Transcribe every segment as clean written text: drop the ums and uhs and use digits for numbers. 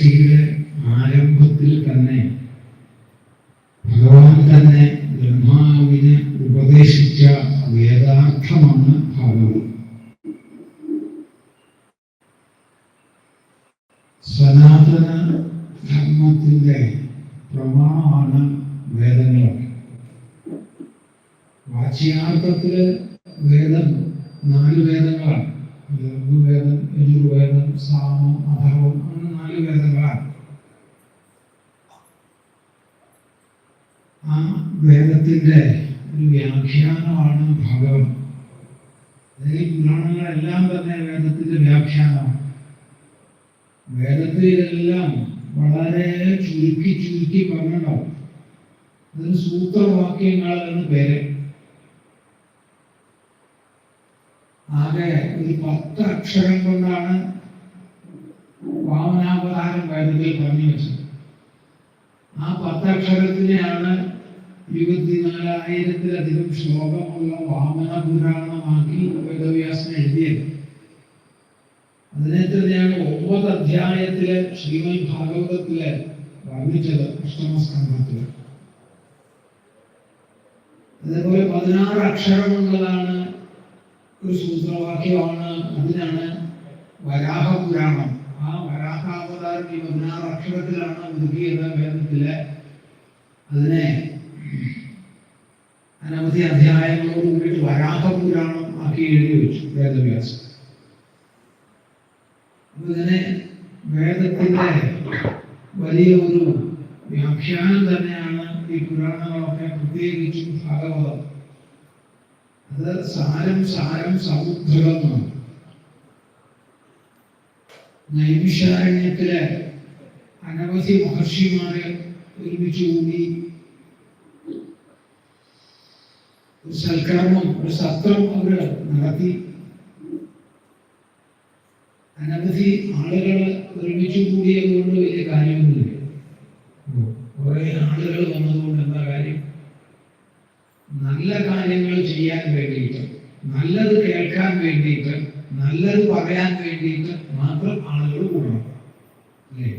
സൃഷ്ടിയുടെ ആരംഭത്തിൽ തന്നെ ഭഗവാൻ തന്നെ ബ്രഹ്മാവിനെ ഉപദേശിച്ച വേദാർത്ഥമാണ് ഭാഗവതം. സനാതന ധർമ്മത്തിന്റെ പ്രമാണമാണ് വേദങ്ങളൊക്കെ. വാച്യാർത്ഥത്തില് വേദം 4 വേദങ്ങളാണ്. ഋഗ്വേദം, യജുർവേദം, സാമം, അഥർവം, അങ്ങനെ 4 വേദങ്ങളാണ്. ആ വേദത്തിന്റെ ഒരു വ്യാഖ്യാനമാണ് ഭാഗവതം. അതായത് പുരാണങ്ങളെല്ലാം തന്നെ വേദത്തിന്റെ വ്യാഖ്യാനമാണ്. വേദത്തിലെല്ലാം വളരെ ചുരുക്കി പറഞ്ഞിട്ടുണ്ടാവും. അതിന് സൂത്രവാക്യങ്ങൾ എന്ന് പേര്. ആകെ ഒരു 10 അക്ഷരം കൊണ്ടാണ് വാമനാവതാരം വേദത്തിൽ പറഞ്ഞു വെച്ചത്. ആ 10 അക്ഷരത്തിനെയാണ് 24,000-ത്തിലധികം ശ്ലോകമുള്ള വാമന പുരാണമാക്കി വേദവ്യാസൻ എഴുതിയത്. അതിനെ തന്നെയാണ് 9 അധ്യായത്തിലെ ശ്രീമദ് ഭാഗവതത്തിലെ വർണ്ണിച്ചത്, അഷ്ടമസ്കന്ധത്തില്. അതേപോലെ 16 അക്ഷരമുള്ളതാണ് ഒരു സൂത്രവാക്യമാണ്. അതിനാണ് വരാഹപുരാണം. ആ വരാഹാവതാരം ഈ 16 അക്ഷരത്തിലാണ് ഒതുക്കിയത് വേദത്തിലെ. അതിനെ അനവധി അധ്യായങ്ങളോട് കൂടിയിട്ട് വരാഹപുരാണം ആക്കി എഴുതി വെച്ചു വേദവ്യാസം. ഇതിനെ വേദത്തിന്റെ വലിയ ഒരു വ്യാഖ്യാനം തന്നെയാണ് ഈ പുരാണങ്ങളൊക്കെ, പ്രത്യേകിച്ചും ഭാഗവതം. അത് സാരം സമുദ്രമാണ്. നൈമിഷാരണ്യത്തിലെ അനവധി മഹർഷിമാരെ ഒരുമിച്ച് കൂടി ഒരു സൽക്കർമ്മം, ഒരു സത്രം അവർ നടത്തി. അനവധി ആളുകൾ ഒരുമിച്ച് കൂടിയത് കൊണ്ട് വലിയ കാര്യമൊന്നുമില്ല. കുറെ ആളുകൾ വന്നതുകൊണ്ട് എന്താ കാര്യം? നല്ല കാര്യങ്ങൾ ചെയ്യാൻ വേണ്ടിയിട്ട്, നല്ലത് കേൾക്കാൻ വേണ്ടിയിട്ട്, നല്ലത് പറയാൻ വേണ്ടിയിട്ട് മാത്രം ആളുകൾ കൂടണം, അല്ലേ?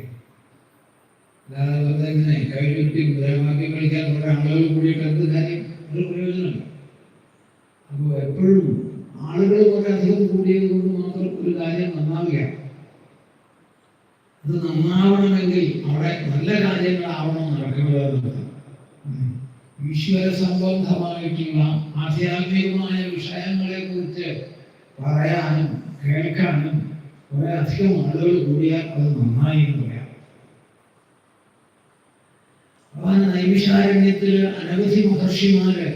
അല്ലാതെ വെറുതെ ഇങ്ങനെ കൈചുറ്റി മുദ്രാവാക്യം കളിക്കാൻ കുറെ ആളുകൾ കൂടിയിട്ട് എന്ത് കാര്യം? ഒരു പ്രയോജനമില്ല. അപ്പോൾ എപ്പോഴും ആളുകൾ കുറെ അധികം കൂടിയത് കൊണ്ട് മാത്രം ഒരു കാര്യം നന്നാവുകയാണ്. അത് നന്നാവണമെങ്കിൽ അവിടെ നല്ല കാര്യങ്ങളാവണം നടക്കുന്നത്. ഈശ്വര സംബന്ധമായിട്ടുള്ള ആധ്യാത്മികമായ വിഷയങ്ങളെ കുറിച്ച് പറയാനും കേൾക്കാനും കുറെ അധികം ആളുകൾ കൂടിയാൽ അത് നന്നായി എന്ന് പറയാം. അപ്പൊ നൈമിഷാരണ്യത്തില് അനവധി മഹർഷിമാര്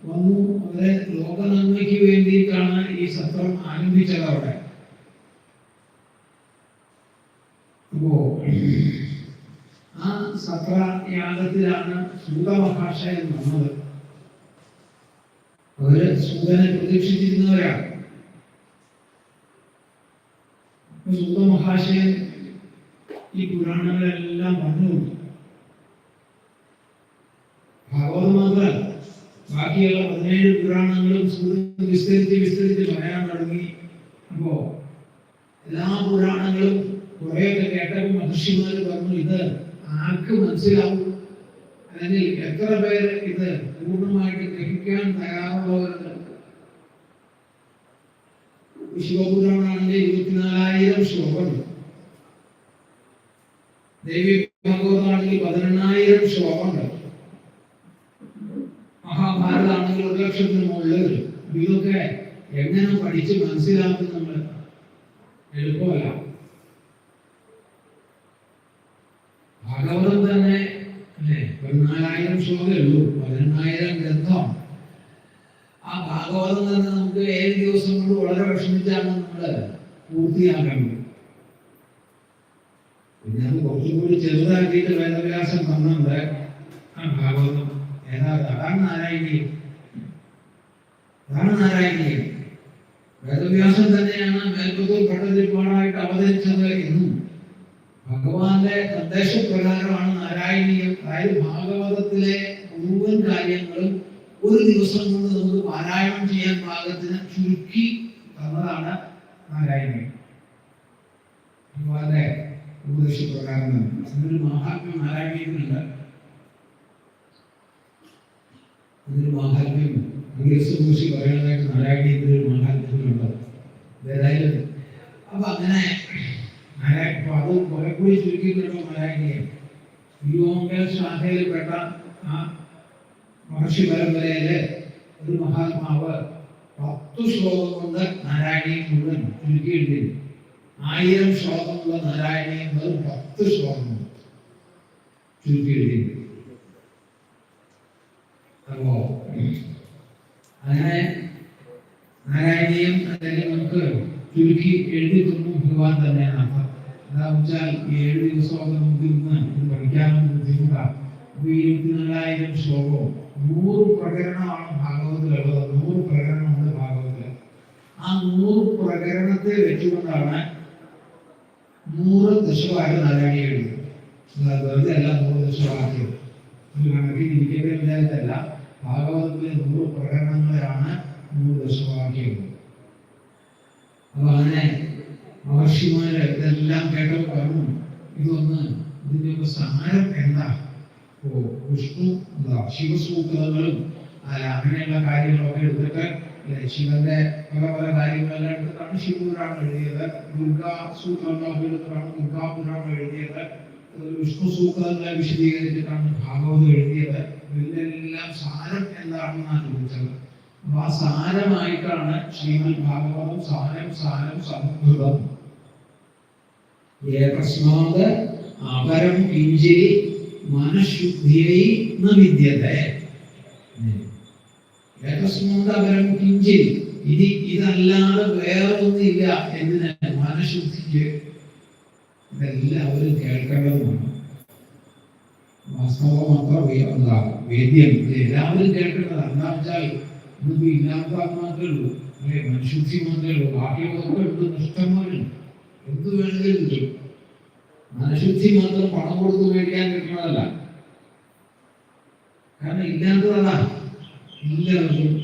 വന്നു. അവരെ ലോക നന്മയ്ക്ക് വേണ്ടിയിട്ടാണ് ഈ സത്രം ആരംഭിച്ചത് അവിടെ. അപ്പോ ആ സത്രയാഗത്തിലാണ് സൂതമഹാശയൻ വന്നത്. അവര് സൂതനെ പ്രതീക്ഷിച്ചിരുന്നവരാണ്. സൂതമഹാശയൻ ഈ പുരാണങ്ങളെല്ലാം പറഞ്ഞു. ഭാഗവതം മാത്രമല്ല, ബാക്കിയുള്ള 17 പുരാണങ്ങളും സൂതൻ വിസ്തരിച്ച് പറയാൻ തുടങ്ങി. അപ്പോ എല്ലാ പുരാണങ്ങളും കുറെയൊക്കെ കേട്ടപ്പോൾ മഹർഷിമാര് പറഞ്ഞു, ഇത് ആർക്ക് മനസ്സിലാവും? അല്ലെങ്കിൽ എത്ര പേര് ഇത് പൂർണ്ണമായിട്ട് ഗ്രഹിക്കാൻ തയ്യാറുള്ളവരുണ്ട്? ശിവപുരാണാണെങ്കിൽ 24,000 ശ്ലോകമുണ്ട്. ദേവി ഭാഗവതമാണെങ്കിൽ 18,000 ശ്ലോകമുണ്ട്. മഹാഭാരതമാണെങ്കിൽ 1,00,000-ന് മുകളിൽ. ഇതൊക്കെ എങ്ങനെ പഠിച്ച് മനസ്സിലാക്കും? നമ്മൾ എളുപ്പമല്ല. ഭാഗവതം തന്നെ അല്ലേ 14,000 ശ്ലോകമേ ഉള്ളൂ, 18,000 ഗ്രന്ഥം. ആ ഭാഗവതം തന്നെ നമുക്ക് 7 ദിവസം കൊണ്ട് വളരെ വിഷമിച്ചാണ് നമ്മൾ പൂർത്തിയാക്കേണ്ടത്. പിന്നെ അത് കുറച്ചുകൂടി ചെറുതാക്കിയിട്ട് വേദവ്യാസം തന്നത് ആ ഭാഗവതം. അതാണ് നാരായണീയം. വേദവ്യാസം തന്നെയാണ് മേൽപ്പത്തൂർ ഭട്ടതിരിപ്പാടായിട്ട് അവതരിച്ചത് എന്നും ഭഗവാന്റെ നിർദ്ദേശപ്രകാരമാണ് നാരായണീയം. അതായത് ഭാഗവതത്തിലെ മുഴുവൻ കാര്യങ്ങളും ഒരു ദിവസം കൊണ്ട് നമുക്ക് പാരായണം ചെയ്യാൻ പാകത്തിന് ചുരുക്കി തന്നതാണ് നാരായണീയം. ഭഗവാന്റെ ഉപദേശപ്രകാരം തന്നെ. അതിനൊരു മഹാത്മ്യം നാരായണീയത്തിനുണ്ട്. അതിനൊരു മഹാത്മ്യം അംഗീകൃഷി പറയുന്നതായിട്ട് നാരായണീയത്തിൽ ഒരു മഹാത്മ്യത്തിലുണ്ട്. ഏതായാലും അപ്പൊ അങ്ങനെ അപ്പൊ അത് കുറെ കൂടി ചുരുക്കിയിട്ടുണ്ടോ നാരായണീയം. യുവോങ്കൽ ശാഖയിൽപ്പെട്ട ആ മഹർഷി പരമ്പരയിലെ ഒരു മഹാത്മാവ് 10 ശ്ലോകം കൊണ്ട് നാരായണീയം മുഴുവൻ ചുരുക്കിയിട്ടില്ല. 1000 ശ്ലോകമുള്ള നാരായണീയം 10 ശ്ലോകം ചുരുക്കിയിട്ടില്ല. അപ്പോ അങ്ങനെ നാരായണീയം അല്ലെങ്കിൽ നമുക്ക് ചുരുക്കി എഴുതി തന്നു ഭഗവാൻ തന്നെയാണ് അർത്ഥം. എന്താ വെച്ചാൽ 7 ദിവസമൊക്കെ നമുക്ക് ഇന്ന് പഠിക്കാനും ബുദ്ധിമുട്ടാണ്. 24,000 ശ്ലോകവും 100 പ്രകരണമാണ് ഭാഗവതത്തിലുള്ളത്. 100 പ്രകരണമുണ്ട് ഭാഗവതത്തിൽ. ആ 100 പ്രകരണത്തെ വെച്ചുകൊണ്ടാണ് 100 ദശവാക്യം നാരായണീയം എഴുതുന്നത്. വെറുതെ അല്ല 100 ദശവാക്യം ഒരു കണക്കിന് ഇരിക്കട്ടെ വിചാരിച്ചല്ല. ഭാഗവതത്തിലെ 100 പ്രകരണങ്ങളാണ് 100 ദശവാക്യം. അപ്പൊ അങ്ങനെ മഹർഷിമാര് ഇതെല്ലാം കേട്ടപ്പോൾ പറഞ്ഞു, ഇതിന്റെയൊക്കെ സാരം എന്താ? വിഷ്ണു ശിവസൂത്രങ്ങളും അങ്ങനെയുള്ള കാര്യങ്ങളൊക്കെ എടുത്തിട്ട് ശിവന്റെ പല പല കാര്യങ്ങളെല്ലാം എടുത്തിട്ടാണ് ശിവപുരാണം എഴുതിയത്. ദുർഗാ സൂത്രങ്ങളൊക്കെ എടുത്തിട്ടാണ് ദുർഗാപുരാണം എഴുതിയത്. വിഷ്ണു സൂത്രങ്ങളെ വിശദീകരിച്ചിട്ടാണ് ഭാഗവതം എഴുതിയത്. ഇതിലെല്ലാം സാരം എന്താണെന്നാണ് ചോദിച്ചത്. അപ്പൊ ആ സാരമായിട്ടാണ് ശ്രീമദ് ഭാഗവതം സാരം സംസ്കൃതം. ഏതസ്മാത് അപരം കിഞ്ചിത് മനഃശുദ്ധിയൈ ന വിദ്യതേ. ഏതസ്മാത് അപരം കിഞ്ചിത്, ഇതല്ലാതെ വേറെ ഒന്നില്ല. എന്തിന്? മനഃശുദ്ധിക്ക്. ഇതെല്ലാവരും കേൾക്കേണ്ടതുമാണ്. വാസ്തവം അത്ര വേദ്യം എല്ലാവരും കേൾക്കേണ്ടതാണ്. എന്താ വെച്ചാൽ ഇന്നിപ്പോ ഇല്ലാത്ത മാത്രമേ ഉള്ളൂ, അല്ലെ? മനഃശുദ്ധി മാത്രമേ ഉള്ളൂ. ബാക്കിയൊക്കെ ഉണ്ട്, നഷ്ടമാരും എന്ത് വേണമെങ്കിലും കിട്ടും. മനഃശുദ്ധി മാത്രം പണം കൊടുത്ത് മേടിക്കാൻ കിട്ടുന്നതല്ല. കാരണം ഇല്ലാത്തതല്ല. എല്ലാവർക്കും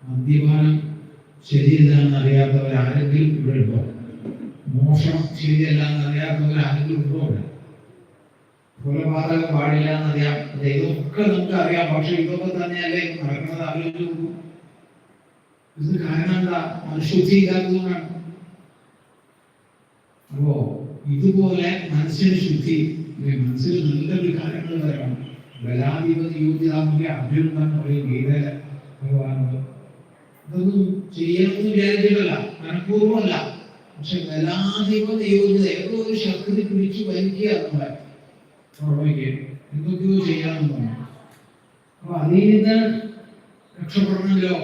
മദ്യപാനം ശരിയല്ലാന്ന് അറിയാത്തവരാരെങ്കിലും ഇവിടെ ഉണ്ടോ? മോഷണം ശരിയല്ലാന്ന് അറിയാത്തവരാരെങ്കിലും ഉണ്ടോ? കൊലപാതകം പാടില്ല എന്നറിയാം. ഇതൊക്കെ നമുക്ക് അറിയാം. പക്ഷെ ഇതൊക്കെ തന്നെയല്ലേ നടക്കുന്നത്? ആലോചിച്ച് നോക്കൂ. ഇത് കാരണം എന്താ? മനഃശുദ്ധി ഇല്ലാത്തതുകൊണ്ടാണ്. അപ്പോ ഇതുപോലെ മനസ്സിന് ശുദ്ധി, മനസ്സിൽ നല്ല വികാരങ്ങൾ വരണം. ബലാധിപതി യോഗ്യതാമൊക്കെ അർജുനൻ തന്നെ പറയും ഗീതയിലെ ഭഗവാനോട്. ഇതൊന്നും ചെയ്യണമെന്ന് വിചാരിച്ചിട്ടല്ല, മനഃപൂർവ്വമല്ല. പക്ഷെ ബലാധിപതി യോഗ്യത ഏതോ ഒരു ശക്തി പിടിച്ചു വലിക്കുക നമ്മളെ ഓർമ്മയ്ക്ക് എന്തൊക്കെയോ ചെയ്യാമെന്നാണ്. അപ്പൊ അതിൽ നിന്ന് രക്ഷപ്പെടണമെങ്കിലോ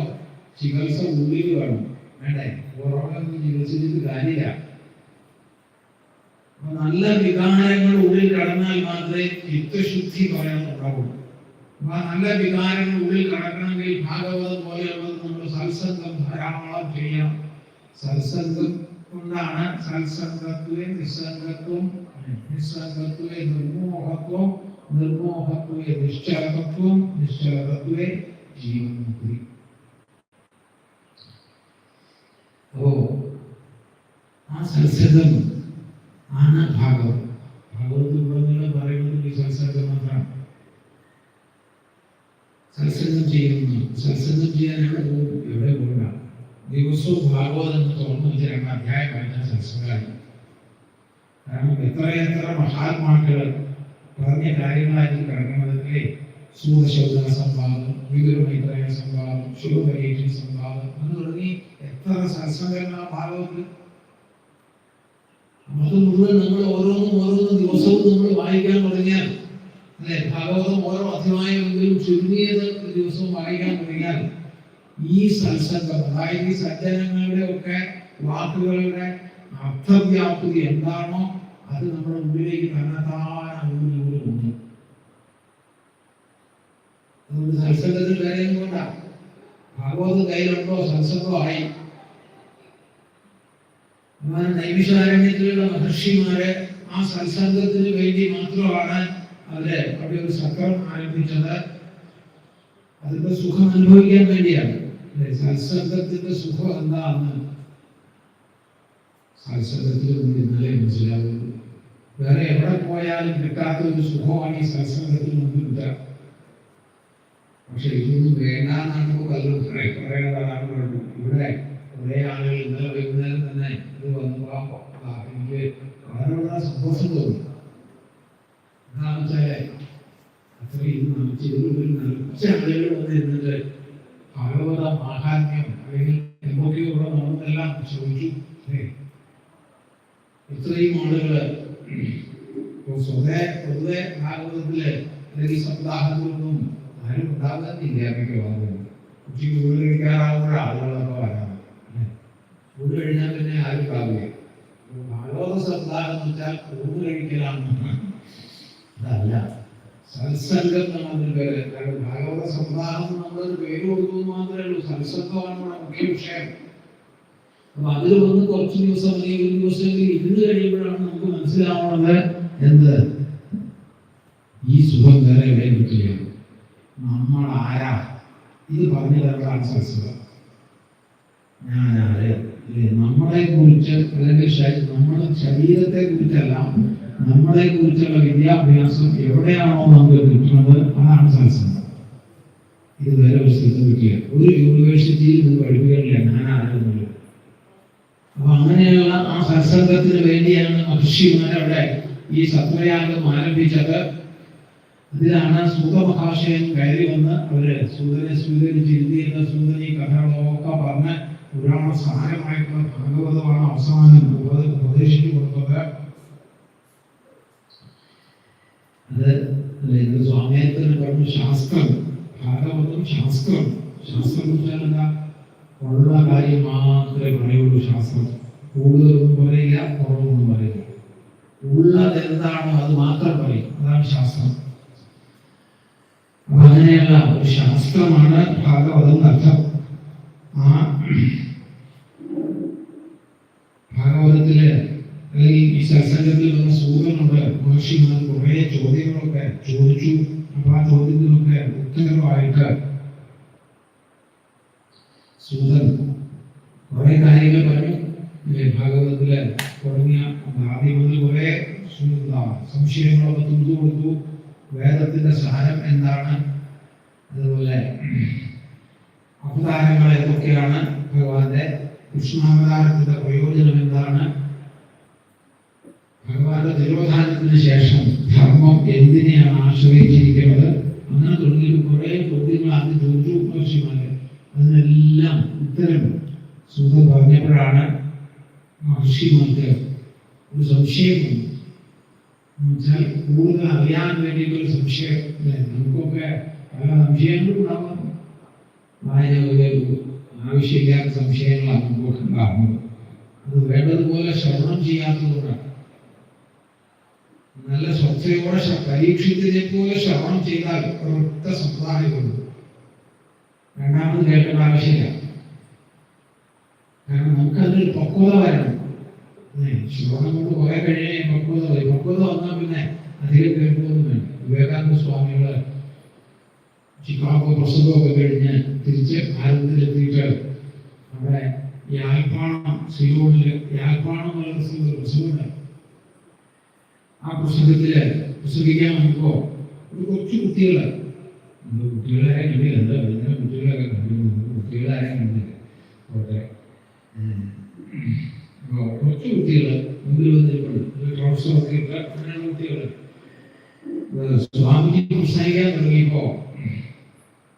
ചികിത്സ ഉള്ളിൽ വേണം. വേണ്ടേ? പുറമൊന്നും ചികിത്സിച്ചിട്ട് കാര്യമില്ല. നല്ല വികാരങ്ങൾ ഉള്ളിൽ കടന്നാൽ മാത്രമേ ചിത്തശുദ്ധി ഉണ്ടാവുള്ളൂ. അപ്പൊ ആ നല്ല വികാരങ്ങൾ ഉള്ളിൽ കടക്കണമെങ്കിൽ ഭാഗവതം പോലെയുള്ളത് നമ്മൾ സത്സംഗം ധാരാളം ചെയ്യണം. സത്സംഗം കൊണ്ടാണ് സത്സംഗത്വേ നിസ്സംഗത്വം, നിസ്സംഗത്വേ നിർമോഹത്വം, നിർമോഹത്വേ നിശ്ചലതത്വം, നിശ്ചലതത്വേ ജീവൻമുക്തി. അപ്പോ ആ സത്സംഗം ആണ് ഭാഗവതം. ഭാഗവതത്തിലുടനീളം പറയുന്നത് ഈ സത്സംഗം മാത്രമാണ്. സത്സംഗം ചെയ്യുന്നു. സത്സംഗം ചെയ്യാൻ എവിടെ പോകണ്ട. ദിവസവും ഭാഗവതം തുറന്നു വെച്ച് 2 അധ്യായം വായിക്കാൻ സത്സംഗമായി. കാരണം എത്രയെത്ര മഹാത്മാക്കൾ പറഞ്ഞ കാര്യങ്ങളായിരിക്കും കിടക്കുന്നതല്ലേ? സൂതശൗചന സംവാദം, വിദുരമൈത്രേയ സംവാദം, ശിവപരീക്ഷ സംവാദം എന്ന് തുടങ്ങി എത്ര സത്സംഗങ്ങളാണ് ഭാഗവത്തിൽ. അത് മുഴുവൻ നമ്മൾ ഓരോന്നും ദിവസവും നമ്മൾ വായിക്കാൻ തുടങ്ങിയാൽ, അല്ലെ? ഭാഗവതം ഓരോ അധ്യായമെങ്കിലും ചുരുങ്ങിയത് ദിവസവും വായിക്കാൻ തുടങ്ങിയാൽ ഈ സത്സംഗം, അതായത് ഈ സജ്ജനങ്ങളുടെ ഒക്കെ വാക്കുകളുടെ അർത്ഥവ്യാപ്തി എന്താണോ അത് നമ്മുടെ ഉള്ളിലേക്ക് തന്നെത്താനൂരി ഉണ്ട്. അതുകൊണ്ട് സത്സംഗത്തിൽ കാര്യമൊന്നും കൊണ്ട ഭാഗവതം കയ്യിലുണ്ടോ സത്സംഗമായി. നൈമിഷാരണ്യത്തിലുള്ള മഹർഷിമാര് ആ സത്സംഗത്തിന് വേണ്ടി മാത്രമാണ് അവര് അവിടെ ഒരു സത്രം ആരംഭിച്ചത്. അതിന്റെ സുഖം അനുഭവിക്കാൻ വേണ്ടിയാണ്. സത്സംഗത്തിന്റെ സുഖം എന്താന്ന് സത്സംഗത്തിൽ നിന്ന് ഇന്നലെ മനസ്സിലാവുന്നത്. വേറെ എവിടെ പോയാലും കിട്ടാത്ത ഒരു സുഖമാണ് ഈ സത്സംഗത്തിൽ നിന്ന് കിട്ടുക. പക്ഷെ ഇതൊന്നും വേണ്ടാന്നാണ് പലരും പറയുന്നതാണ്. ഇവിടെ കുറേ ആളുകൾ ഇന്നലെ വൈകുന്നേരം തന്നെ ഇത് വന്നപ്പോൾ എനിക്ക് വളരെ സന്തോഷം തോന്നി. എന്താണെന്ന് വെച്ചാൽ അത്രയും ഇതിലൊരു നിറച്ച ആളുകൾ വന്നിരുന്നിട്ട് ഭാഗവത മാഹാത്മ്യം അല്ലെങ്കിൽ എന്തൊക്കെയോ ഇവിടെ നമ്മളെല്ലാം ചോദിച്ചു. ഇത്രയും ആളുകള് പൊതുവെ ഭാഗവതത്തില് അല്ലെങ്കിൽ സപ്താഹത്തിലൊന്നും ആരും ഉണ്ടാകുന്നില്ല. മിക്കവാറും ഉച്ചയ്ക്ക് ഊണ് കഴിക്കാറാവുമ്പോൾ ആളുകളൊക്കെ വരാം. ഊണ് കഴിഞ്ഞാൽ പിന്നെ ആരും ഉണ്ടാവില്ല. ഭാഗവത സപ്താഹം എന്ന് വെച്ചാൽ ഊണ് കഴിക്കലാണെന്ന് അതല്ല, സത്സംഗം എന്നാണ് പേര്. കാരണം ഭാഗവത സപ്താഹം നമ്മളൊരു പേര് കൊടുക്കുന്നു മാത്രമേ ഉള്ളൂ. സത്സംഗമാണ് നമ്മുടെ മുഖ്യ വിഷയം. അപ്പൊ അതിൽ വന്ന് കുറച്ച് ദിവസം അല്ലെങ്കിൽ ഒരു ദിവസമെങ്കിലും ഇരുന്ന് കഴിയുമ്പോഴാണ് നമുക്ക് മനസ്സിലാവുന്നത് എന്ത് ഈ സുഖം വേറെ എവിടെയും കിട്ടില്ല. നമ്മൾ ആരാ ഇത് പറഞ്ഞു തരലാണ് സത്സംഗം. ഞാനാര്, നമ്മളെ കുറിച്ച് അല്ലെങ്കിൽ നമ്മുടെ ശരീരത്തെ കുറിച്ചല്ല, നമ്മളെ കുറിച്ചുള്ള വിദ്യാഭ്യാസം എവിടെയാണോ നമുക്ക് കിട്ടുന്നത് അതാണ് സത്സംഗം. ഇത് വേറെ ഒരു സ്ഥലത്ത് കിട്ടില്ല. ഒരു യൂണിവേഴ്സിറ്റിയിൽ ഇത് പഠിപ്പിക്കാനില്ല ഞാനാരെന്നുള്ളത്. അപ്പൊ അങ്ങനെയുള്ള ആ സത്സംഗത്തിന് വേണ്ടിയാണ് മഹർഷിമാരവിടെ ഈ സത്വയാഗം ആരംഭിച്ചത്. അതിലാണ് സൂതമഹാശയൻ കയറി വന്ന് അവര് സൂതനെ സ്വീകരിച്ചിരുത്തിയിരുന്ന സൂതനി കഥകളൊക്കെ പറഞ്ഞ് പുരാണ സഹായമായിട്ടുള്ള ഭാഗവതമാണ് അവസാനം ഉപദേശിച്ചു കൊടുത്തത്. അത് സ്വാമിയത്തിന് പറഞ്ഞു ശാസ്ത്രം, ഭാഗവതം ശാസ്ത്രം. ശാസ്ത്രം വെച്ചാൽ എന്താ? ഉള്ള കാര്യം മാത്രമേ പറയുള്ളൂ ശാസ്ത്രം. കൂടുതലൊന്നും പറയില്ല, കുറവൊന്നും പറയില്ല. ഉള്ളത് എന്താണോ അത് മാത്രം പറയും, അതാണ് ശാസ്ത്രം. അപ്പൊ അങ്ങനെയുള്ള ഒരു ശാസ്ത്രമാണ് ഭാഗവതം അർത്ഥം. ആ ഭാഗവതത്തില് അല്ലെങ്കിൽ ഈ സത്സംഗത്തിൽ വന്ന സൂതനുണ്ട്. മഹർഷിമാർ കുറെ ചോദ്യങ്ങളൊക്കെ ചോദിച്ചു. അപ്പൊ ആ ചോദ്യത്തിനൊക്കെ ഉത്തരവായിട്ട് സൂതൻ കുറെ കാര്യങ്ങൾ പറഞ്ഞു. ഭാഗവതത്തില് തുടങ്ങിയ ആദ്യം മുതൽ കുറെ സംശയങ്ങളൊക്കെ തുറന്നു കൊടുത്തു. വേദത്തിന്റെ സാരം എന്താണ്, അതുപോലെ അവതാരങ്ങൾ എന്തൊക്കെയാണ്, ഭഗവാന്റെ കൃഷ്ണാവതാരത്തിന്റെ പ്രയോജനം എന്താണ്, ഭഗവാന്റെ തിരോധാനത്തിന് ശേഷം ധർമ്മം എന്തിനെയാണ് ആശ്രയിച്ചിരിക്കുന്നത്, അങ്ങനെ തുടങ്ങിയിട്ട് കുറെ ചോദ്യങ്ങൾ ആദ്യം ചോദിച്ചു മഹർഷിമാര്. അതിനെല്ലാം ഉത്തരം സൂതൻ പറഞ്ഞപ്പോഴാണ് മഹർഷിമാർക്ക് ഒരു സംശയം എന്നുവെച്ചാൽ കൂടുതൽ അറിയാൻ വേണ്ടിയിട്ടൊരു സംശയം. നമുക്കൊക്കെ പല സംശയങ്ങളും ഉണ്ടാവാം. ആവശ്യമില്ലാത്ത സംശയങ്ങളാണ് നമുക്കൊക്കെ ഉണ്ടാകുന്നത്. അത് വേണ്ടതുപോലെ ശ്രവണം ചെയ്യാത്തതുകൊണ്ടാണ്. നല്ല ശ്രദ്ധയോടെ പരീക്ഷിച്ചതിനെ പോലെ ശ്രവണം ചെയ്താൽ ഒരൊറ്റ സമ്പ്രദായമുള്ളൂ. രണ്ടാമത് കേൾക്കേണ്ട ആവശ്യമില്ല. കാരണം നമുക്കതിനൊരു പക്വത വരണം. ശ്ലോകം കൊണ്ട് കുറെ കഴിഞ്ഞ് പക്വത വരും. പക്വത വന്നാൽ പിന്നെ അധികം കേൾക്കൊന്നും വേണം. വിവേകാനന്ദ സ്വാമികള് ചിക്കാഗോ പ്രസംഗമൊക്കെ കഴിഞ്ഞ് തിരിച്ച് ഭാരതത്തിലെത്തിയിട്ട് അവിടെ യാൽപ്പാണം, സിയോണില് യാൽപ്പാണം എന്നുള്ള പ്രസംഗമുണ്ട്. ആ പ്രസംഗത്തില് പ്രസംഗിക്കാൻ വന്നപ്പോ ഒരു കൊച്ചു കുട്ടികളെ കുട്ടികളായ കണ്ടില്ല. എന്താ കുട്ടികളൊക്കെ കണ്ടിരുന്നു, കുട്ടികളായ കണ്ടില്ല. ഓട്ടെ കുറച്ച് കുട്ടികള് മുമ്പിൽ വന്നിട്ടുണ്ട്. ട്രൗസറൊക്കെ ഇട്ട അങ്ങനെയുള്ള കുട്ടികള് സ്വാമിജി പ്രസംഗിക്കാൻ തുടങ്ങിയപ്പോ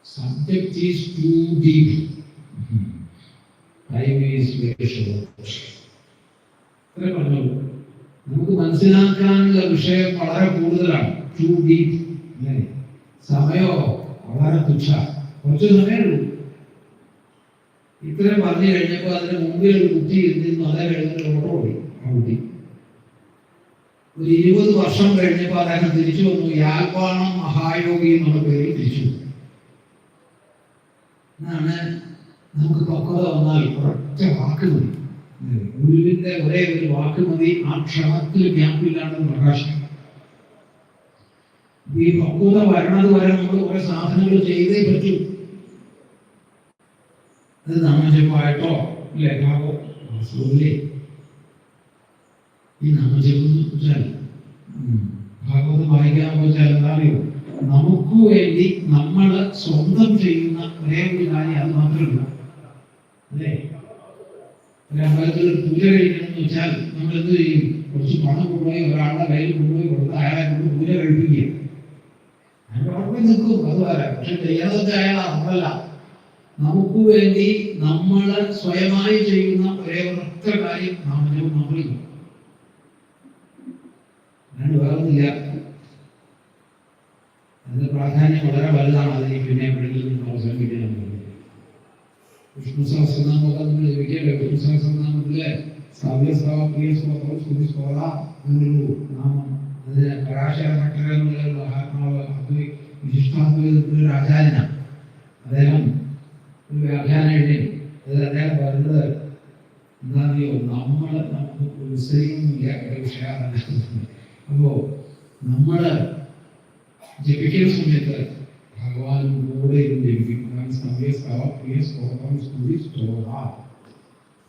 subject is too deep, time is very short. അത്രേ പറഞ്ഞോളൂ. നമുക്ക് മനസ്സിലാക്കാനുള്ള വിഷയം വളരെ കൂടുതലാണ്. To deep. സമയോ വളരെ തുച്ഛ, കുറച്ച് സമയമുള്ളൂ. ഇത്രയും പറഞ്ഞു കഴിഞ്ഞപ്പോൾ അതിന് മുമ്പിൽ ഒരു കുട്ടി ഇരുന്നിരുന്നു. അതേ കഴിഞ്ഞിട്ട് ഓട്ടോ ഓടി. ആ കുട്ടി ഒരു 20 വർഷം കഴിഞ്ഞപ്പോൾ അദ്ദേഹം തിരിച്ചു വന്നു. യാൽപ്പാണം മഹായോഗി എന്നുള്ള പേരിൽ തിരിച്ചു. എന്നാണ് നമുക്ക് പക്വത വന്നാൽ ഒരൊറ്റ വാക്ക് മതി. ഗുരുവിന്റെ ഒരേ ഒരു വാക്ക് മതി. ആ ക്ഷണത്തിൽ ഗ്യാപ്പില്ലാണ്ട് പ്രകാശം. ഈ പക്വത വരണത് വരെ നമ്മൾ കുറെ സാധനങ്ങൾ ചെയ്തേ പറ്റൂ. അത് നാമജപമായിട്ടോ അല്ലെ ഭാഗോ ഈ നാമജപം വെച്ചാൽ ഭാഗവതം വായിക്കാൻ വെച്ചാൽ എന്താ അറിയോ, നമുക്ക് വേണ്ടി നമ്മൾ സ്വന്തം ചെയ്യുന്ന ഒരേ ഒരു കാര്യം അത് മാത്രമല്ല. അല്ലേ, ഒരു അമ്പലത്തിൽ പൂജ കഴിക്കണമെന്ന് വെച്ചാൽ നമ്മൾ എന്ത് ചെയ്യും? കുറച്ച് പണം കൊണ്ടുപോയി ഒരാളുടെ കയ്യിൽ കൊണ്ടുപോയി കൊടുത്ത് അയാളെ കൊണ്ട് പൂജ കഴിപ്പിക്കുക. അയാൾ ഉറപ്പിൽ നിൽക്കും, അത് വേറെ. പക്ഷെ ചെയ്യാതൊക്കെ അയാൾ നമ്മളല്ല. നമുക്ക് വേണ്ടി നമ്മൾ സ്വയമായി ചെയ്യുന്ന ഒരേ ഒരൊറ്റ കാര്യം നാമജപം മാത്രമേ. അല്ലാണ്ട് വേറൊന്നില്ല. അതിന്റെ പ്രാധാന്യം വളരെ വലുതാണ്. അതിന് പിന്നെ എവിടെയെങ്കിലും അവസരം കിട്ടിയാൽ വിഷ്ണു സഹസ്രനാമൊക്കെ നമ്മൾ ജപിക്കല്ലേ. വിഷ്ണു സഹസ്രനാമത്തിലെ എന്നൊരു നാമം, അതിന് പരാശര ഭട്ടർ എന്നുള്ള മഹാത്മാവ് വിശിഷ്ടാദ്വൈതത്തിലൊരു ആചാര്യനാണ്. അദ്ദേഹം ഒരു വ്യാഖ്യാനം എഴുതി. അതിൽ അദ്ദേഹം പറയുന്നത് എന്താണെന്നറിയോ, നമുക്ക് വിസ്തരിക്കുന്നില്ല വിഷയമാണ്. അപ്പോ നമ്മള് ജപിക്കുന്ന സമയത്ത് ഭഗവാൻ കൂടെ ജപിക്കും.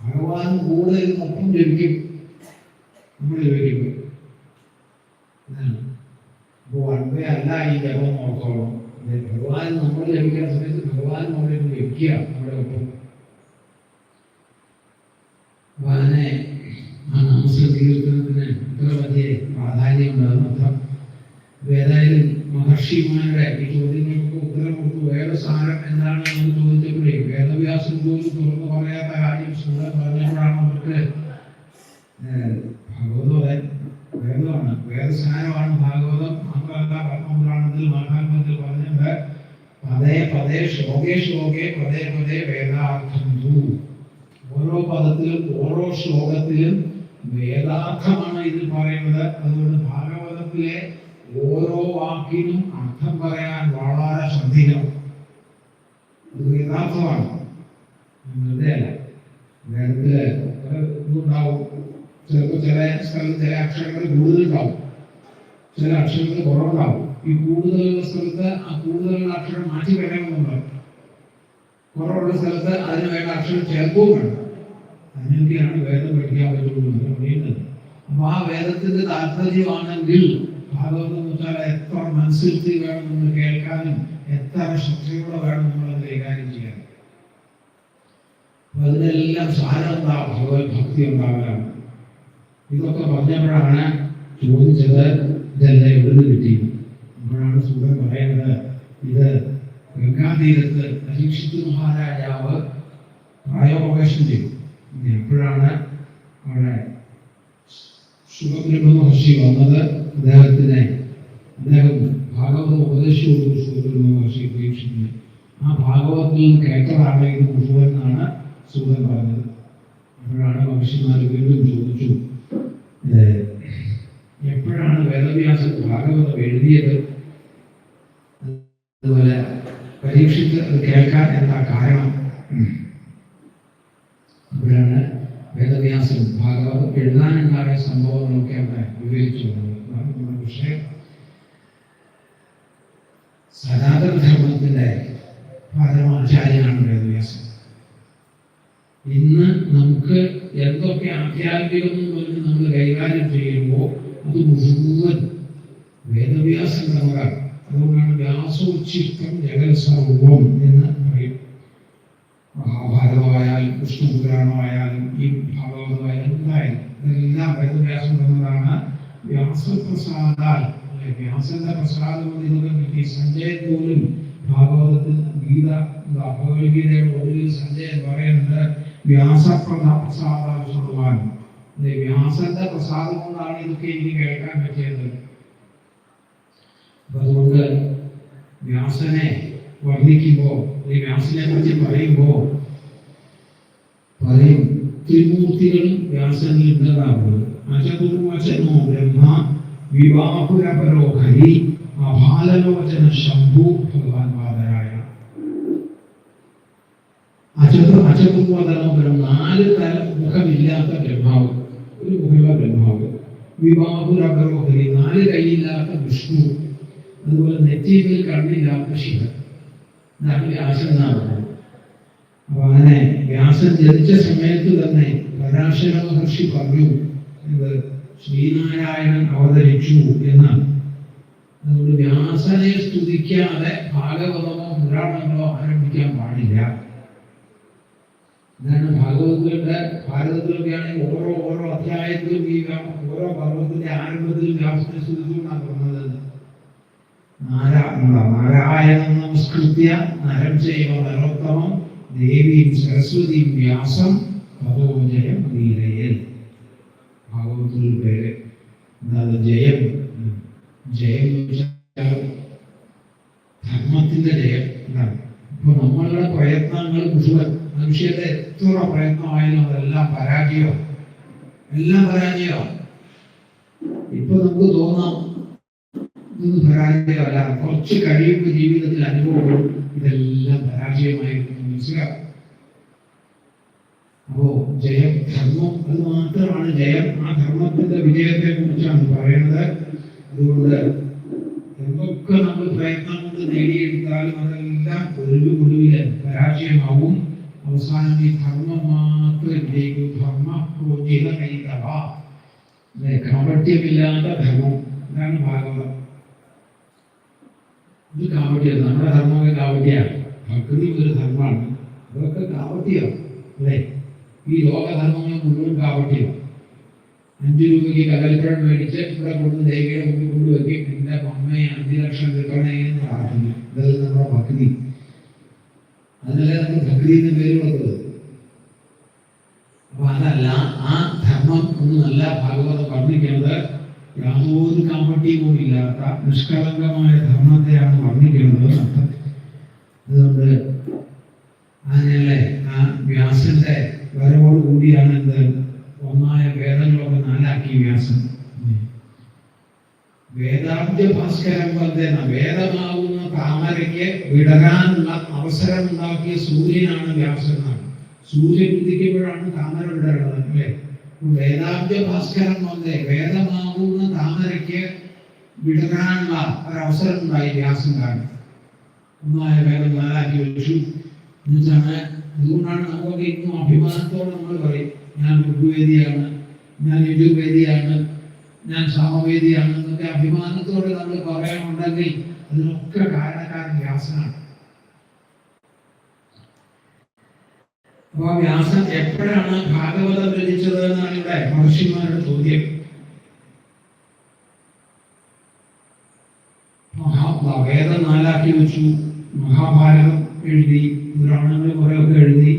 ഭഗവാൻ കൂടെ ഇരുന്നൊപ്പം ജപിക്കും. നമ്മൾ ജപിക്കും. അപ്പോ വൺവേ അല്ല ഈ ജപം നോക്കോളം. ഭഗവാൻ നമ്മൾ ജപിക്കുന്ന സമയത്ത് ഭഗവാൻ അവിടെ ജപിക്കുക നമ്മുടെ ഒപ്പം. ഭഗവാനെ ആ നാമസങ്കീർത്തനത്തിന് ഇത്ര വലിയ പ്രാധാന്യം ഉണ്ടാകുന്ന അർത്ഥം. ഏതായാലും മഹർഷിമാരുടെ ഈ ചോദ്യങ്ങൾക്ക് ഉത്തരം കൊടുത്തു. വേദസാരം എന്താണ് എന്ന് ചോദിച്ചപ്പോഴേ വേദവ്യാസം പോലും തുറന്നു പറയാത്ത കാര്യം സുഖം പറഞ്ഞപ്പോഴാണ് അവർക്ക് ഭാഗവതം വേദമാണ്, വേദസാരമാണ് ഭാഗവതം. മാത്രമല്ല പത്മപുരാണത്തിൽ മഹാത്മത്തിൽ പറഞ്ഞത് പദേ പദേ ശ്ലോകേ ശ്ലോകേ പദേ പദേ വേദാർത്ഥം. ഓരോ പദത്തിലും ഓരോ ശ്ലോകത്തിലും വേദാർത്ഥമാണ് ഇതിൽ പറയുന്നത്. അതുകൊണ്ട് ഭാഗവതത്തിലെ ഓരോ വാക്കിനും അർത്ഥം പറയാൻ വളരെ ശ്രദ്ധിക്കണം. അത് യഥാർത്ഥമാണ്, വെറുതെ അല്ല. വേദത്തില് ഇതുണ്ടാവും. ചിലപ്പോൾ ചില സ്ഥലത്ത് ചില അക്ഷരങ്ങൾ കൂടുതലുണ്ടാവും, ചില അക്ഷരങ്ങൾ കുറവുണ്ടാവും. ഈ കൂടുതലുള്ള സ്ഥലത്ത് ആ കൂടുതലുള്ള അക്ഷരം മാറ്റി വരണമെന്നുണ്ടാവും. കുറവുള്ള സ്ഥലത്ത് അതിന് വേണ്ട അക്ഷരം ചേർക്കുകയും വേണം. അതിനൊക്കെയാണ് വേദം പഠിക്കാൻ പറ്റുള്ളൂ എന്ന് പറയുന്നത്. അപ്പൊ ആ വേദത്തിന്റെ താല്പര്യമാണെങ്കിൽ ഭാഗവതം എന്ന് വെച്ചാൽ എത്ര മനസ്സിരുത്തി വേണം നമ്മൾ കേൾക്കാനും എത്ര ശ്രദ്ധയോടെ വേണം നമ്മളത് കൈകാര്യം ചെയ്യാൻ. അപ്പൊ അതിനെല്ലാം സാരം ഉണ്ടാവും, ഭഗവത് ഭക്തി ഉണ്ടാകാനാണ്. ഇതൊക്കെ പറഞ്ഞപ്പോഴാണ് ചോദിച്ചത് ഇതെല്ലാം എവിടുന്ന് കിട്ടിയത്. അപ്പോഴാണ് സുഖം പറയുന്നത്, ഇത് ഗംഗാതീരത്ത് പരീക്ഷിത്ത് മഹാരാജാവ് പ്രായോപവേശം ചെയ്തു. എപ്പോഴാണ് അവിടെ സുഖബ്രഹ്മ മഹർഷി വന്നത്, അദ്ദേഹം ഭാഗവതം ഉപദേശിച്ചു കൊടുത്തു. സുഖബ്രഹ്മ മഹർഷി പരീക്ഷിക്കുന്നത് ആ ഭാഗവതത്തിൽ നിന്ന് കേട്ടതാണ് ഇത് മുഴുവൻ എന്നാണ് സുഖൻ പറഞ്ഞത്. അപ്പോഴാണ് മഹർഷിമാർ വീണ്ടും ചോദിച്ചു, എപ്പോഴാണ് വേദവ്യാസൻ ഭാഗവതം എഴുതിയത്, അതുപോലെ പരീക്ഷിച്ച് അത് കേൾക്കാൻ എന്താ കാരണം? അപ്പോഴാണ് വേദവ്യാസൻ ഭാഗവതം എഴുതാനുണ്ടായ സംഭവങ്ങളൊക്കെ അവിടെ വിവരിച്ചു. വിഷയം സനാതന ധർമ്മത്തിന്റെ പരമാചാര്യനാണ് വേദവ്യാസൻ. ഇന്ന് നമുക്ക് എന്തൊക്കെ ആധ്യാത്മികം എന്ന് നമ്മൾ കൈകാര്യം ചെയ്യുമ്പോൾ അത് മുഴുവൻ വേദവ്യാസന്റെ മകൻ. അതുകൊണ്ടാണ് വ്യാസോച്ഛിഷ്ടം ജഗത്സർവം എന്ന് പറയും. മഹാഭാരതമായാലും വിഷ്ണുപുരാണമായാലും ഈ ഭാഗവതമായാലും എന്തായാലും ഇതെല്ലാം വേദവ്യാസം എന്നതാണ്. വ്യാസപ്രസാദാൽ വ്യാസന്റെ പ്രസാദം കൊണ്ട് ഇതൊക്കെ കിട്ടി. സഞ്ജയൻ പോലും ഭാഗവതത്തിൽ ഭഗവത്ഗീതയുടെ ഒടുവിൽ സഞ്ജയൻ പറയുന്നത് വ്യാസപ്രസാദാൽ ഭഗവാൻ. വ്യാസന്റെ പ്രസാദം കൊണ്ടാണ് ഇതൊക്കെ എനിക്ക് കേൾക്കാൻ പറ്റിയത്. അതുകൊണ്ട് വ്യാസനെ വർണ്ണിക്കുമ്പോ ഈ വ്യാസനെ പറ്റി പറയുമ്പോ പറയും ത്രിമൂർത്തികളും വ്യാസനിൽ ഉള്ളതാണ്. അചതുർവചനോ ബ്രഹ്മ വിവാഹുരപരോ ഹരി അഭാലലോചന ശംഭു ഭഗവാൻ വാദരായ. അചതുർവചനോ ബ്രഹ്മ, 4 തല മുഖമില്ലാത്ത ബ്രഹ്മാവ്, ഒരു മുഖമുള്ള ബ്രഹ്മാവ്. വിവാഹുരപരോ ഹരി, 4 കൈയില്ലാത്ത വിഷ്ണു. അതുപോലെ നെറ്റിയിൽ കണ്ണില്ലാത്ത ശിവൻ. ഇതാണ് വ്യാസൻ എന്നാണ്. അപ്പൊ അങ്ങനെ വ്യാസൻ ജനിച്ച സമയത്ത് തന്നെ പരാശര മഹർഷി പറഞ്ഞു, ഇത് ശ്രീനാരായണൻ അവതരിച്ചു എന്നാണ്. അതുകൊണ്ട് വ്യാസനെ സ്തുതിക്കാതെ ഭാഗവതമോ പുരാണങ്ങളോ ആരംഭിക്കാൻ പാടില്ല. അതാണ് ഭാരതത്തിലൊക്കെ ആണെങ്കിൽ ഓരോ അധ്യായത്തിലും ഈ ഓരോ പർവ്വത്തിന്റെ ആരംഭത്തിലും വ്യാസനെ സ്തുതിച്ചുകൊണ്ടാണ് പറഞ്ഞത്. നാരായണം നമസ്കൃത്യ നരം ചൈവ നരോത്തമം ദേവീം സരസ്വതീം വ്യാസം തതോ ജയം വീരയൻ. ഭാഗവതത്തിൽ പേര് എന്താണ്? ജയം. ജയം ധർമ്മത്തിന്റെ ജയം എന്താണ്? ഇപ്പൊ നമ്മളുടെ പ്രയത്നങ്ങൾ മുഴുവൻ മനുഷ്യരുടെ എത്ര പ്രയത്നമായാലും അതെല്ലാം പരാജയമാണ്. എല്ലാം പരാജയമാണ്. ഇപ്പൊ നമുക്ക് തോന്നാം ഇതൊന്നും പരാജയമല്ല. കുറച്ച് കഴിയുമ്പോൾ ജീവിതത്തിൽ അനുഭവപ്പെടും ഇതെല്ലാം പരാജയമായിരുന്നു മനസ്സിലാക്കും. അപ്പോ ജയം ധർമ്മം, അത് മാത്രമാണ് ജയം. ആ ധർമ്മത്തിന്റെ വിജയത്തെ കുറിച്ചാണ് പറയുന്നത്. അതുകൊണ്ട് എന്തൊക്കെ നമ്മൾ പ്രയത്നം കൊണ്ട് നേടിയെടുത്താലും അതെല്ലാം ഒടുവില് പരാജയമാവും. അവസാനം ഈ ധർമ്മം മാത്രം വിജയിക്കും. ധർമ്മ പ്രോജിത കൈതവ, കാപട്യമില്ലാത്ത ധർമ്മം. ഇതാണ് ഭാഗവതം. ഇത് കാപട്യം. നമ്മുടെ ധർമ്മമൊക്കെ കാപട്യാണ്. ഭക്തി ഒരു ധർമ്മമാണ്. അതൊക്കെ കാപട്യമാണ് അല്ലേ? ഈ ലോകധർമ്മങ്ങൾ മുഴുവൻ കാപട്യമാണ്. 5 രൂപയ്ക്ക് കടൽപ്പഴം മേടിച്ച് ഇവിടെ കൊണ്ട് ദേവിയുടെ മുമ്പിൽ കൊണ്ടുവയ്ക്കും. എന്റെ അമ്മയെ 5 ലക്ഷം കിട്ടണേന്ന് പ്രാർത്ഥിക്കും. ഇതല്ല നമ്മുടെ ഭക്തി. അതിനല്ലേ നമ്മൾ ഭക്തി എന്ന് പേര് കൊടുത്തത്. അപ്പൊ അതല്ല, ആ ധർമ്മം ഒന്നുമല്ല ഭാഗവതം വർണ്ണിക്കുന്നത്. യാതൊരു കാപട്യവും ഇല്ലാത്ത നിഷ്കളങ്കമായ ധർമ്മത്തെയാണ് വർണ്ണിക്കുന്നത് അർത്ഥം. അതുകൊണ്ട് അതിനല്ലേ ആ വ്യാസന്റെ വരവോട് കൂടിയാണ് എന്ത് ഒന്നായ വേദങ്ങളൊക്കെ 4 വ്യാസൻ. വേദാബ്ജ ഭാസ്കരം വന്ദേന, വേദമാവുന്ന താമരയ്ക്ക് വിടരാനുള്ള അവസരം ഉണ്ടാക്കിയ സൂര്യനാണ് വ്യാസൻ എന്നാണ്. സൂര്യൻ ഉദിക്കുമ്പോഴാണ് താമര വിടരുന്നത് അല്ലേ? വേദാബ്ജ ഭാസ്കരം വന്നേ, വേദമാവുന്ന താമരയ്ക്ക് വിടരാനുള്ള ഒരവസരം ഉണ്ടായി വ്യാസൻ കാരണം. ഒന്നായ വേദം 4 വെച്ചു എന്നുവെച്ചാണ്. അതുകൊണ്ടാണ് നമുക്ക് ഇന്നും അഭിമാനത്തോടെ നമ്മൾ പറയും, ഞാൻ ഋഗ്വേദിയാണ്, ഞാൻ യജുർവേദിയാണ്, ഞാൻ സാമവേദിയാണ് എന്നൊക്കെ അഭിമാനത്തോടെ നമ്മൾ പറയാനുണ്ടെങ്കിൽ അതിനൊക്കെ കാരണക്കാരൻ വ്യാസനാണ്. അപ്പൊ വ്യാസൻ എപ്പോഴാണ് ഭാഗവതം രചിച്ചത് എന്നാണ് ഇവിടെ മഹർഷിമാരുടെ ചോദ്യം. വേദം 4 വെച്ചു, മഹാഭാരതം എഴുതി, പുരാണങ്ങൾ കുറെയൊക്കെ എഴുതി.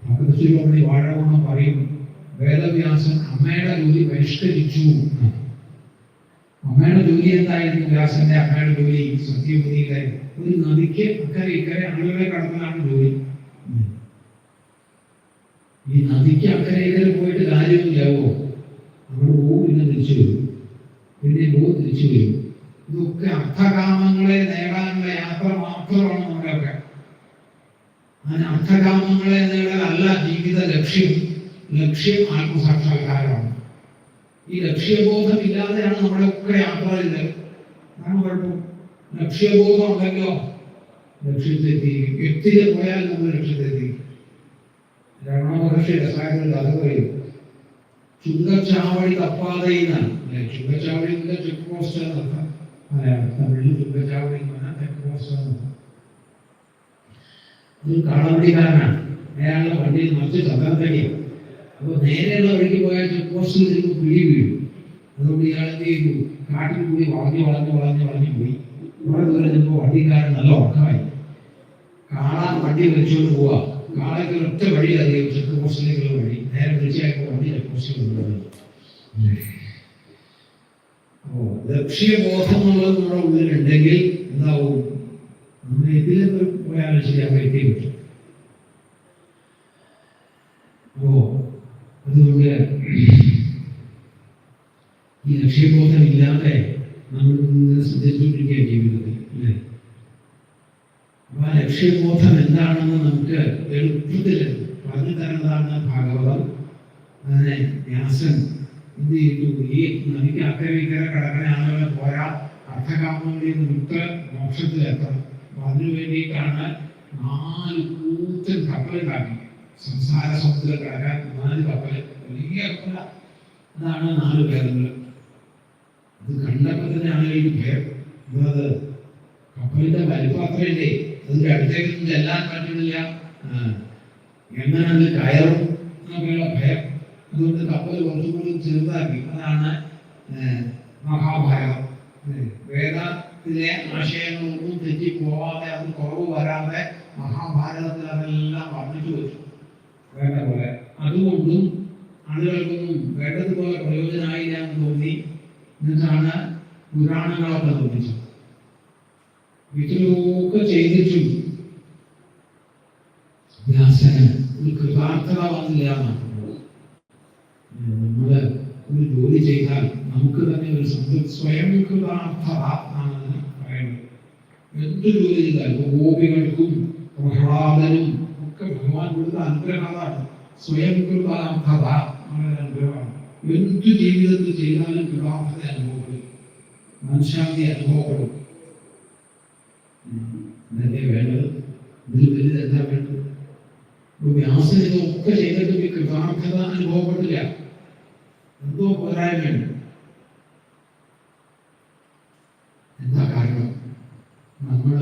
ഭഗവതി വാഴവണ്ണം പറയും, വേദവ്യാസൻ അമ്മയുടെ ജോലി പരിഷ്കരിച്ചു. അമ്മയുടെ ജോലി എന്തായിരുന്നു? വ്യാസന്റെ അമ്മയുടെ ജോലി സത്യവതിയിലെ ഒരു നദിക്ക് അക്കരെ ഇക്കരെ ആളുകളെ കടന്നതാണ് ജോലി. ഈ നദിക്ക് അക്കരെ ഇക്കരെ പോയിട്ട് കാര്യമില്ലാവോ? അവിടെ പോകും, പിന്നെ തിരിച്ചു വരും, പിന്നെ പോകും, തിരിച്ചു വരും. ഇതൊക്കെ അർത്ഥകാമങ്ങളെ നേടാനുള്ള യാത്ര മാത്രമാണ് നമ്മളൊക്കെ. അതിന് അർത്ഥകാമങ്ങളെ നേടാനല്ല ജീവിത ലക്ഷ്യം. ലക്ഷ്യം ആത്മസാക്ഷാത്കാരമാണ്. ഈ ലക്ഷ്യബോധം ഇല്ലാതെയാണ് നമ്മളൊക്കെ യാത്ര ചെയ്തത്. അതാണ് കുഴപ്പം. ലക്ഷ്യബോധം ഉണ്ടല്ലോ ലക്ഷ്യത്തെത്തി. വ്യക്തിയെ പോയാൽ നമ്മൾ ലക്ഷ്യത്തെത്തി. രമണ മഹർഷി രസായന കഥ പറയും, ചുങ്കച്ചാവടി തപ്പാതെയാണ്. ചുങ്കച്ചാവടി ചെക്ക് പോസ്റ്റ് നടത്താം. തമിഴിൽ ചുങ്കച്ചാവടി എന്ന് പറഞ്ഞാൽ ചെക്ക് പോസ്റ്റ് നടത്താം. ഒരു കാളവണ്ടിക്കാരനാണ്. അയാളുടെ വണ്ടിയിൽ നിറച്ച് ചന്ദ്രത്തടിയാണ്. അപ്പോൾ നേരെയുള്ള വഴിക്ക് പോയാൽ ചെക്ക് പോസ്റ്റിൽ ചിലപ്പോൾ പിടി വീഴും. അതുകൊണ്ട് ഇയാൾ എന്ത് ചെയ്തു? കാട്ടിൽ കൂടി വളഞ്ഞു പോയി. കുറെ ദൂരം ചിലപ്പോൾ വണ്ടിക്കാരൻ നല്ല ഉറക്കമായി. കാള വണ്ടി വലിച്ചുകൊണ്ട് പോവാ. കാളയ്ക്ക് ഒറ്റ വഴി അറിയാം, ചെക്ക് പോസ്റ്റിലേക്കുള്ള വഴി. നേരെ വിളിച്ചായപ്പോൾ വണ്ടി ചെക്ക് പോസ്റ്റിൽ കൊണ്ടുപോയി. അപ്പോൾ ലക്ഷ്യബോധം എന്നുള്ളത് നമ്മുടെ ഉള്ളിലുണ്ടെങ്കിൽ എന്താവും? നമ്മൾ ഇതിലേക്ക് പോയാലും ശരി അവിടെ എത്തി കിട്ടും. അപ്പോ അതുകൊണ്ട് ഈ ലക്ഷ്യബോധം ഇല്ലാതെ നമ്മൾ ശ്രദ്ധിച്ചുകൊണ്ടിരിക്കുക ജീവിതത്തിൽ അല്ലേ? അപ്പൊ ആ ലക്ഷ്യബോധം എന്താണെന്ന് നമുക്ക് എളുപ്പത്തിൽ പറഞ്ഞു തരുന്നതാണ് ഭാഗവതം. അതിനെ വ്യാസൻ എന്ത് ചെയ്തു? ഈ നദിക്ക് അക്കരെ ഇക്കരെ കിടക്കുന്ന ആളുകളെ പോരാ, അർത്ഥകാമങ്ങളിൽ നിന്ന് വിട്ട് മോക്ഷത്തിലെത്തണം. അപ്പൊ അതിനു വേണ്ടിയിട്ടാണ് 4 കൂറ്റൻ കപ്പലുണ്ടാക്കി. സംസാര സമുദ്രം കിടക്കാൻ 4 കപ്പല്, വലിയ കപ്പല. അതാണ് 4 ഭേദങ്ങൾ. അത് കണ്ടപ്പോൾ തന്നെയാണ് എനിക്ക് ഭയം. അത് കപ്പലിന്റെ വലിപ്പം അത്രയില്ലേ, അതിന്റെ അടുത്തേക്കൊന്നും ചെല്ലാൻ പറ്റുന്നില്ല, എങ്ങനെ അത് കയറും എന്നൊക്കെയുള്ള ഭയം. അതുകൊണ്ട് കപ്പൽ കുറച്ചുകൂടി ചെറുതാക്കി. അതാണ് മഹാഭാരതം. വേദത്തിലെ ആശയങ്ങളൊന്നും തെറ്റിപ്പോവാതെ, അത് കുറവ് വരാതെ മഹാഭാരതത്തിൽ അതെല്ലാം വർണ്ണിച്ചു വെച്ചു വേണ്ട പോലെ. അതുകൊണ്ടും ആളുകൾക്കൊന്നും വേണ്ടതുപോലെ പ്രയോജനമായില്ല എന്ന് തോന്നി. എന്നിട്ടാണ് പുരാണങ്ങളൊക്കെ നിർമ്മിച്ചത്. ഇത്രയൊക്കെ ചെയ്തിട്ടും വ്യാസന് ഒരു കൃതാർത്ഥത വന്നില്ല എന്നാണ്. നമ്മള് ഒരു ജോലി ചെയ്താൽ നമുക്ക് തന്നെ ഒരു സ്വയം കൃതാർത്ഥത ആണെന്ന് പറയുന്നത്. എന്ത് ജോലി ചെയ്താൽ ഗോപികൾക്കും പ്രഹ്ലാദനും ഒക്കെ ഭഗവാൻ കൊടുത്ത അനുഗ്രഹമാണ് സ്വയം കൃതാർത്ഥത. അനുഗ്രഹമാണ്. എന്ത് ജീവിതത്തിൽ ചെയ്താലും കൃതാർത്ഥത അനുഭവപ്പെടും, മനഃശാന്തി അനുഭവപ്പെടും. ഇതല്ലേ വേണ്ടത്? ഇതിൽ വലുത് എന്താ വേണ്ടത്? വ്യാസൻ ഇതൊക്കെ ചെയ്തിട്ട് ഈ കൃതാർത്ഥത അനുഭവപ്പെട്ടില്ല. എന്തോ പോരായ്മയുണ്ട്. എന്താ കാരണം? നമ്മൾ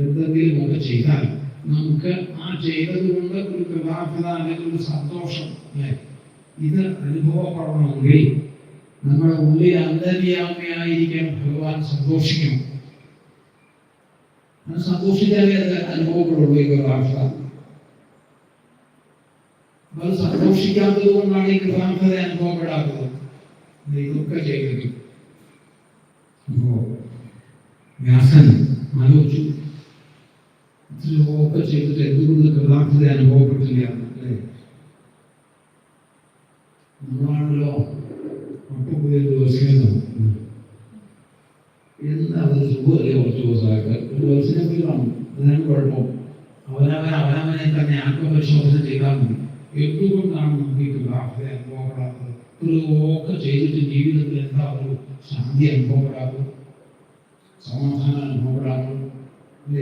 എന്തെങ്കിലും ഒക്കെ ചെയ്താൽ നമുക്ക് ആ ചെയ്തത് കൊണ്ട് ഒരു കൃതാർത്ഥത അല്ലെങ്കിൽ ഒരു സന്തോഷം ഇത് അനുഭവപ്പെടണമെങ്കിൽ നമ്മുടെ ഉള്ളിൽ അന്തര്യാമിയായിരിക്കാൻ ഭഗവാൻ സന്തോഷിക്കണം. അത് സന്തോഷിച്ചാലേ അത് അനുഭവപ്പെടുള്ളൂ ഈ കൃതാർത്ഥത. അത് സന്തോഷിക്കാത്തത് കൊണ്ടാണ് ഈ കൃതാർത്ഥത അനുഭവപ്പെടാത്തത്. ഇതൊക്കെ ചെയ്തിട്ട് അപ്പോ വ്യാസൻ ആലോചിച്ചു, ഇത്രയൊക്കെ ചെയ്തിട്ട് എന്തുകൊണ്ട് കൃതാർത്ഥത അനുഭവപ്പെട്ടില്ല അല്ലേ? നമ്മളാണല്ലോ ഒട്ടുപുതിയ ദിവസം എന്താ ഒരു സുഖമല്ലേ? കുറച്ച് ദിവസമായിട്ട് ഒരു ദിവസത്തിനെ പോയി കാണും. അതാണ് കുഴപ്പം. അവനവനെ തന്നെ ആത്മപരിശോധന ചെയ്താൽ മതി. എന്തുകൊണ്ടാണ് നമുക്ക് ഈ കൃതാർത്ഥത അനുഭവപ്പെടാത്തത്? ഇത്രയൊക്കെ ചെയ്തിട്ട് ജീവിതത്തിൽ എന്താ ഒരു ശാന്തി അനുഭവപ്പെടാത്തത്, സമാധാനം അനുഭവപ്പെടാത്തത്?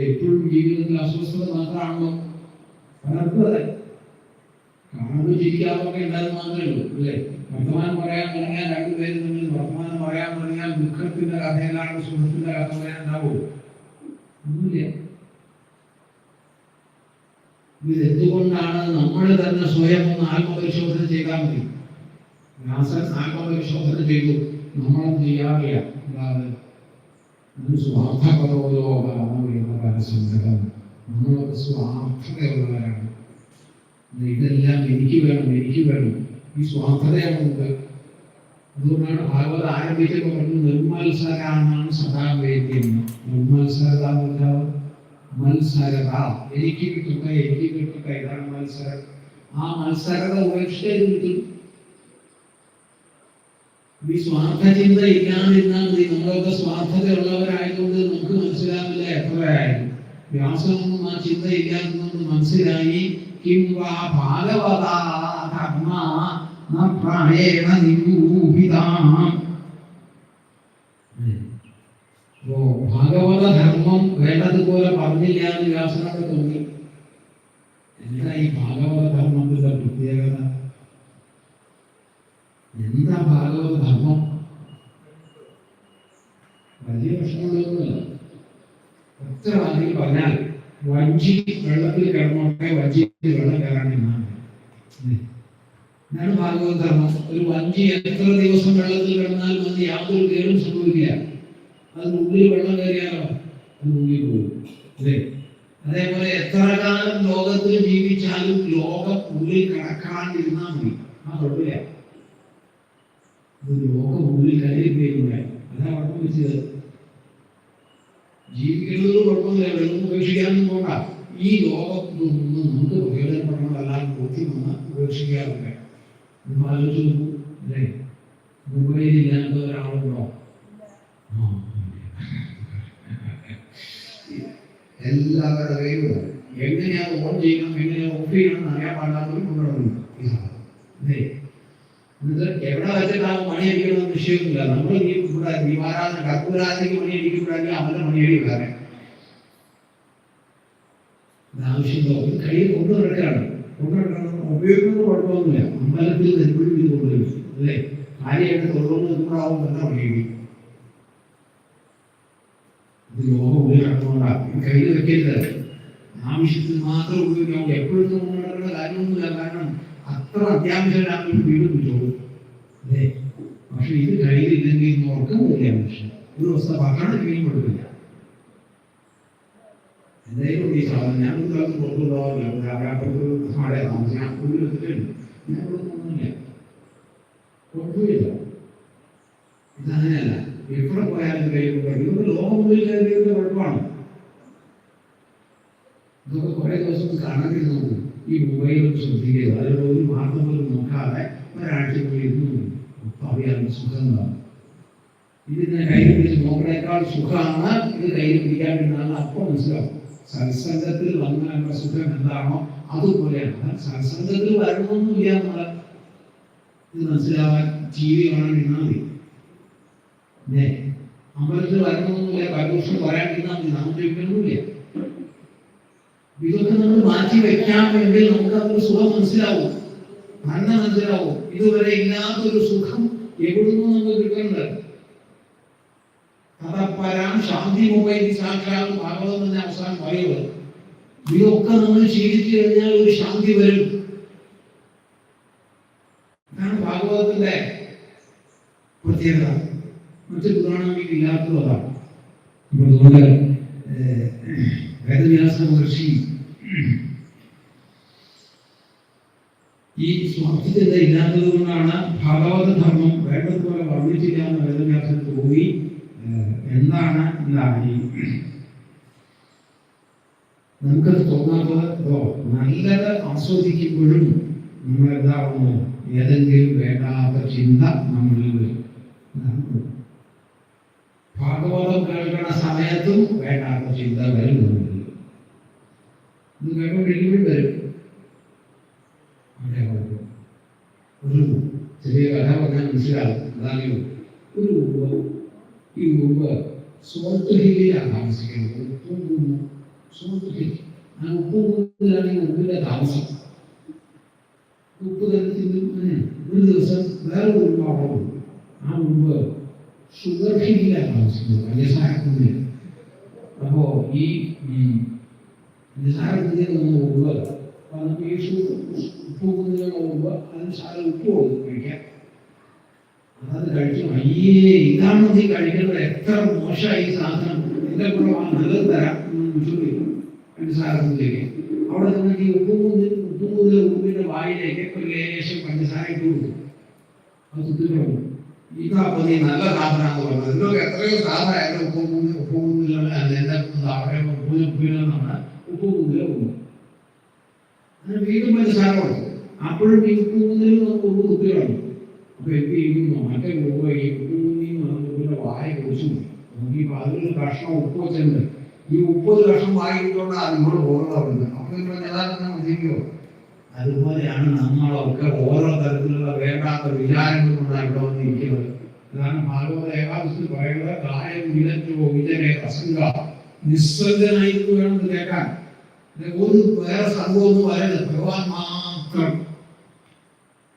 എപ്പോഴും ജീവിതത്തിൽ അസ്വസ്ഥത മാത്രമാണല്ലോ. പലർക്കും അതെ, കാണുമ്പോൾ ചിരിക്കാതൊക്കെ ഉണ്ടാകുന്ന മാത്രമേ ഉള്ളൂ അല്ലേ? വർത്തമാനം പറയാൻ തുടങ്ങിയാൽ രണ്ടുപേരും തമ്മിൽ വർത്തമാനം പറയാൻ തുടങ്ങിയാൽ ദുഃഖത്തിന്റെ കഥയിലാണ് സുഖത്തിന്റെ കഥ പറയാൻ ഉണ്ടാവുള്ളൂ. ഒന്നുമില്ല. ഇതെന്തുകൊണ്ടാണ്? നമ്മൾ തന്നെ സ്വയം ഒന്ന് ആത്മപരിശോധന ചെയ്താൽ മതി. വ്യാസൻ ആത്മപരിശോധന ചെയ്തു, നമ്മളൊന്നും ചെയ്യാറില്ല. അല്ലാതെ സ്വാർത്ഥപരോലോകസംഗതം, നമ്മളൊക്കെ സ്വാർത്ഥതയുള്ളവരാണ്. ഇതെല്ലാം എനിക്ക് വേണം, എനിക്ക് വേണം, ഈ സ്വാർത്ഥതയാണുണ്ട്. അതുകൊണ്ടാണ് ഭാഗവത് ആരംഭിച്ചപ്പോൾ പറഞ്ഞു നിർമ്മത്സരാണ് സദാ വേദ്യം. നിർമ്മത്സരത മത്സരത, എനിക്ക് കിട്ടുക, എനിക്ക് കിട്ടുക, ഇതാണ് മത്സരം. ആ മത്സരത ഉപേക്ഷിച്ച് കിട്ടും. ഈ സ്വാർത്ഥ ചിന്ത ഇല്ലാതിരുന്നാൽ മതി. നമ്മളൊക്കെ സ്വാർത്ഥതയുള്ളവരായതുകൊണ്ട് നമുക്ക് മനസ്സിലാവില്ല എത്രയായിരുന്നു. വ്യാസനൊന്നും ആ ചിന്ത ഇല്ലാത്തതുകൊണ്ട് മനസ്സിലായി. കിം വാ ഭാഗവതാ ധർമ്മ ന പ്രായേണ നിരൂപിതാം. ഭാഗവത ധർമ്മം വേണ്ടതുപോലെ പറഞ്ഞില്ല എന്ന് വ്യാസനോട് തോന്നി. എന്താ ഈ ഭാഗവത ധർമ്മത്തിന്റെ പ്രത്യേകത? എന്താ ഭാഗവത ധർമ്മം? വലിയ പ്രശ്നങ്ങളൊന്നുമില്ല. എത്ര വാങ്ങി പറഞ്ഞാൽ വഞ്ചി വെള്ളത്തിൽ കിടന്നോട്ടെ, വഞ്ചിയിൽ വെള്ളം കയറാനെന്നാണ് ഭാഗവത ധർമ്മം. ഒരു വഞ്ചി എത്ര ദിവസം വെള്ളത്തിൽ കിടന്നാലും അത് യാതൊരു കേടും സംഭവിക്കില്ല. അതിനുള്ളിൽ വെള്ളം കയറിയാലോ അത് മുങ്ങി പോകും അല്ലേ? അതേപോലെ എത്ര കാലം ലോകത്തിൽ ജീവിച്ചാലും ലോകം ഉള്ളിൽ കിടക്കാണ്ടിരുന്നാൽ മതി, ആ കുഴപ്പമില്ല. ലോകം ഉള്ളിൽ കയറിയിരിക്കുക, അതാ കുഴപ്പം വെച്ചത്. ജീവിക്കുന്നത് കുഴപ്പമില്ല, വെള്ളം ഉപേക്ഷിക്കാനും പോകണ്ട. ഈ ലോകത്തൊന്നും നമുക്ക് പ്രയോജനപ്പെടണമെന്നല്ലാതെ ബോധ്യം വന്ന് ഉപേക്ഷിക്കാറില്ല. നമ്മൾ ആലോചിച്ച് നോക്കൂ അല്ലേ? മൊബൈൽ ഇല്ലാത്ത ഒരാളുണ്ടോ? എല്ലാവരുടെ കയ്യിലും എങ്ങനെയാണ് ഓൺ ചെയ്യണം, എങ്ങനെയാണ് ഓഫ് ചെയ്യണം എന്ന് അറിയാൻ പാടാത്തവരും കൊണ്ടുവരുന്നു. എന്നിട്ട് എവിടെ വെച്ചിട്ടാണ് മണി അടിക്കണമെന്ന് നിശ്ചയമൊന്നുമില്ല. നമ്മൾ ഈ ഇവിടെ ദീപാരാധന കർപ്പൂരാധനയ്ക്ക് മണി അടിക്കപ്പെടാമെങ്കിൽ അവരുടെ മണിയടി വേറെ ആവശ്യമില്ല. കയ്യിൽ കൊണ്ടു നടക്കുകയാണ്. കൊണ്ടു നടക്കണം, ഉപയോഗിക്കുന്നത് കുഴപ്പമൊന്നുമില്ല. അമ്പലത്തിൽ നെൽപ്പൊഴി ഇത് കൊണ്ടുവരും അല്ലേ? ഭാര്യയായിട്ട് തൊഴിലൊന്നും നിൽക്കുമ്പോഴാവും തന്നെ ഉപയോഗിക്കും. ഇത് ലോകം ഉള്ളിൽ കിടന്നുകൊണ്ടാണ് കയ്യിൽ വെക്കരുത്. ആവശ്യത്തിന് മാത്രം ഉപയോഗിക്കാവും. എപ്പോഴും നടക്കേണ്ട കാര്യമൊന്നുമില്ല. കാരണം അത്ര അത്യാവശ്യമില്ലാത്ത ഒരു വീട് കിട്ടുള്ളൂ അല്ലേ. പക്ഷെ ഇത് കയ്യിലില്ലെങ്കിൽ ഉറക്കം വലിയ ആവശ്യം. ഒരു ദിവസം ഭക്ഷണം കയ്യിൽ കൊടുക്കില്ല. എന്തായാലും ഈ സാധനം ഞാൻ ഒരു ദിവസം കൊടുത്തുണ്ടാവില്ല. അവിടെ താമസിക്കാൻ വീട്ടിലെത്തിട്ടുണ്ട്. ഞാൻ ഇവിടെ ഒന്നുമില്ല, കുഴപ്പമില്ല. ഇതങ്ങനെയല്ല. എവിടെ പോയാലും കയ്യിൽ കൊടുക്കും. ഇതൊക്കെ ലോകം മുന്നിൽ കയറിയതിന്റെ കുഴപ്പമാണ്. ഇതൊക്കെ കുറെ ദിവസം കാണാതിരുന്നു നോക്കും. ഈ മൊബൈലും ശ്രദ്ധിക്കുക. അതിലൂടെ ഒരു വാർത്ത പോലും നോക്കാതെ ഒരാഴ്ചക്കുള്ളിൽ ഇരുന്നു അറിയാൻ സുഖങ്ങളാണ്. ഇതിനെ കയ്യിൽ പിടിച്ച് നോക്കണേക്കാൾ സുഖമാണ് ഇത് കയ്യിൽ പിടിക്കാൻ വേണ്ടിയാണ്. അപ്പോൾ മനസ്സിലാവും സത്സംഗത്തിൽ വന്നുള്ള സുഖം എന്താണോ അതുപോലെയാണ്. സത്സംഗത്തിൽ വരണമെന്നില്ല എന്നുള്ള ഇത് മനസ്സിലാവാൻ ടി വി കാണാൻ നിന്നാൽ മതി. അമ്പലത്തിൽ വരണമെന്നില്ല, പരദൂഷണം പറയാൻ നിന്നാൽ മതി. നമുക്ക് ഇരിക്കണമെന്നില്ല. ഇതൊക്കെ നമ്മൾ മാറ്റി വെക്കാമെങ്കിൽ നമുക്ക് അതൊരു സുഖം മനസ്സിലാവും, നന്മ മനസ്സിലാവും. ഇതുവരെ ഇല്ലാത്തൊരു സുഖം എവിടുന്നും നമുക്ക് കിട്ടുന്നുണ്ട്. തതപരാം ശാന്തി മൊബൈൽ സാക്ഷാൽ ഭാഗവതം തന്നെ അവസാനം പറയുന്നത്. ഇതൊക്കെ നമ്മൾ ശീലിച്ചു കഴിഞ്ഞാൽ ഒരു ശാന്തി വരും. അതാണ് ഭാഗവതത്തിന്റെ പ്രത്യേകത. മറ്റു പുരാണങ്ങളിൽ ഇല്ലാത്തതും അതാണ്. അപ്പോൾ അതുകൊണ്ട് വേദവ്യാസ മഹർഷി ഈ സ്വാർത്ഥത ഇല്ലാത്തത് കൊണ്ടാണ് ഭാഗവത ധർമ്മം വേണ്ടതുപോലെ വർണ്ണിച്ചില്ല എന്ന് വേദവ്യാസൻ തോന്നി. എന്താണ് ഈ നമുക്കത് തോന്നാത്തതോ നല്ലത് ആസ്വദിക്കുമ്പോഴും നമ്മൾ എന്താവുന്നു, ഏതെങ്കിലും വേണ്ടാത്ത ചിന്ത നമ്മളിൽ വരും. ഭാഗവതം കേൾക്കുന്ന സമയത്തും വേണ്ടാത്ത ചിന്ത വരും. ഇത് കേൾക്കൊണ്ടിരിക്കുമ്പോൾ വരും. ഒരു ചെറിയ കഥ പറഞ്ഞാൽ മനസ്സിലാവും. അതാണെങ്കിലും ഈ മുമ്പ് സുഹൃത്തുഹിലാണ് താമസിക്കുന്നത്. ഉപ്പുകുന്ന് സുഹൃത്തുഹിൽ. ആ ഉപ്പുകുന്നിലാണ് ഈ മുമ്പിലെ താമസം. ഉപ്പ് തരത്തിൽ ഒരു ദിവസം വേറെ കുടുംബം ആ മുമ്പ് ഷുഗർ ഹില്ലിലാണ് താമസിക്കുന്നത്, പഞ്ചസാരക്കുന്നിൽ. അപ്പോ ഈ പഞ്ചസാരക്കുന്നിൽ നിന്ന് മുമ്പ് വന്നപ്പോൾ ഈ ഉപ്പുകുന്നിന് മുമ്പ് അതിന് സാര ഉപ്പ് കൊടുക്കും കഴിക്കാൻ. അത് കഴിച്ചു. അയ്യേ, ഇതാണ് നീ കഴിക്കുന്നത്, എത്ര മോശമായി സാധനം, എന്റെ കൂടെ നല്ലത് തരാം പഞ്ചസാരക്കുന്നിലേക്ക്. അവിടെ നിങ്ങൾക്ക് ഈ ഉപ്പുകുന്നിലെ ഉപ്പിന്റെ വായിലേക്ക് ഒരു ലേശം പഞ്ചസാര ഇട്ട് കൊടുക്കും. അത് കുത്തിട്ടുള്ളൂ. ഇതാപ്പോ നീ നല്ല സാധനമാണെന്ന് പറഞ്ഞത്. ഇതിലൊക്കെ എത്രയോ സാധനമായാലും ഉപ്പുകുന്നിലാണ് എന്റെ അവിടെ ഉപ്പിലാണ് ഉപ്പുകുന്നിലെ ഉണ്ട്. അങ്ങനെ വീണ്ടും പഞ്ചസാര കൊടുക്കും. അപ്പോഴും ഈ ഉപ്പുകുന്നിൽ നമുക്ക് ഉപ്പ് കുത്തികളാണ്. അപ്പൊ എന്ത് ചെയ്യുന്നു, മറ്റേ ഉപ്പ് ഈ ഉപ്പുകുന്നിൽ നമുക്ക് വായ കുടിച്ചു. നമുക്ക് ഈ അതിലൊരു കഷ്ണം ഉപ്പ് വെച്ചിട്ടുണ്ട്. ഈ 30 കഷ്ണം വായിക്കൊണ്ട് അതിനോട് ഓർമ്മ. അപ്പൊ യഥാർത്ഥം മതിയോ? അതുപോലെയാണ് നമ്മളൊക്കെ ഓരോ തരത്തിലുള്ള വേണ്ടാത്ത വിചാരങ്ങൾ കൊണ്ടാണ് ഇവിടെ വന്നിരിക്കുന്നത്. അതാണ് ഭാഗവത ഏകാദശി പറയുന്നത്. കായം വിലറ്റോ വിജയ പ്രസംഗ നിസ്സംഗനായിട്ട് വേണം ഇത് കേൾക്കാൻ. ഒരു വേറെ സംഭവമൊന്നും വരരുത്, ഭഗവാൻ മാത്രം.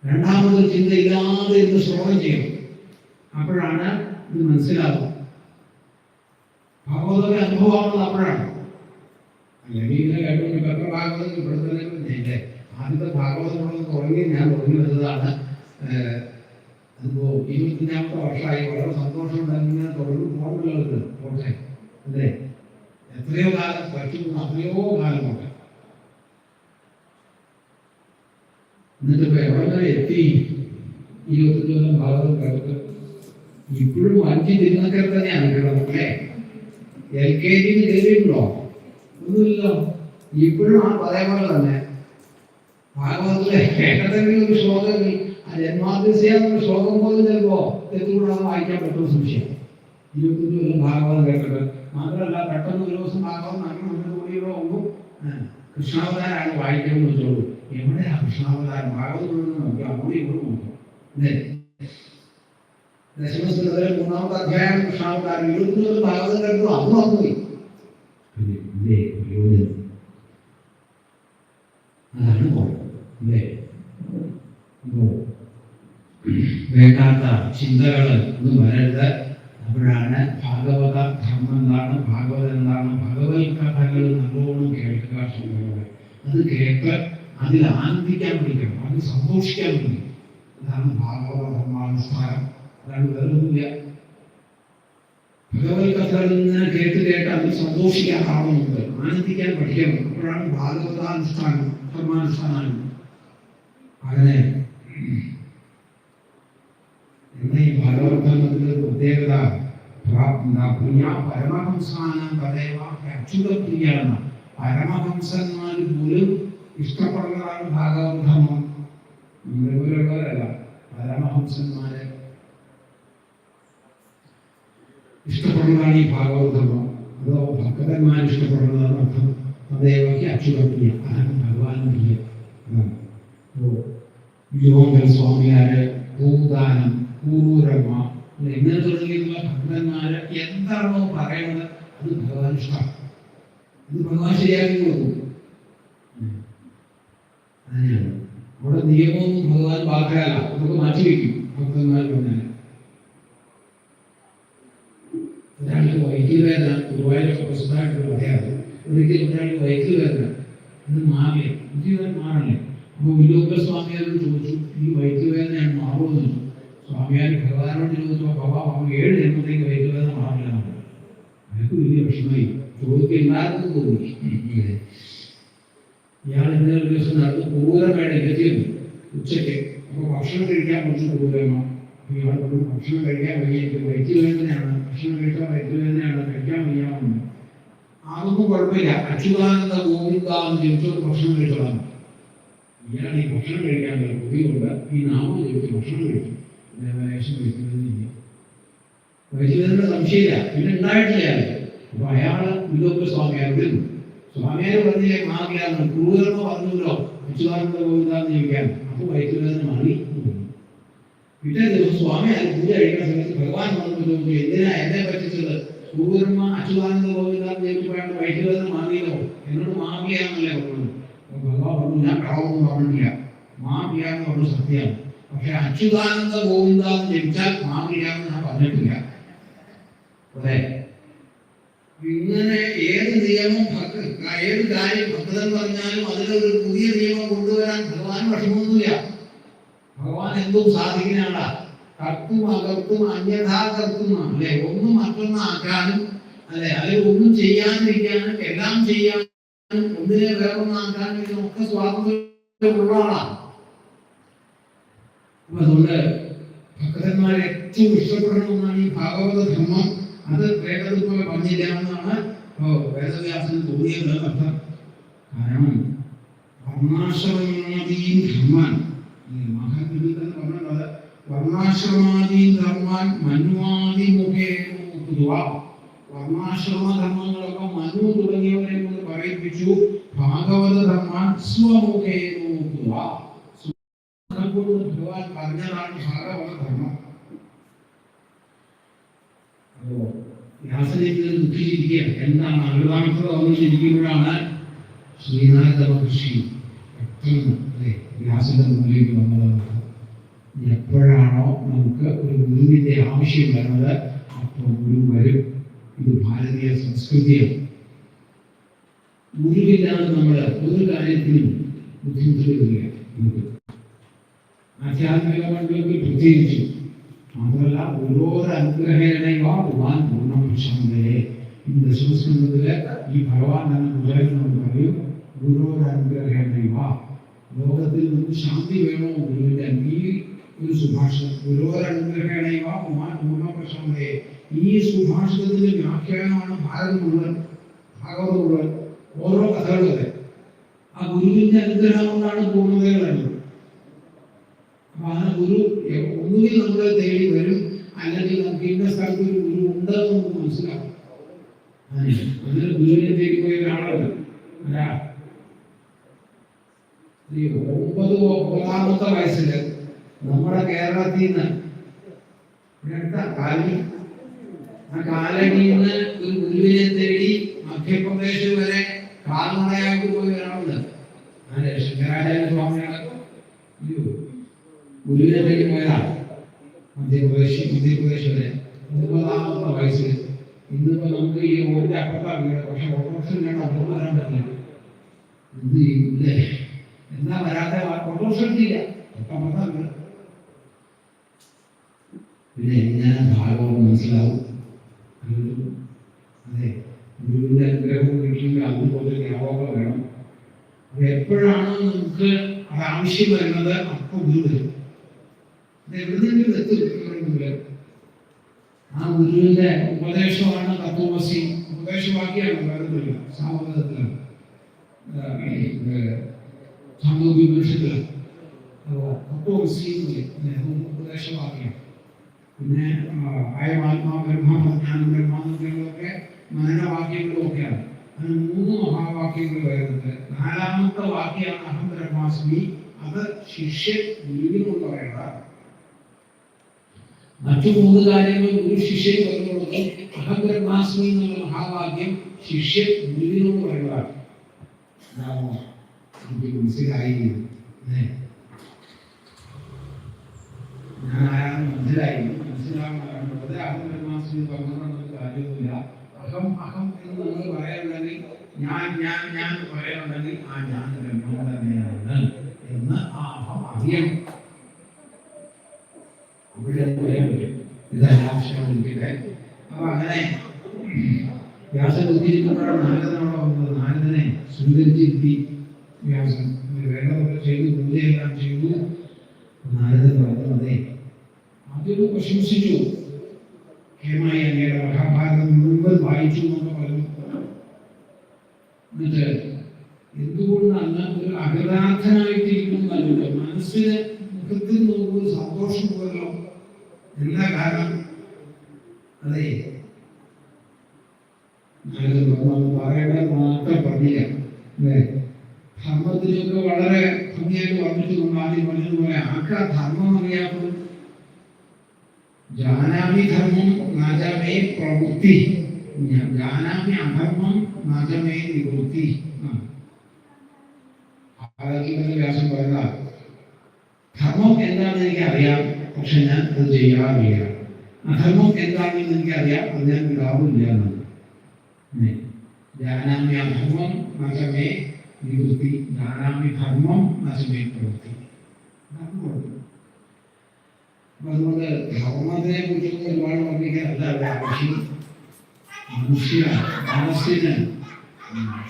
രണ്ടാമതൊരു ചിന്തയില്ലാതെ ഇത് ശ്രവണം ചെയ്യും. അപ്പോഴാണ് ഇത് മനസ്സിലാവുക. ഭാഗവതയുടെ അനുഭവമാണെന്ന് അപ്പോഴാണ്. അല്ലെങ്കിൽ ഇങ്ങനെ കേട്ടുകൊണ്ട് എത്ര ഭാഗവതം ഇവിടുത്തെ ആദ്യത്തെ ഭാഗവതം തുടങ്ങി ഞാൻ തുടങ്ങി വരുന്നതാണ്. അതിപ്പോ 25ാമത്തെ വർഷമായി. വളരെ സന്തോഷമുണ്ടെങ്കിൽ തുടർന്ന് പോകുന്നുള്ളത് പോട്ടെ അല്ലേ. എത്രയോ കാലം പറ്റുന്ന അത്രയോ കാലം പോട്ടെ. എന്നിട്ട് ഇപ്പൊ എവിടെ വരെ എത്തി? 25 കൊല്ലം ഭാഗവതം കേട്ട് ഇപ്പോഴും 5 തിരുനക്കര തന്നെയാണ് കേരളം അല്ലേ. LKG കയറിയിട്ടുണ്ടോ? ഒന്നുമില്ലല്ലോ. ഇപ്പോഴും ആ അതേപോലെ തന്നെ ഭാഗവതത്തിലെ ഏകതെങ്കിലും ഒരു ശ്ലോകം, ആ ജന്മാതിശയെന്നുള്ള ശ്ലോകം പോലും ചിലപ്പോ തെറ്റുകൂടാതെ വായിക്കാൻ പറ്റുന്ന സംശയം. 25 കൊല്ലം ഭാഗവതം കേട്ടിട്ട്. മാത്രമല്ല പെട്ടെന്ന് ഒരു ദിവസം ഭാഗവതം നമ്മുടെ കൂടിയോ ഒന്നും കൃഷ്ണാവതാരാണ് വായിക്കണമെന്ന് വെച്ചോളൂ. എവിടെയാ കൃഷ്ണാവതാരം? ഭാഗവതം നോക്കി അവിടെ ഇവിടെ നോക്കും അല്ലേ. ദശമസ്കൃതത്തിലെ 3ാമത്തെ അധ്യായം കൃഷ്ണാവതാരം. 25 കൊല്ലം ഭാഗവതം കേട്ടു അത് മറന്നുപോയി. അതാണ് അല്ലേ. വേണ്ടാത്ത ചിന്തകൾ ഒന്നും വരരുത്. അപ്പോഴാണ് ഭാഗവത ധർമ്മം എന്താണ്, ഭാഗവതം എന്താണ്, ഭഗവത് കഥകൾ നല്ലോണം കേൾക്കുക. ശ്രമിക്കുക. അത് കേട്ട് അതിൽ ആനന്ദിക്കാൻ പഠിക്കണം, അത് സന്തോഷിക്കാൻ പഠിക്കണം. അതാണ് ഭാഗവത ധർമാനുഷ്ഠാനം. അതാണ് വേറൊന്നുമില്ല. ഭഗവത് കഥകളിൽ നിന്ന് കേട്ട് കേട്ട് അതിൽ സന്തോഷിക്കാൻ ആവുന്നുണ്ട്, ആനന്ദിക്കാൻ പഠിക്കണം. അപ്പോഴാണ് ഭാഗവതാനുഷ്ഠാനം ധർമാനുഷ്ഠാനം. അങ്ങനെ ഈ ഭാഗവതത്തിന്റെ പ്രത്യേകത പരമഹംസാനം തദൈവ അച്യുതപ്രിയാണ്. പരമഹംസന്മാർ പോലും ഇഷ്ടപ്പെടുന്നതാണ് ഭാഗവതധർമ്മം. നമ്മളെപ്പോലുള്ളവരല്ല, പരമഹംസന്മാരെ ഇഷ്ടപ്പെടുന്നതാണ് ഈ ഭാഗവതധർമ്മം. അതോ ഭക്തന്മാർ ഇഷ്ടപ്പെടുന്നതാണ് അർത്ഥം. തദൈവയ്ക്ക് അച്യുതപ്രിയ, അതാണ് ഭഗവാൻ പ്രിയ. യോഗ സ്വാമിയാര്, ഭൂദാനം, പൂരമ, ഇങ്ങനെ തുടങ്ങിയിട്ടുള്ള ഭക്തന്മാര് എന്താണോ പറയുന്നത് അത് ഭഗവാൻ ഇഷ്ടം. അത് ഭഗവാൻ ശരിയാക്കി കൊടുക്കും. അങ്ങനെയാണ്. അവിടെ നിയമമൊന്നും ഭഗവാൻ ബാധകമല്ല, അതൊക്കെ മാറ്റിവെക്കും ഭക്തന്മാർ പറഞ്ഞാൽ. ഒരാൾക്ക് വൈദ്യുവേദന, ഗുരുവായൂരൊക്കെ പ്രസിദ്ധമായിട്ട് പറയാറ്, ഒരിക്കലും ഒരാൾക്ക് വൈദ്യുവേദന അത് മാറില്ല, വൈദ്യുവേദന മാറല്ലേ. അപ്പോൾ വിലോക സ്വാമിയാരോട് ചോദിച്ചു, ഈ വൈദ്യുവേദനയാണ് മാറുമെന്ന് ചോദിച്ചു. സ്വാമിയാർ ഭഗവാനോട് ചോദിച്ചപ്പോൾ ഭഗവാൻ 7 ജന്മത്തേക്ക് വൈദ്യുവേദന മാറില്ല. അയാൾക്ക് വലിയ വിഷമമായി, ചോദിക്കുണ്ടായിരുന്നു തോന്നി. ഇയാൾ ഇന്നലെ ഒരു ദിവസം നടന്നു പൂരമേടെ എത്തിയിരുന്നു ഉച്ചയ്ക്ക്. അപ്പോൾ ഭക്ഷണം കഴിക്കാൻ കുറച്ച് പൂരമ. ഇയാൾ ഭക്ഷണം കഴിക്കാൻ വയ്യ, എനിക്ക് വൈദ്യുവേദനയാണ്, ഭക്ഷണം കഴിക്കാൻ വൈദ്യുവേദനയാണ്, കഴിക്കാൻ വയ്യാമെന്ന്. അതൊന്നും കുഴപ്പമില്ല, അച്യുതാനന്ദ ഗോവിന്ദാന്ന് ജനിച്ചോട് ഭക്ഷണം കഴിച്ചോളാം. ഇയാൾ ഈ ഭക്ഷണം കഴിക്കാൻ കൊതിയുണ്ട്, ഈ നാമം ജനിച്ച് ഭക്ഷണം കഴിച്ചു. വൈദ്യുവേദന സംശയമില്ല, പിന്നെ ഉണ്ടായിട്ടില്ല. അപ്പൊ അയാള് വിലോക സ്വാമിയാർ വിളിച്ചു. സ്വാമിയാർ പറഞ്ഞില്ലേ മാറിയാന്ന്, ക്രൂരമ പറഞ്ഞല്ലോ അച്യുതാനന്ദ ഗോവിന്ദാന്ന് ചോദിക്കാൻ. അപ്പൊ വൈദ്യുവേദന മാറി. പിറ്റേ ദിവസം സ്വാമിയാർ പൂജ കഴിക്കുന്ന സമയത്ത് ഭഗവാൻ വന്നു ചോദിച്ചു, എന്തിനാ എന്നെ പറ്റിച്ചത്? ക്രൂരമ അച്യുതാനന്ദ ഗോവിന്ദാന്ന് ചോദിക്കുമ്പോഴാണ് വൈദ്യുവേദന മാറിയല്ലോ, എന്നോട് മാറിയാന്നല്ലേ പറഞ്ഞത്. ഭഗവാൻ പറഞ്ഞു, ഞാൻ കളവൊന്നും പറഞ്ഞില്ല, മാറിയാന്ന് പറഞ്ഞു സത്യമാണ്. പക്ഷെ അച്യുതാനന്ദ ഗോവിന്ദാന്ന് ജനിച്ചാൽ മാറിയാന്ന് ഞാൻ പറഞ്ഞിട്ടില്ല. അതെ, ഇങ്ങനെ ഏത് നിയമം ഏത് കാര്യം ഭക്തൻ പറഞ്ഞാലും അതിലൊരു പുതിയ നിയമം കൊണ്ടുവരാൻ ഭഗവാൻ വിഷമമൊന്നുമില്ല. ഭഗവാൻ എന്തും സാധിക്കുന്നതാണ്. കർത്തും അകർത്തും അന്യഥാ കർത്തും, അല്ലെ, ഒന്നും മറ്റൊന്നാക്കാനും, അല്ലെ, അതിൽ ഒന്നും ചെയ്യാനിരിക്കാനും എല്ലാം ചെയ്യാനും ഒന്നിനെ വേറൊന്നാക്കാനും ഇതിനൊക്കെ സ്വാതന്ത്ര്യമുള്ളതാണ്. അതുകൊണ്ട് ഭക്തന്മാർ ഏറ്റവും ഇഷ്ടപ്പെടുന്ന ഒന്നാണ് ഈ ഭാഗവത ധർമ്മം. അത് വേദതുപോലെ പറഞ്ഞില്ല എന്നാണ് വേദവ്യാസന് തോന്നിയത് അർത്ഥം. കാരണം വർണ്ണാശ്രമാദീൻ ധർമാൻ, മഹാത്മജിൽ തന്നെ പറഞ്ഞത്, വർണ്ണാശ്രമാദീൻ ധർമാൻ മനുവാദിമുഖേന. വർണ്ണാശ്രമധർമ്മങ്ങളൊക്കെ മനു തുടങ്ങിയവരെ കൊണ്ട് പറയിപ്പിച്ചു. ഭാഗവത ധർമാൻ സ്വമുഖേന. ഭഗവാൻ പറഞ്ഞതാണ് ഭാഗവത ധർമ്മം. വ്യാസദേവികൾ ദുഃഖിച്ചിരിക്കുകയാണ്. എന്താണ് അമൃതാമൃത വന്നിരിക്കുമ്പോഴാണ് ശ്രീനാഥ മഹർഷി പെട്ടെന്ന് വ്യാസന്റെ മുന്നിലേക്ക് വന്നത്. എപ്പോഴാണോ നമുക്ക് ഒരു ഗുരുവിന്റെ ആവശ്യം വരുന്നത് അപ്പോൾ ഗുരു വരും. ഇത് ഭാരതീയ സംസ്കൃതിയാണ്. ഗുരുവില്ലാതെ നമ്മൾ ഒരു കാര്യത്തിനും ബുദ്ധിമുട്ടുകളില്ല. ആധ്യാത്മിക മണ്ഡലത്തിൽ പ്രത്യേകിച്ചു മാത്രമല്ല, ഓരോരനുഗ്രഹേണ ഭഗവാൻ പൂർണ്ണപക്ഷേ. ഈ ദശമസ്കന്ധത്തില് ഈ ഭഗവാൻ തന്നെ ഉദാഹരണം പറയും, ഓരോരനുഗ്രഹേണ. ലോകത്തിൽ നമുക്ക് ശാന്തി വേണോ ഗുരുവിന്റെ ഈ ഒരു സുഭാഷിതം, ഓരോരനുഗ്രഹേണ ഭഗവാൻ പൂർണ്ണപക്ഷേ. ഈ സുഭാഷിതത്തിന്റെ വ്യാഖ്യാനമാണ് ഭാരതം മുഴുവൻ, ഭാഗവതം മുഴുവൻ, ഓരോ കഥകളും. ആ ഗുരുവിന്റെ അനുഗ്രഹം കൊണ്ടാണ് പൂർണ്ണതകളുള്ളത്. അപ്പൊ ആ ഗുരു ഒന്നുകിൽ നമ്മളെ തേടി വരും, അല്ലെങ്കിൽ നമുക്ക് ഇന്ന സ്ഥലത്ത് ഒരു ഗുരു ഉണ്ടെന്ന് നമുക്ക് മനസ്സിലാവും. അതിന് ഗുരുവിനെ തേടി പോയ ഒരാളല്ല. 9 വയസ്സിൽ നമ്മുടെ കേരളത്തിൽ നിന്ന് ആ കാലടിയിൽ നിന്ന് ഒരു ഗുരുവിനെ തേടി മധ്യപ്രദേശ് വരെ കാൽനടയാക്കി പോയ ഒരാളുണ്ട്. ശങ്കരാചാര്യ സ്വാമികളെ ഗുരുവിനെ പറ്റി പോയതാണ് മധ്യപ്രദേശ് വരെ 30 വയസ്സിൽ. ഇന്നിപ്പോ നമുക്ക് ഈ റോഡിന്റെ അപ്പുറത്താണ് വീട്, പക്ഷെ ഓട്ടോറിക്ഷ ഇല്ലാണ്ട് അങ്ങോട്ട് വരാൻ പറ്റില്ല. എന്ത് ചെയ്യൂല്ലേ? എന്താ വരാതെ ഓട്ടോറിക്ഷ ഇല്ല, തൊട്ടപ്പുറത്താണ് വീട്. പിന്നെ എങ്ങനെ ഭാഗവതം മനസ്സിലാവും? അതെ, ഗുരുവിന്റെ അനുഗ്രഹം കിട്ടിയെങ്കിൽ അതുപോലെ വ്യാപകം വേണം. അത് എപ്പോഴാണ് നമുക്ക് അത് ആവശ്യം വരുന്നത്, അപ്പോൾ ഗുരു വരും. എവിടുന്നെങ്കിലും എത്തും. ആ ഗുരുവിന്റെ ഉപദേശമാണ് തത്വമസി. ഉപദേശവാക്യാണ് വേറൊന്നുമില്ല. സാമവേദത്തിലാണ്, സാമൂഹ്യോപനിഷത്തിലാണ് തത്വമസി ഉപദേശവാക്യം. പിന്നെ അയമാത്മാ ബ്രഹ്മജ്ഞാനം ബ്രഹ്മാനന്ദങ്ങളൊക്കെ മനനവാക്യങ്ങളും ഒക്കെയാണ്. അങ്ങനെ 3 മഹാവാക്യങ്ങൾ വരുന്നത്. 4ാമത്തെ വാക്യമാണ് അഹം ബ്രഹ്മാസ്മി. അത് ശിഷ്യൻ ഗുരുവിനോട് പറയണം. മറ്റു 3 കാര്യങ്ങൾ ഗുരു ശിഷ്യൻ പറഞ്ഞുള്ളത്. അഹം ബ്രഹ്മാസ്മി എന്നുള്ള മഹാവാക്യം ശിഷ്യൻ ഗുരുവിനോട് പറയുന്നതാണ്. എനിക്ക് മനസ്സിലായി, ഞാൻ ആരാണെന്ന് മനസ്സിലാവുന്നത്. അഹം ബ്രഹ്മാസ്മി പറഞ്ഞുകൊണ്ടൊന്നും കാര്യമില്ല. അഹം അഹം എന്ന് നമ്മൾ പറയാനുണ്ടെങ്കിൽ, ഞാൻ പറയാനുണ്ടെങ്കിൽ ആ ഞാൻ ബ്രഹ്മം തന്നെയാണ് എന്ന് ആ അഹം അറിയണം. ഇവിടെ പറയാൻ പറ്റും. ഇതാവശ്യമായിരിക്കട്ടെ. അപ്പൊ അങ്ങനെ വ്യാസൻ ഉദ്ദേശിക്കുമ്പോഴാണ് നാരദനോട് വന്നത്. നാരദനെ സ്വീകരിച്ചിരുത്തി വ്യാസൻ വേണ്ടതൊക്കെ ചെയ്തു, പൂജയെല്ലാം ചെയ്തു. നാരദൻ പറഞ്ഞു, അതെ, ആദ്യം പ്രശംസിച്ചു. ഹേമായി അങ്ങയുടെ മഹാഭാരതം മുഴുവൻ വായിച്ചു എന്നൊക്കെ പറഞ്ഞു. എന്നിട്ട് എന്തുകൊണ്ടാണ് ഒരു അകരാധനായിട്ടിരിക്കുന്നതല്ല, മനസ്സിന് മുഖത്തിൽ നോക്കുമ്പോൾ സന്തോഷം പോലല്ലോ. എല്ലാ കാരണം അതെ, പറയേണ്ട മാത്രം പറഞ്ഞില്ല. ധർമ്മത്തിനൊക്കെ വളരെ ഭംഗിയായിട്ട് വർണ്ണിച്ചുകൊണ്ട് ആദ്യം പറഞ്ഞതുപോലെ ആർക്കാ ധർമ്മം അറിയാത്തത്? ജാനാമി ധർമ്മം നാജമേ പ്രവൃത്തി, ജാനാമി അധർമ്മം നാജമേ നിവൃത്തി. വ്യാസം പറയുക, ധർമ്മം എന്താണെന്ന് എനിക്ക് അറിയാം, പക്ഷെ ഞാൻ അത് ചെയ്യാറില്ല. അധർമ്മം എന്താണെന്ന് എനിക്കറിയാം, അത് ഞാൻ വിടാറില്ല എന്നാണ്. ജാനാമി അധർമ്മം നാജമേ നിവൃത്തി, ജാനാമി ധർമ്മം നാജമേ പ്രവൃത്തി. അതുകൊണ്ട് ധർമ്മത്തിനെ കുറിച്ച് ഒരുപാട് വർണ്ണിക്കാനല്ല ആവശ്യം. മനുഷ്യ മനസ്സിന്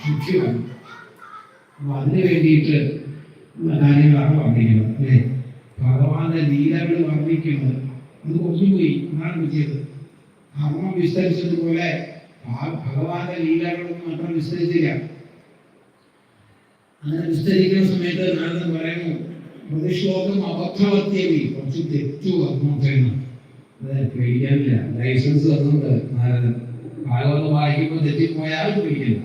ശുദ്ധി വേണം. അപ്പൊ അതിനു വേണ്ടിയിട്ട് കാര്യങ്ങളാണ് വർണ്ണിക്കുന്നത്. അല്ലേ, ഭഗവാന്റെ ലീലകൾ വർണ്ണിക്കുന്നത് അത് ഒന്നുപോയി എന്നാണ് വിളിച്ചത്. ധർമ്മം വിസ്തരിച്ചതുപോലെ ഭഗവാന്റെ ലീലകളൊന്നും മാത്രം വിസ്തരിച്ചില്ല. അങ്ങനെ വിസ്തരിക്കുന്ന സമയത്ത് നാരദൻ പറയുന്നു, പ്രതിശ്ലോകം അബദ്ധവത്യവി, കുറച്ച് തെറ്റു വന്നോട്ടേന്ന്. അതായത് പേടിക്കാനില്ല, ലൈസൻസ് തന്നുണ്ട് നാരദൻ. ഭാഗവതം വായിക്കുമ്പോൾ തെറ്റിപ്പോയാൽ പേടിക്കില്ല.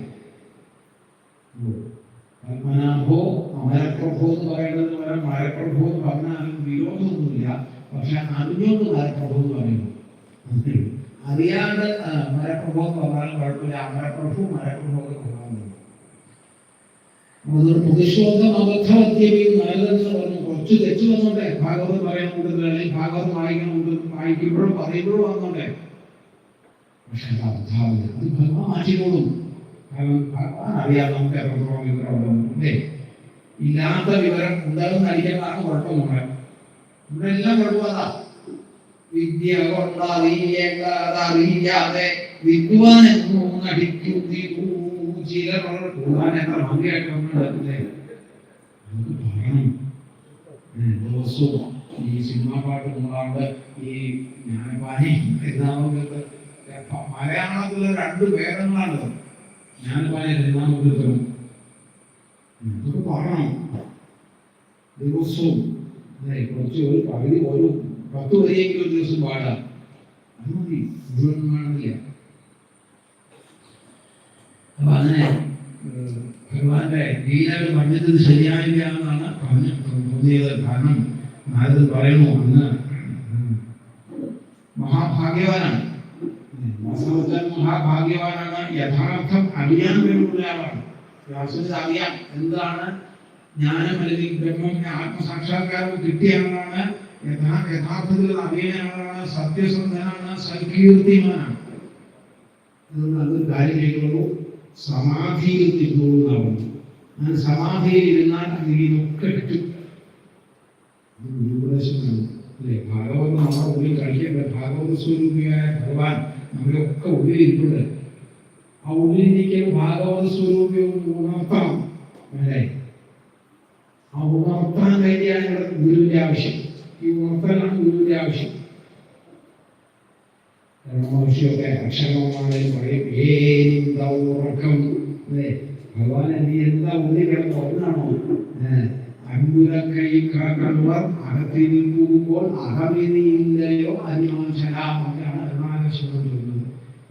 പത്മനാഭോ അമരപ്രഭോ എന്ന് പറയുന്നത് പോലെ മരപ്രഭോ എന്ന് പറഞ്ഞാലും വിരോധമൊന്നുമില്ല. പക്ഷെ അറിഞ്ഞോണ്ട് മരപ്രഭു എന്ന് പറയുന്നു. അറിയാണ്ട് മരപ്രഭോ എന്ന് പറഞ്ഞാലും കുഴപ്പമില്ല. അമരപ്രഭു മരപ്രഭോ എന്ന് പറഞ്ഞാൽ പ്രതിശ്ലോകം അബദ്ധവത്യവി നാരദൻ പറഞ്ഞു. കുറച്ച് തെറ്റ് വന്നോട്ടെ, ഭാഗവതം പറയാനുണ്ട്, അല്ലെങ്കിൽ ഭാഗവതം വായിക്കുമ്പോഴും പറയുമ്പോഴും വന്നോട്ടെ. പക്ഷെ അത് അബദ്ധാവില്ല, അത് ഭഗവാൻ മാറ്റിക്കോളും. കാരണം ഭഗവാൻ അറിയാം നമുക്ക് എത്രത്തോളം വിവരം ഉണ്ടെന്നല്ലേ. ഇല്ലാത്ത വിവരം ഉണ്ടാകുന്ന അടിക്കാനാണ് കുഴപ്പമുണ്ട്. ഇവിടെ എല്ലാം കുഴപ്പമാ. വിദ്യ കൊണ്ടറിയാതെ വിദ്വാൻ എന്നും നടിക്കുന്നു. ചിലർ എത്ര ഭംഗിയായിട്ടല്ലേ പറയണം. ദിവസവും ഈ സിനിമാ പാട്ട് മൂടാണ്ട് ഈ ജ്ഞാനപാനി പെരുന്നാമകത്ത് മലയാളത്തിലെ 2 വേദങ്ങളാണ്. ജ്ഞാനപാനി പെരുന്നാമകത്തും ഇതൊക്കെ പറയണം ദിവസവും. കുറച്ച് ഒരു പകുതി ഒരു 10 വരെയെങ്കിലും ഒരു ദിവസം പാടാം. അത് മതി, മുഴുവൻ വേണമെന്നില്ല. അപ്പൊ അങ്ങനെ ഭഗവാന്റെ ലീലകൾ പറഞ്ഞത് ശരിയായില്ല എന്നാണ് തോന്നിയത്. കാരണം നാരദൻ പറയുന്നു, അന്ന് മഹാഭാഗ്യവാനാണ്, മഹാഭാഗ്യവാനാണ്. യഥാർത്ഥം അറിയാൻ വേണ്ടിയുള്ള ആളാണ്. വ്യാസന് അറിയാം എന്താണ് ജ്ഞാനം അല്ലെങ്കിൽ ബ്രഹ്മം, ആത്മസാക്ഷാത്കാരം കിട്ടിയെന്നാണ് യഥാർത്ഥത്തിൽ നവീനാണ്, സത്യസന്ധനാണ്, സൽകീർത്തിമാനാണ്. അതുകൊണ്ട് അതൊരു കാര്യം ചെയ്യുള്ളൂ, സമാധിയിൽ തിരിഞ്ഞോളൂന്നാവുന്നു. അങ്ങനെ സമാധിയിൽ ഇരുന്നാൽ ഇതിനൊക്കെ കിട്ടും. ഗുരുപദേശമാണ് അല്ലേ? ഭാഗവതം നമ്മുടെ ഉള്ളിൽ കളിക്കേണ്ട. ഭാഗവത സ്വരൂപിയായ ഭഗവാൻ നമ്മളൊക്കെ ഉള്ളിലിരിപ്പുണ്ട്. ആ ഉള്ളിലിരിക്കുന്ന ഭാഗവത സ്വരൂപിയും ഉണർത്തണം അല്ലേ? ആ ഉണർത്താൻ വേണ്ടിയാണ് ഇവിടെ ഗുരുവിന്റെ ആവശ്യം. ഈ ഉണർത്തലാണ് ഗുരുവിന്റെ ആവശ്യം. മഹർഷിയൊക്കെ അക്ഷരമാണ് പറയും, എന്താ ഉറക്കം അല്ലേ? ഭഗവാൻ നീ എന്താ ഉള്ളിൽ കിടന്ന് ഒന്നാണോ? അൻപുരക്കൈ കാക്കൾവർ അകത്തിൽ പോകുമ്പോൾ അഹമിനിയില്ലയോ അരിമാശനാണ് അരുണാകർഷണം ചൊല്ലുന്നത്.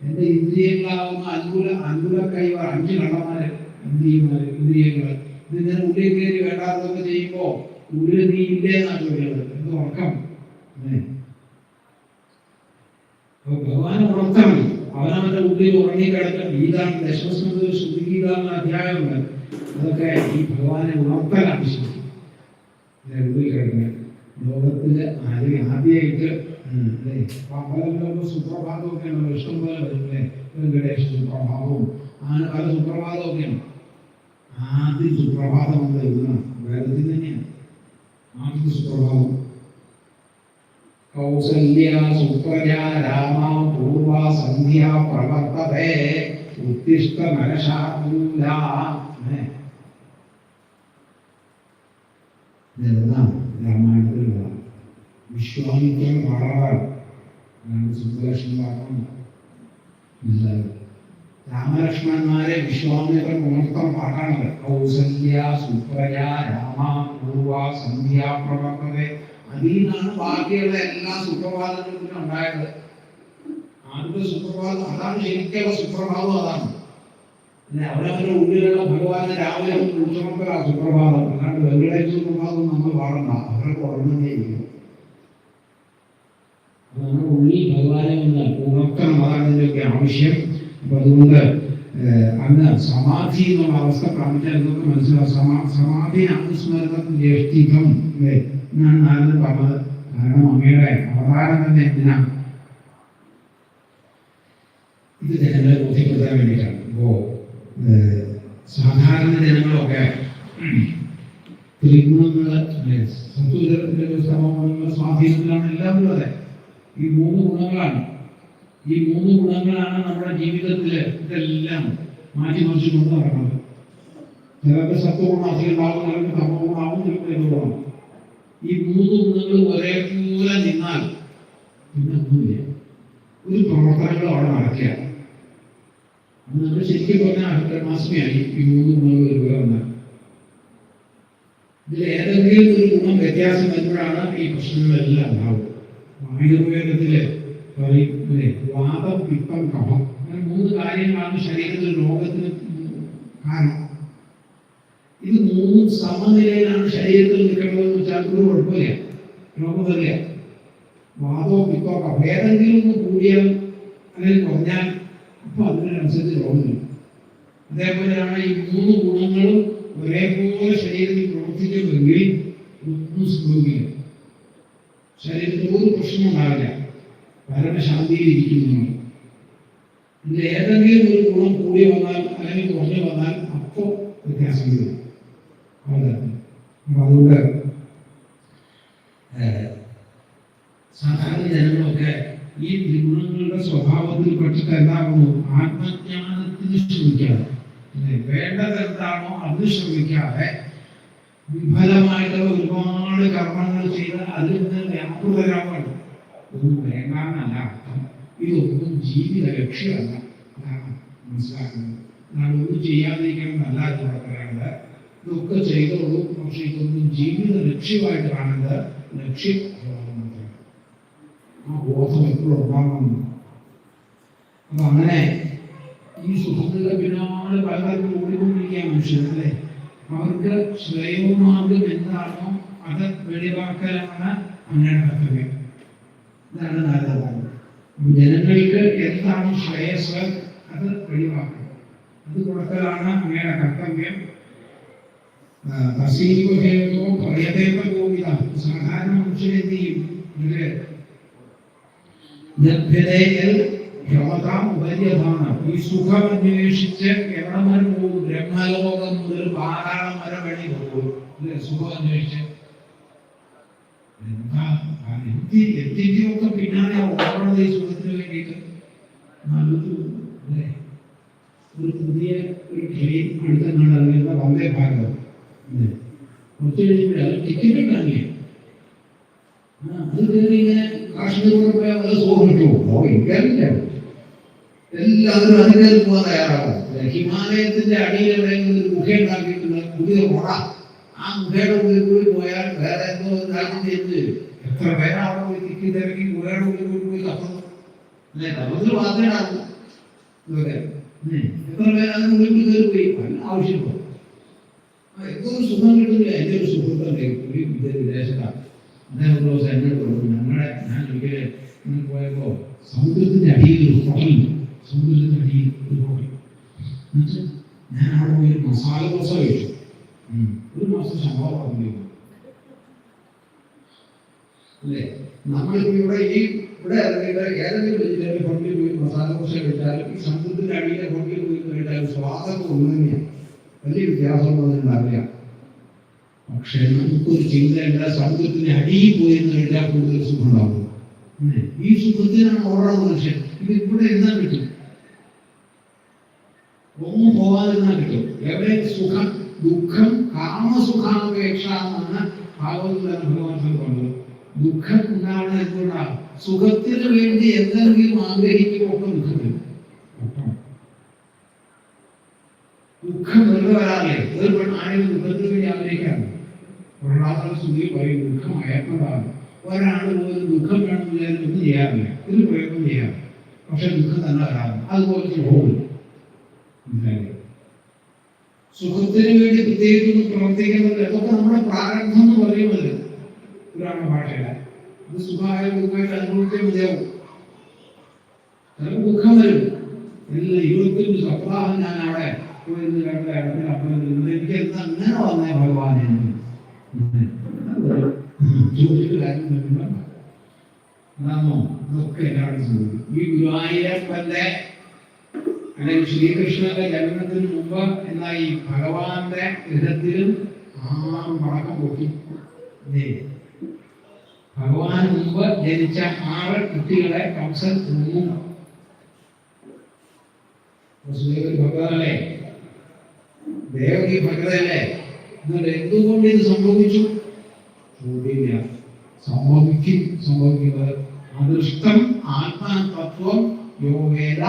എന്റെ ഇന്ദ്രിയങ്ങളാവുന്ന അൻപുരക്കൈവർ 5 കള്ളന്മാര് ഇന്ദ്രിയങ്ങൾ ഇതിനെ ഉള്ളിൽ കയറി വേണ്ടാതൊക്കെ ചെയ്യുമ്പോ ഉള്ളിൽ നീ ഇല്ലേന്നാണ് ചോദിക്കുന്നത്. എന്ത് ഉറക്കം? അപ്പൊ ഭഗവാൻ ഉണർത്തണം. അവനവന്റെ ഉള്ളിൽ ഉറങ്ങിക്കിടക്കണം. ഗീതാണ് ദശമസ്കന്ധ ശുദ്ധിഗീത എന്ന അധ്യായമുണ്ട്. അതൊക്കെ ഈ ഭഗവാനെ ഉണർത്താൻ ആവശ്യം. ഉള്ളിൽ കിടക്കുന്നത് ലോകത്തില് ആദ്യമായിട്ട് സുപ്രഭാതമൊക്കെ ഉണ്ടല്ലോ, ഇഷ്ടംപോലെ വരുന്നില്ലേ? വെങ്കടേശ സുപ്രഭാതവും അങ്ങനെ പല സുപ്രഭാതമൊക്കെയാണ്. ആദ്യ സുപ്രഭാതം നമ്മൾ എഴുതണം, വേദത്തിൽ തന്നെയാണ് ആദ്യ സുപ്രഭാതം. കൗസല്യ സുപ്രജാ രാമ പൂർവ സന്ധ്യ പ്രവർത്തതേ ഉത്തിഷ്ഠ നരശാർദൂല. ഇതെല്ലാം രാമായണത്തിലുള്ളതാണ്. വിശ്വാമിത്രൻ പാടാറാണ് സുബ്ബലക്ഷ്മി പാടണം. രാമലക്ഷ്മണന്മാരെ വിശ്വാമിത്രൻ ഉണർത്തം പാടാണത്. കൗസല്യ സുപ്രജാ രാമ പൂർവ സന്ധ്യ പ്രവർത്തതേ. അതിൽ നിന്നാണ് ബാക്കിയുള്ള എല്ലാ സുപ്രഭാതങ്ങളും ഉണ്ടായത്. ആദ്യത്തെ സുപ്രഭാതം അതാണ് ശരിക്കുള്ള സുപ്രഭാതം. അതാണ് അവരവരുടെ ഉള്ളിലുള്ള ഭഗവാനെ രാവിലെ ഉത്സവത്തിലാ സുപ്രഭാതം. അല്ലാണ്ട് വെങ്കടേശ സുപ്രഭാതം നമ്മൾ പാടണ്ട, അവരൊക്കെ ഉറങ്ങുന്നേ ഇരിക്കും. അപ്പൊ നമ്മുടെ ഉള്ളിൽ ഭഗവാനെ ഒന്ന് ഉണർത്തണം, അതാണ് ഇതിൻ്റെയൊക്കെ ആവശ്യം. അപ്പൊ അതുകൊണ്ട് അങ്ങ് സമാധി എന്നുള്ള അവസ്ഥ പ്രാപിച്ചാൽ ഇതൊക്കെ മനസ്സിലാവും. സമാധി അനുസ്മരണം ജ്യേഷ്ഠികം അല്ലേ എന്നാണ് നാരദൻ പറഞ്ഞത്. കാരണം അങ്ങയുടെ അവതാരം തന്നെ എന്തിനാണ്? ഇത് ജനങ്ങളെ ബോധ്യപ്പെടുത്താൻ വേണ്ടിയിട്ടാണ്. അപ്പോ സാധാരണ ജനങ്ങളൊക്കെ ത്രിഗുണങ്ങള് സത്വജലത്തിന്റെ സ്വാധീനത്തിലാണ് എല്ലാവരും. അതെ, ഈ 3 ഗുണങ്ങളാണ്. ഈ 3 ഗുണങ്ങളാണ് നമ്മുടെ ജീവിതത്തില് ഇതെല്ലാം മാറ്റിമറിച്ച് കൊണ്ട് നടക്കുന്നത്. ചിലർക്ക് സത്വഗുണം അധികം ഉണ്ടാവും, ചിലർക്ക് തമോഗുണമാവും, ചിലർക്ക് രജോഗുണം. ഈ 3 ഗുണങ്ങൾ ഒരേപോലെ നിന്നാൽ പിന്നെ ഒന്നുമില്ല, ഒരു പ്രവർത്തനങ്ങളും അവിടെ നടക്കുകയാണ്. അത് നമ്മൾ ശരിക്കും പറഞ്ഞാൽ മാസമേയായി ഈ 3 ഗുണങ്ങൾ ഒരുപോലെ വന്നാൽ. ഇതിൽ ഏതെങ്കിലും ഒരു ഗുണം വ്യത്യാസം വരുമ്പോഴാണ് ഈ പ്രശ്നങ്ങളെല്ലാം ഉണ്ടാവുക. ആയുർവേദത്തില് പറയും വാദം, പിത്തം, കഫം, അങ്ങനെ 3 കാര്യങ്ങളാണ് ശരീരത്തിൽ രോഗത്തിന് കാരണം. ഇത് 3 സമനിലയിലാണ് ശരീരത്തിൽ നിൽക്കേണ്ടതെന്ന് വെച്ചാൽ ഒരു കുഴപ്പമില്ല, രോഗം വരില്ല. വാദോ പിത്തോ കഫം ഏതെങ്കിലും ഒന്ന് കൂടിയാൽ അല്ലെങ്കിൽ കുറഞ്ഞാൽ അപ്പൊ അതിനനുസരിച്ച് രോഗം വരും. അതേപോലെയാണ് ഈ 3 ഗുണങ്ങളും ഒരേപോലെ ശരീരത്തിൽ പ്രവർത്തിക്കുമെങ്കിൽ ഒന്നും സംഭവിക്കില്ല, ശരീരത്തിൽ ഒരു പ്രശ്നം ഉണ്ടാവില്ല, പരമശാന്തിയിലിരിക്കുന്നു. ഇതിൽ ഏതെങ്കിലും ഒരു ഗുണം കൂടി വന്നാൽ അല്ലെങ്കിൽ കുറഞ്ഞു വന്നാൽ അപ്പോൾ വ്യത്യാസം വരും. അപ്പൊ അതുകൊണ്ട് സാധാരണ ജനങ്ങളൊക്കെ ഈ ത്രിഗുണങ്ങളുടെ സ്വഭാവത്തിൽ പെട്ടിട്ട് എന്താകുന്നു? ആത്മജ്ഞാനത്തിന് ശ്രമിക്കാതെ, വേണ്ടത് എന്താണോ അത് ശ്രമിക്കാതെ വിഫലമായിട്ടുള്ള ഒരുപാട് കർമ്മങ്ങൾ ചെയ്ത് അതിൽ നിന്ന് വ്യാപൃതരാവാണ്. ഒന്നും വേണ്ടാന്നല്ല അർത്ഥം. ഇതൊന്നും ജീവിത ലക്ഷ്യമല്ല, അതാണ് മനസ്സിലാക്കുന്നത്. അതാണ് ഒന്നും ചെയ്യാതിരിക്കണമെന്നല്ല ഇവിടെ പറയുന്നത്. ഇതൊക്കെ ചെയ്തോളൂ, പക്ഷെ ഇതൊന്നും ജീവിത ലക്ഷ്യമായിട്ട് കാണുന്നത് ലക്ഷ്യം മാത്രമേ. ആ ബോധം എപ്പോഴും ഉണ്ടാകണം. അപ്പൊ അങ്ങനെ ഈ സുഹൃത്തുക്കളുടെ പിന്നാലെ പലതരത്തിൽ ഓടിക്കൊണ്ടിരിക്കുക മനുഷ്യരല്ലേ. അവർക്ക് ശ്രേയോമാർഗം എന്താണോ അത് വെളിവാക്കലാണ് അങ്ങയുടെ കർത്തവ്യം. ഇതാണ് നാരദൻ. ജനങ്ങൾക്ക് എന്താണ് ശ്രേയസ് അത് വെളിവാക്കണം, അത് കൊടുക്കലാണ് അങ്ങയുടെ കർത്തവ്യം. തസീവോ പറയതേവ ഗോവിത. സാധാരണ മനുഷ്യരെന്ത് ചെയ്യും? ലഭ്യതയിൽ ഭ്രമതാം ഉപര്യതാണ്. ഈ സുഖം അന്വേഷിച്ച് എവിടെ വരെ പോകും? ബ്രഹ്മലോകം മുതൽ പാതാളം വരെ വഴി പോകും. സുഖം അന്വേഷിച്ച് എന്തിന്റെയൊക്കെ പിന്നാലെ ഓടുന്നത് ഈ സുഖത്തിന് വേണ്ടിയിട്ട്. നല്ലത് അല്ലേ? ഒരു പുതിയ ഒരു ട്രെയിൻ അടുത്തെന്നാണ് അറിയുന്ന വന്ദേ ഭാരതം. കുറച്ച് കഴിഞ്ഞപ്പോൾ അത് ടിക്കറ്റ് കാണില്ല. അത് കയറി ഇങ്ങനെ കാശ്മീരിലൂടെ പോയാൽ നല്ല സുഖം കിട്ടുമോ? ഇല്ല. എല്ലാവരും അതിനെ പോകാൻ തയ്യാറാവും. ഹിമാലയത്തിന്റെ അടിയിൽ എവിടെയെങ്കിലും ഒരു ഗുഹ ഉണ്ടാക്കിയിട്ടുള്ള പുതിയ റോഡ, ആ ഗുഹയുടെ ഉള്ളിൽ കൂടി പോയാൽ വേറെ എന്തോ രാജ്യം ചെയ്ത് എത്ര പേരാണ് പോയി തിക്കി തിരക്കി ഗുഹയുടെ ഉള്ളിൽ കൂടി പോയി കത്തുന്നു അല്ലെ? ലോകത്തിൽ മാത്രമേ ആകും. എത്ര പേര് അതിനുള്ളിൽ കൂടി കയറി പോയി ആവശ്യമില്ല. എന്തോ ഒരു സുഖം കിട്ടുന്നില്ല. എൻ്റെ ഒരു സുഹൃത്തുണ്ട് വിദേശത്താണ്. അദ്ദേഹം ഒരു ദിവസം എന്നോട് പറഞ്ഞു, ഞാൻ ഒരിക്കലും പോയപ്പോ സമുദ്രത്തിന്റെ അടിയിൽ ഒരു ഹോട്ടൽ, സമുദ്രത്തിന്റെ അടിയിൽ ഒരു ഹോട്ടൽ. എന്നിട്ട് ഞാൻ അവിടെ പോയി മസാല ദോശ കഴിച്ചു. ഒരു മാസം ശമ്പളം പറഞ്ഞില്ല അല്ലേ? നമ്മളിപ്പോ ഇവിടെ ഇറങ്ങിയിട്ട് ഏതെങ്കിലും വെജിറ്റേറിയൻ ഹോട്ടലിൽ പോയി മസാല ദോശ കഴിച്ചാലും ഈ സമുദ്രത്തിന്റെ അടിയിലെ ഹോട്ടലിൽ പോയി കഴിച്ചാലും സ്വാദം ഒന്നു തന്നെയാണ്. വലിയ വ്യത്യാസമൊന്നും അതിനുണ്ടാവില്ല. പക്ഷെ നമുക്കൊരു ചിന്തയുണ്ട്, സമുദ്രത്തിന്റെ അടിയിൽ പോയി കഴിഞ്ഞാൽ കൂടുതൽ സുഖം ഉണ്ടാവും. ഈ സുഖത്തിനാണ് ഓരോ മനുഷ്യൻ. ഇത് ഇവിടെ ഇരുന്നാൽ കിട്ടും, ഒന്നും പോകാതിരുന്നാൽ കിട്ടും. എവിടെ സുഖം, ദുഃഖം, കാമസുഖാപേക്ഷ എന്നാണ് ഭാഗവതത്തിൽ ഭഗവാൻ പറഞ്ഞത്. ദുഃഖം ഉണ്ടാവണം എന്തുകൊണ്ടാണ്? സുഖത്തിന് വേണ്ടി എന്തെങ്കിലും ആഗ്രഹിക്കുമ്പോൾ ഒക്കെ ദുഃഖം വരും. ദുഃഖം വെറുതെ വരാറില്ലേ? ആരെങ്കിലും ദുഃഖത്തിന് വേണ്ടി ആഗ്രഹിക്കാറുണ്ട്. പ്രഹ്ലാദ സ്തുതി പറയും ദുഃഖം അയക്കുന്നതാണ്. ഒരാൾ പോലും ദുഃഖം വേണമെന്ന് വിചാരിച്ച് ഒന്നും ചെയ്യാറില്ല, ഇത് പ്രയോഗം ചെയ്യാറ്. പക്ഷെ ദുഃഖം തന്നെ വരാറുണ്ട്. അതുപോലെ സുഖവും സുഖത്തിന് വേണ്ടി പ്രത്യേകിച്ചൊന്നും പ്രവർത്തിക്കുന്നത് അതൊക്കെ നമ്മുടെ പ്രാരബ്ധം എന്ന് പറയുന്നത് പുരാണ ഭാഷയില. അത് സുഖമായ ദുഃഖമായിട്ട് അനുഭവിച്ചേ മതിയാവും. ചിലപ്പോൾ ദുഃഖം വരും. എല്ലാ 25 സപ്താഹം ഞാൻ അവിടെ പോയിരുന്ന് കണ്ട ഇടത്തിൽ അപ്പുറം എനിക്ക് എന്താ അങ്ങനെ വന്നേ ഭഗവാനെ ചോദിച്ചിട്ട് കാര്യം വരുമ്പോൾ അതാണോ അതൊക്കെ എല്ലാവരും ചോദിക്കും. ഈ ഗുരുവായൂരപ്പന്റെ അല്ലെങ്കിൽ ശ്രീകൃഷ്ണന്റെ ജന്മത്തിന് മുമ്പ് എന്നാ ഈ ഭഗവാന്റെ ഗൃഹത്തിലും 6 പടക്കം പൊട്ടി. ഭഗവാൻ മുമ്പ് ജനിച്ച 6 കുട്ടികളെ കംസൻ കൊന്നു. ഭഗവാനല്ലേ, ദേവകി ഭഗവതല്ലേ? എന്നാൽ എന്തുകൊണ്ട് ഇത് സംഭവിച്ചു? ചോദ്യമില്ല. സംഭവിക്കുന്നത് അദൃഷ്ടം ആത്മതത്വം യോഗേന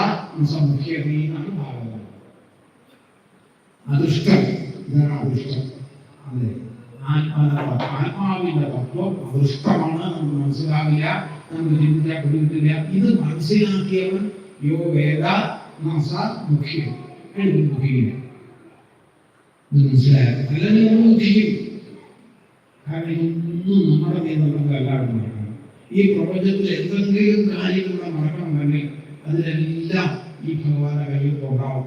സംഖ്യതീനാണ് ഭാഗവതം. അദൃഷ്ടം, ഇതാണ് അദൃഷ്ടം. അതെ, ആത്മാവിന്റെ തത്വം അദൃഷ്ടമാണ്, നമുക്ക് മനസ്സിലാവില്ല, നമുക്ക് ചിന്തിക്കാൻ പിടികിട്ടില്ല. ഇത് മനസ്സിലാക്കിയവൻ യോഗേന മുഖ്യം മുഖ്യം മനസ്സിലായത്. അല്ലെങ്കിൽ നമ്മൾ മുഖ്യം. കാരണം ഇതൊന്നും നമ്മുടെ നിയന്ത്രണത്തിൽ എല്ലാവരും നടക്കണം. ഈ പ്രപഞ്ചത്തിൽ എന്തെങ്കിലും കാര്യങ്ങളുടെ നടക്കണമെങ്കിൽ അതിലെല്ലാം ഈ ഭഗവാന്റെ കയ്യിൽ പോകാവും.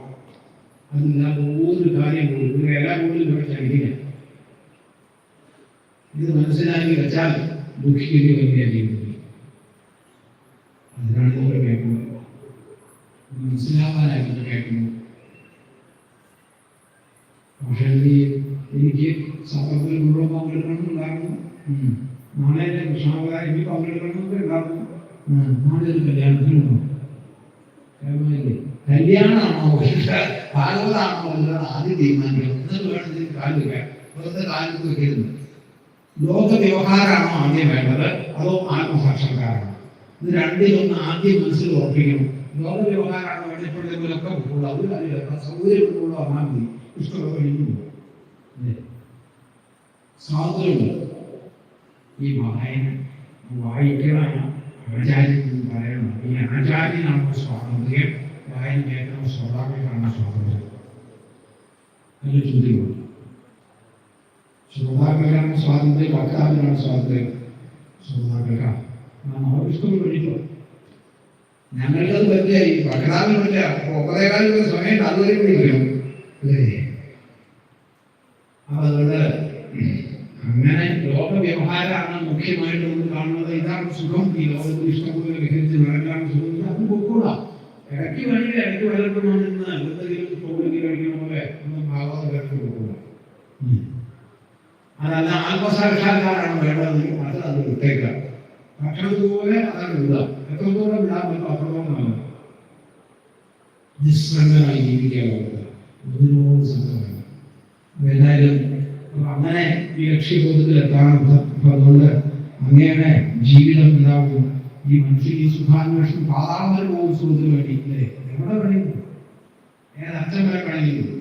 അതില്ലാതെ ഒരു കാര്യം കൂടി എല്ലാ കൂടുതലും കഴിച്ചിരിക്കുക. ഇത് മനസ്സിലാക്കി വെച്ചാൽ ദുഃഖിക്ക് വലിയ ജീവിതത്തിൽ. അതിനാണ് നിങ്ങൾ കേൾക്കുന്നത്, മനസ്സിലാവാനായിട്ട് കേൾക്കുന്നത്. പക്ഷേ എനിക്ക് സത്രത്തിൽ മുഴുവൻ പങ്കെടുക്കണമെന്നുണ്ടായിരുന്നു. നാളെ കൃഷ്ണാവതാരം എനിക്ക് പങ്കെടുക്കണമെന്നൊക്കെ ഉണ്ടായിരുന്നു. നാളെ ഒരു കല്യാണത്തിനുണ്ടോ? കല്യാണമാണോ ഭാഗവതാണോ എന്നാണ് ആദ്യം തീരുമാനിക്കണം. എന്നിട്ട് വേണം ഇതിന് കാല് വെക്കാൻ. വെറുതെ കാലത്ത് വെക്കരുത്. ലോക വ്യവഹാരമാണോ ആദ്യം വേണ്ടത്, അതോ ആത്മസാക്ഷാത്കാരമാണോ? ഇത് രണ്ടിലൊന്ന് ആദ്യം മനസ്സിൽ ഉറപ്പിക്കണം. ലോക വ്യവഹാരമാണോ വേണ്ടപ്പോഴേക്കൊക്കെ പോകുള്ളൂ. അത് കാര്യമില്ല, സൗകര്യമുള്ള വന്നാൽ മതി. ഇഷ്ടമൊക്കെ കഴിഞ്ഞു സ്വാതന്ത്ര്യമുണ്ട്. ഈ വായിക്കണം ആചാര്യൻ പറയണം. ഈ ആചാര്യനാണ് സ്വാതന്ത്ര്യം, വായന കേൾക്കുന്ന ശ്രോതാക്കൾക്കാണ് സ്വാതന്ത്ര്യം. അതിൽ ചോദ്യമുണ്ട്. ശ്രോതാക്കൾക്കാണ് സ്വാതന്ത്ര്യം, വക്താവിനാണ് സ്വാതന്ത്ര്യം? ശ്രോതാക്കൾക്കാണ്. നമുക്ക് ഇഷ്ടം കഴിക്കും. ഞങ്ങൾക്കത് പറ്റില്ല. ഈ വക്താവിന് പറ്റില്ല. 9:15 സമയം അതുവരെ പിടിക്കണം അല്ലേ? അപ്പൊ അതുകൊണ്ട് അങ്ങനെ ലോക വ്യവഹാരമാണ് മുഖ്യമായിട്ട് നമ്മൾ കാണുന്നത്. ഇതാണ് സുഖം. ഈ ലോകത്തിൽ ഇഷ്ടംപോലെ വിഹരിച്ച് നടക്കാണ് സുഖം. അത് പൊക്കൂടാ. ഇടയ്ക്ക് വേണമെങ്കിൽ ഇടയ്ക്ക് വല്ലപ്പോഴും വന്നിരുന്ന എന്തെങ്കിലും ചോറിക്ക് കഴിക്കണ പോലെ ഒന്നും ഭാഗവത ഇടയ്ക്ക് കൊടുക്കുക. അതല്ല ആത്മസാക്ഷാത്കാരാണ് വേണ്ടതെങ്കിൽ അത് വിട്ടേക്കാം. ഭക്ഷണത്തുപോലെ അതാണ് വിടുക. എത്രത്തോളം വിടാൻ പറ്റും അത്രത്തോളം നല്ലത്. നിസ്സംഗമായി ജീവിക്കാൻ പറ്റുക, ഇതിനോട് സംഘമാണ്. എന്തായാലും അങ്ങനെ ഈ ലക്ഷ്യബോധത്തിൽ എത്താറുണ്ട്. അങ്ങയുടെ ജീവിതം ഉണ്ടാവും. ഈ മനുഷ്യൻ ഈ സുഖാന്വേഷണം പാതാള സുഖത്തിന് വേണ്ടി അല്ലേ, എവിടെ വേണമെങ്കിലും ഏതച്ഛൻ വരെ വേണമെങ്കിലും.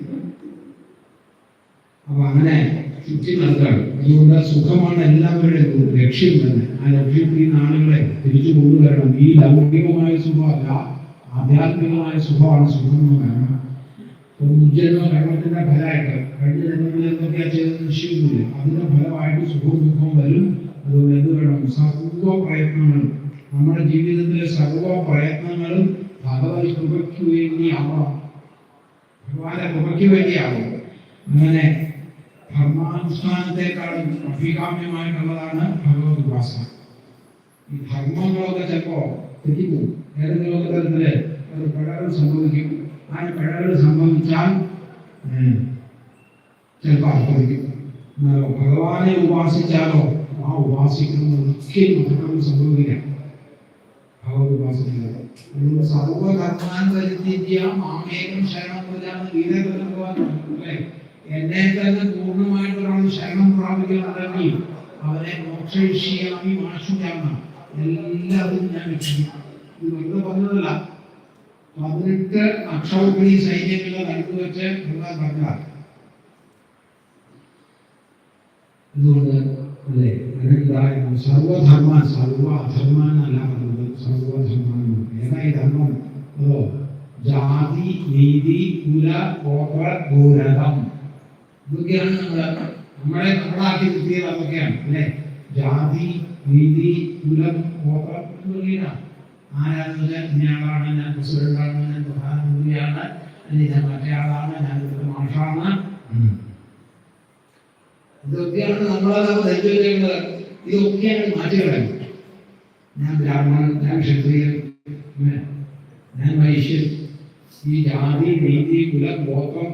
അപ്പൊ അങ്ങനെ ചുറ്റി നൽകാണ്. അതുകൊണ്ട് സുഖമാണ് എല്ലാവരുടെയും ലക്ഷ്യം തന്നെ. ആ ലക്ഷ്യത്തിൽ ഈ നാളുകളെ തിരിച്ചു കൊണ്ടുവരണം. ഈ ലൗകികമായ സുഖമല്ല, ആധ്യാത്മികമായ സുഖമാണ് സുഖം എന്ന് വേണം. മുജ്ജന്മ കർമ്മത്തിന്റെ ഫലമായിട്ട് കഴിഞ്ഞ ജന്മങ്ങളിൽ എന്തൊക്കെയാ ചെയ്തത് നിശ്ചയിക്കില്ല. അതിന്റെ ഫലമായിട്ട് സുഖവും ദുഃഖവും വരും. അതുകൊണ്ട് എന്ത് വേണം? സർവ പ്രയത്നങ്ങളും, നമ്മുടെ ജീവിതത്തിലെ സർവ പ്രയത്നങ്ങളും ഭഗവത് കൃപയ്ക്ക് വേണ്ടിയാവണം, ഭഗവാന്റെ കൃപയ്ക്ക് വേണ്ടിയാവണം. അങ്ങനെ ധർമാനുഷ്ഠാനത്തെക്കാളും അഭികാമ്യമായിട്ടുള്ളതാണ് ഭഗവത് ഉപാസന. ഈ ധർമ്മങ്ങളൊക്കെ ചിലപ്പോ തെറ്റിപ്പോകും. ഏതെങ്കിലുമൊക്കെ തരത്തില് അത് പിഴകൾ സംഭവിക്കും. ആ പിഴകൾ സംഭവിച്ചാൽ ചിലപ്പോൾ അർപ്പിക്കും. ഭഗവാനെ ഉപാസിച്ചാലോ ആ ഉപാസിക്കുന്നത് ഒരിക്കലും അപകടം സംഭവിക്കില്ല. ഭഗവത് ഉപാസിക്കുന്നത് സർവകർമാൻ പരിത്യജ്യ മാമേകം ശരണം പ്രജാന്ന് ഗീതയിൽ അല്ലേ, എന്നെ തന്നെ പൂർണ്ണമായിട്ടൊരാൾ ശരണം പ്രാപിക്കുകയാണെങ്കിൽ അവനെ മോക്ഷയിഷ്യാമി മാശുചാമ, എല്ലാവരും ഞാൻ രക്ഷിക്കും. ഇത് വെറുതെ പറഞ്ഞതല്ല. 18 അക്ഷൗഹിണി സൈന്യങ്ങളെ നടുക്കുവെച്ച് ഭഗവാൻ പറഞ്ഞതാണ്. അതുകൊണ്ട് അല്ലേ സർവധർമാൻ, സർവ അധർമാൻ അല്ല പറഞ്ഞത്, സർവധർമാൻ. ഏതായി ധർമ്മം? അതോ ജാതി, നീതി, കുല, ഗോത്ര, ഗോരകം, ഇതൊക്കെയാണ് നമ്മളെ നമ്മളാക്കി നിർത്തിയത്. അതൊക്കെയാണ് അല്ലേ. ജാതി, നീതി, കുലം, ഗോത്രം തുടങ്ങിയതാണ്. ആരാന്ന് വെച്ചാൽ ഇന്നയാളാണ്, ഞാൻ പ്രസിഡന്റാണ്, ഞാൻ പ്രധാനമന്ത്രിയാണ്, അല്ലെങ്കിൽ ഞാൻ മറ്റേയാളാണ്, ഞാൻ ഇവിടുത്തെ മാഷാണ്. ഇതൊക്കെയാണ് നമ്മളെ ധരിച്ചുവെക്കുന്നത്. ഇതൊക്കെയാണ് മാറ്റിക്കളയുന്നത്. ഞാൻ ബ്രാഹ്മണൻ, ഞാൻ ക്ഷത്രിയൻ, ഞാൻ വൈശ്യൻ. ഈ ജാതി, നീതി, കുലം, ഗോത്രം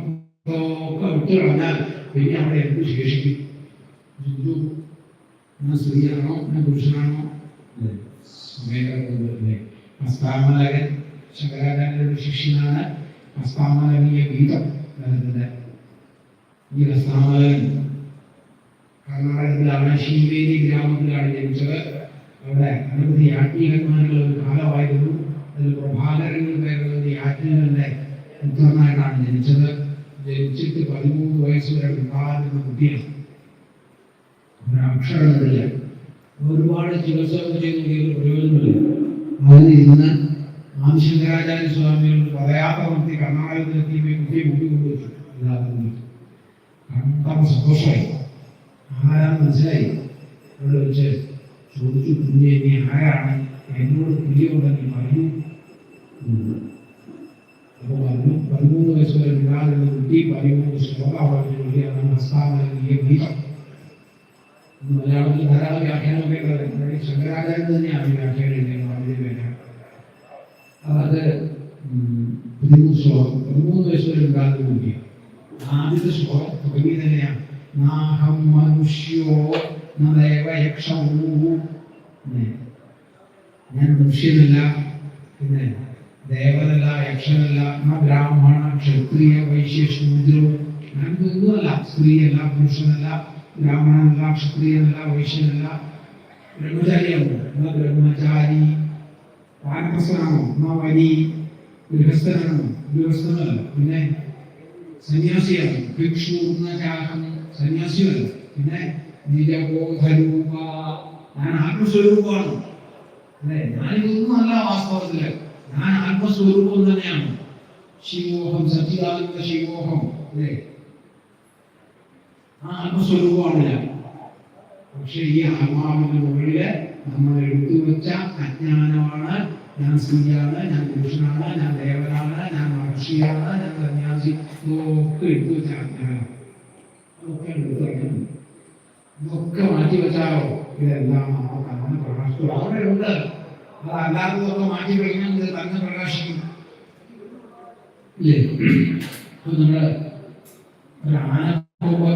ഒക്കെ വിട്ടു കളഞ്ഞാൽ പിന്നെ അവിടെ എന്ത് ശേഷിക്കും? ഹിന്ദു ഞാൻ സ്ത്രീയാണോ, ഞാൻ പുരുഷനാണോ? ഹസ്താമലകൻ ശങ്കരാചാര്യരുടെ ശിഷ്യനാണ്. ഹസ്താമലകീയ ഗീതം ഈ ഹസ്താമലകൻ കർണാടകത്തിലാണ്, ശീവേലി ഗ്രാമത്തിലാണ് ജനിച്ചത്. അവിടെ അനവധി യാജ്ഞികന്മാരുള്ള ഒരു കാലമായിരുന്നു. അതിൽ പ്രഭാകരൻ പേരുള്ള യാജ്ഞികരുടെ പുത്രനായിട്ടാണ് ജനിച്ചത്. ജനിച്ചിട്ട് 13 വയസ്സ് വരെ ഉണ്ടാകുന്ന കുട്ടിയാണ്. ഒരക്ഷരമില്ല. ഒരുപാട് ചികിത്സകൾ ചെയ്ത് പ്രയോജനമില്ല. അതിന് ഇന്ന് ആദിശങ്കരാചാര്യ സ്വാമികളോട് പറയാത്ത വൃത്തി കർണാടകത്തിലെത്തി കുട്ടിയെ കൂട്ടിക്കൊണ്ടുവച്ചു. കണ്ടപ്പോൾ സന്തോഷമായി. ആരാന്ന് മനസ്സിലായി. അവിടെ വെച്ച് ചോദിച്ചു, കുഞ്ഞെ നീ ആരാണ്? എന്നോട് പ്രിയമുണ്ടെങ്കിൽ പറയൂ. അപ്പോൾ പറഞ്ഞു 13 വയസ്സ് വരെ ഉണ്ടാകുന്ന കുട്ടി 13 ശ്ലോകമാണ് ഹസ്താമലകീയ ഗീതം. മലയാളത്തിൽ ധാരാളം വ്യാഖ്യാനമൊക്കെ ഉള്ളത്. ശങ്കരാചാര്യൻ തന്നെയാണ് വ്യാഖ്യാനം എഴുതിയത്. അത് 13 ശ്ലോകം 13 വയസ്സ് വരെ ഉണ്ടാകുന്ന കുട്ടി. ആദ്യത്തെ ശ്ലോകം തുടങ്ങി തന്നെയാണ് നാഹം മനുഷ്യോ നദേവയക്ഷോ, ഞാൻ മനുഷ്യനല്ല, പിന്നെ ദേവനല്ല, യക്ഷനല്ല, ബ്രാഹ്മണ, ക്ഷത്രിയ, വൈശ്യ, ശൂദ്രോ, ഞാൻ ഒന്നുമല്ല. സ്ത്രീയല്ല, പുരുഷനല്ല, ബ്രാഹ്മണനല്ല, ക്ഷത്രിയനല്ല, വൈശ്യനല്ല. ബ്രഹ്മചാരിയാണോ? ബ്രഹ്മചാരി. വാനപ്രസ്ഥനാണോ? വലി. ഗൃഹസ്ഥനാണോ? ഗൃഹസ്ഥനല്ല. പിന്നെ സന്യാസിയാണ്. ഭിക്ഷു, സന്യാസിയല്ല. പിന്നെ നിജബോധരൂപ, ഞാൻ ആത്മസ്വരൂപമാണ്. അല്ലെ, ഞാനിതൊന്നും അല്ല വാസ്തവത്തില്. ഞാൻ ആത്മസ്വരൂപം തന്നെയാണ്. ശിവോഹം, സച്ചിദാനന്ദ ശിവോഹം. അല്ലേ, ആ ആത്മസ്വരൂപമാണ് ഞാൻ. പക്ഷെ ഈ ആത്മാവിന്റെ മുകളില് നമ്മൾ എടുത്തു വെച്ച അജ്ഞാനമാണ്. ഞാൻ സ്ത്രീയാണ്, ഞാൻ പുരുഷനാണ്, ഞാൻ ദേവനാണ്, ഞാൻ മഹർഷിയാണ്, ഞാൻ സന്യാസി, ഇതൊക്കെ എടുത്തു വെച്ച അജ്ഞാനം. അതൊക്കെ എടുത്തു വയ്ക്കണം. ഇതൊക്കെ മാറ്റി വെച്ചാലോ ഇതെല്ലാം തന്നെ പ്രകാശിക്കും. അവിടെ ഉണ്ട്. അതല്ലാത്തതൊക്കെ മാറ്റി വയ്ക്കാൻ ഇത് തന്നെ പ്രകാശിക്കും ഇല്ലേ? അപ്പൊ നമ്മുടെ ഒരു ആനക്കൊമ്പ്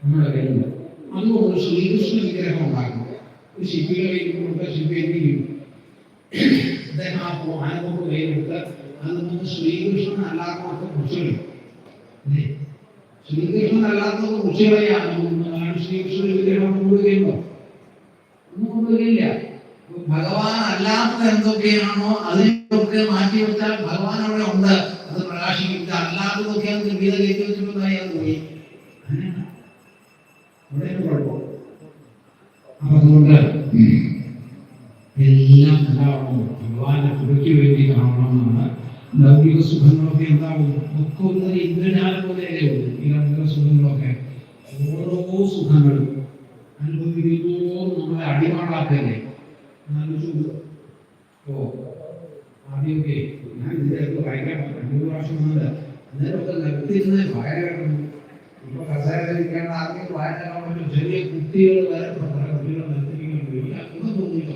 നമ്മുടെ കയ്യിലുണ്ട്. അതുകൊണ്ട് ശ്രീകൃഷ്ണ വിഗ്രഹം ഉണ്ടാക്കും. ഒരു ശില്പികളെ ശില്പിക്കും അദ്ദേഹം ആ ആനക്കൊമ്പ് കയ്യിലെടുത്ത് അത് നമുക്ക് ശ്രീകൃഷ്ണൻ അല്ലാത്തതൊക്കെ കുറിച്ചുകളി അല്ലേ? ശ്രീകൃഷ്ണൻ അല്ലാത്തതൊക്കെ കുറിച്ചുകളെയാണ് ശ്രീകൃഷ്ണ വിഗ്രഹം കൊണ്ടുവരികയുണ്ടോ? ഒന്നും കൊണ്ടുവരില്ല. ഭഗവാൻ അല്ലാത്തത് എന്തൊക്കെയാണോ അതിനൊക്കെ മാറ്റി വെച്ചാൽ ഭഗവാൻ അവിടെ ഉണ്ട്. അത് പ്രകാശിക്കില്ല. അല്ലാത്തതൊക്കെയാണ് ഗീത കയറ്റി വെച്ചിട്ടുണ്ടായി അത് പോയി. അപ്പൊ അതുകൊണ്ട് എല്ലാം ഉണ്ടാവണം. ഭഗവാനെ തുറയ്ക്ക് വേണ്ടി കാണണമെന്നാണ്. ലൗകിക സുഖങ്ങളൊക്കെ എന്താവും? ഒക്കെ ഒന്ന് ഇന്ദ്രജാലം പോലെയല്ലേ ഉള്ളൂ. ഈ ലൗകിക സുഖങ്ങളൊക്കെ ഓരോ സുഖങ്ങളും അനുഭവിക്കുമ്പോൾ നമ്മളെ അടിമാടാക്കല്ലേ. ആദ്യമൊക്കെ ഞാൻ ഇതിലൊക്കെ ഭയങ്കര 2 പ്രാവശ്യം വന്നത് അന്നേരമൊക്കെ നിർത്തിയിരുന്ന ഭയങ്കര. ഇപ്പൊ കസേരയിലിരിക്കേണ്ട ആദ്യം വായനക്കാൻ പറ്റും. ചെറിയ കുട്ടികൾ വരെ കുട്ടികളെ നിർത്തിപ്പിക്കുന്നുണ്ട്. ഇതൊക്കെ തോന്നിയിട്ടോ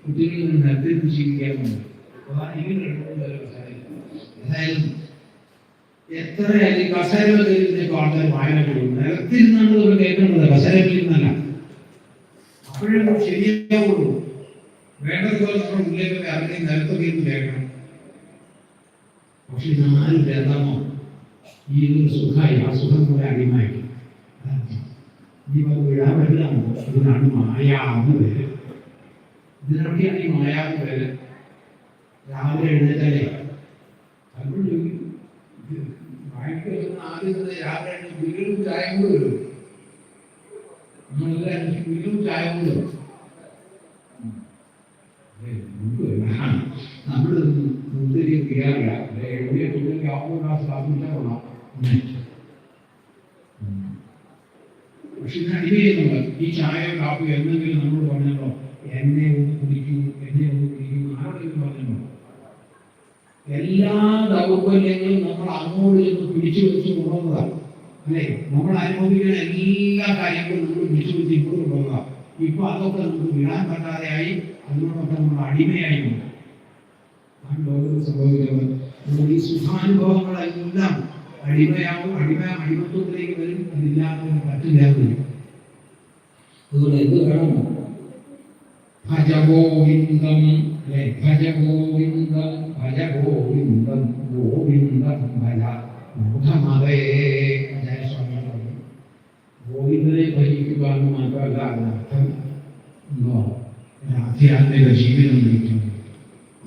കുട്ടികളിൽ നിന്ന് നിർത്തിപ്പ് ജീവിക്കാറുണ്ട്. ഏതായാലും എത്രയായാലും കസേരയിലേക്ക് ആൾക്കാർ വായന കൊടുക്കും. നിലത്തിരുന്നാണ് ഇവർ കേൾക്കുന്നത്, കസേരയിലിരുന്നല്ല. അപ്പോഴേ ശരിയാവുള്ളൂ. വേണ്ടതുപോലെ നമ്മുടെ ഉള്ളിലേക്ക് അവരുടെ നിലത്തൊക്കെ ഇരുന്ന് കേൾക്കണം. പക്ഷെ ഇതാരും എന്താണോ ഈ ഒരു സുഖമായി ആ സുഖം കൂടെ അടിമായി ഇനി വിടാൻ പറ്റില്ലാണോ? ഇതിനാണ് മായാന്ന് പേര്. ഇതിനൊക്കെയാണ് ഈ മായാന്ന് പേര്. രാവിലെ എഴുന്നേറ്റാലേ അതുകൊണ്ട് ആദ്യം തന്നെ രാവിലെ വീടും ചായ കൊണ്ട് വരും. നമ്മളെല്ലാം വീടും ചായ കൊണ്ട് വരും. നമ്മൾ മുന്തിരി ചെയ്യാറില്ല. എഴുതിയ തുള്ളിക്ക് 50 ഗ്ലാസ് സ്ഥാപിച്ചാൽ കൊള്ളാം. പക്ഷെ ഇത് അടിമയുന്നുണ്ട്. ഈ ചായ കാപ്പി എന്തെങ്കിലും നമ്മൾ പറഞ്ഞല്ലോ, എന്നെ ഒന്ന് കുടിക്കൂ, എന്നെ ഒന്ന് കുടിക്കൂ, ആരോടെങ്കിലും പറഞ്ഞല്ലോ. എല്ലാ ദൗർബല്യങ്ങളും നമ്മൾ അങ്ങോട്ട് ചെന്ന് പിടിച്ചു വെച്ച് കൊണ്ടുവന്നതാണ് അല്ലേ? നമ്മൾ അനുഭവിക്കുന്ന എല്ലാ കാര്യങ്ങളും നമ്മൾ പിടിച്ചു വെച്ച് ഇപ്പോൾ കൊണ്ടുവന്നതാണ്. ഇപ്പൊ അതൊക്കെ നമുക്ക് വിടാൻ പറ്റാതെയായി. അതിനോടൊക്കെ നമ്മൾ അടിമയായി. ലോകത്ത് സംഭവിക്കുന്നത് ഈ സുഖാനുഭവങ്ങളെല്ലാം അടിമത്വത്തിലേക്ക് വരും. അതില്ലാതെ പറ്റില്ലാതെ വരും. അതുകൊണ്ട് എന്ത് വേണം? ഭജഗോവിന്ദം അല്ലെ? ഭജഗോവിന്ദം ഭജഗോവിന്ദം ഗോവിന്ദം ഭജ മൂഢമതേ. ജയസ്വാമി ഗോവിന്ദനെ ഭജിക്കുക എന്ന് മാത്രമല്ല അതിനർത്ഥം ആധ്യാത്മിക ജീവിതം നയിക്കുന്നു.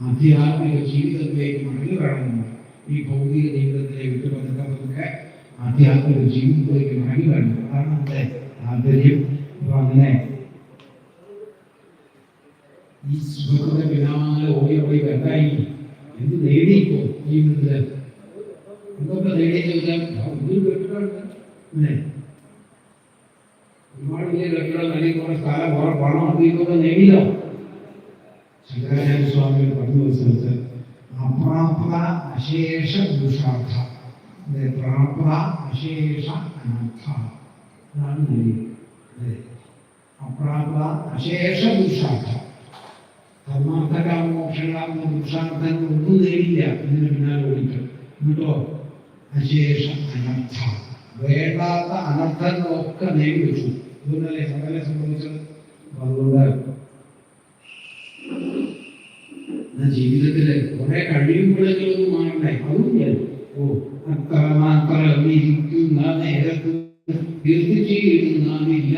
ആധ്യാത്മിക ജീവിതത്തിലേക്ക് മടങ്ങി വരണം. ഈ ഭൗതിക ജീവിതത്തിലെ വിട്ടുപതുക്കെ ആധ്യാത്മിക ജീവിതത്തിലേക്ക് മടങ്ങി വരണം. അതാണ് നമ്മുടെ താല്പര്യം. അപ്പൊ അങ്ങനെ ഈ സുഖത്തിന്റെ പിന്നാലെ ഓടി വരായി എന്ത് നേടിയിപ്പോ ജീവിതത്തില് എന്തൊക്കെ നേടിയെന്ന് ചോദിച്ചാൽ ഒരുപാട് വലിയ കെട്ടിടം അല്ലെങ്കിൽ കുറെ സ്ഥലം കുറെ പണം അതിലൊക്കെ നേടിയില്ല. ശങ്കരാചാര്യ സ്വാമികൾ പറഞ്ഞു സ്ഥലത്ത് അപ്രാപ്ത അശേഷ പുരുഷാർത്ഥ, പ്രാപ്ത അശേഷ അനർത്ഥ. അതാണ് നേടിയത്. അപ്രാപ്ത അശേഷ പുരുഷാർത്ഥ. ധർമാർത്ഥകാമോക്ഷങ്ങളാകുന്ന പുരുഷാർത്ഥങ്ങൾ ഒന്നും നേടില്ല. ഇതിന് പിന്നാലെ ഓടിക്കും. എന്നിട്ടോ അശേഷ അനർത്ഥ, വേണ്ടാത്ത അനർത്ഥങ്ങളൊക്കെ നേടിവെച്ചു. അതുകൊണ്ടല്ലേ സകലെ സംബന്ധിച്ചത്. അതുകൊണ്ട് ജീവിതത്തില് കുറെ കഴിയുമ്പോഴൊന്നും മാറണ്ടേ? അതും അത്ര മാത്രം ഇരിക്കുന്ന നേരത്ത് തീർച്ചയായും നാമം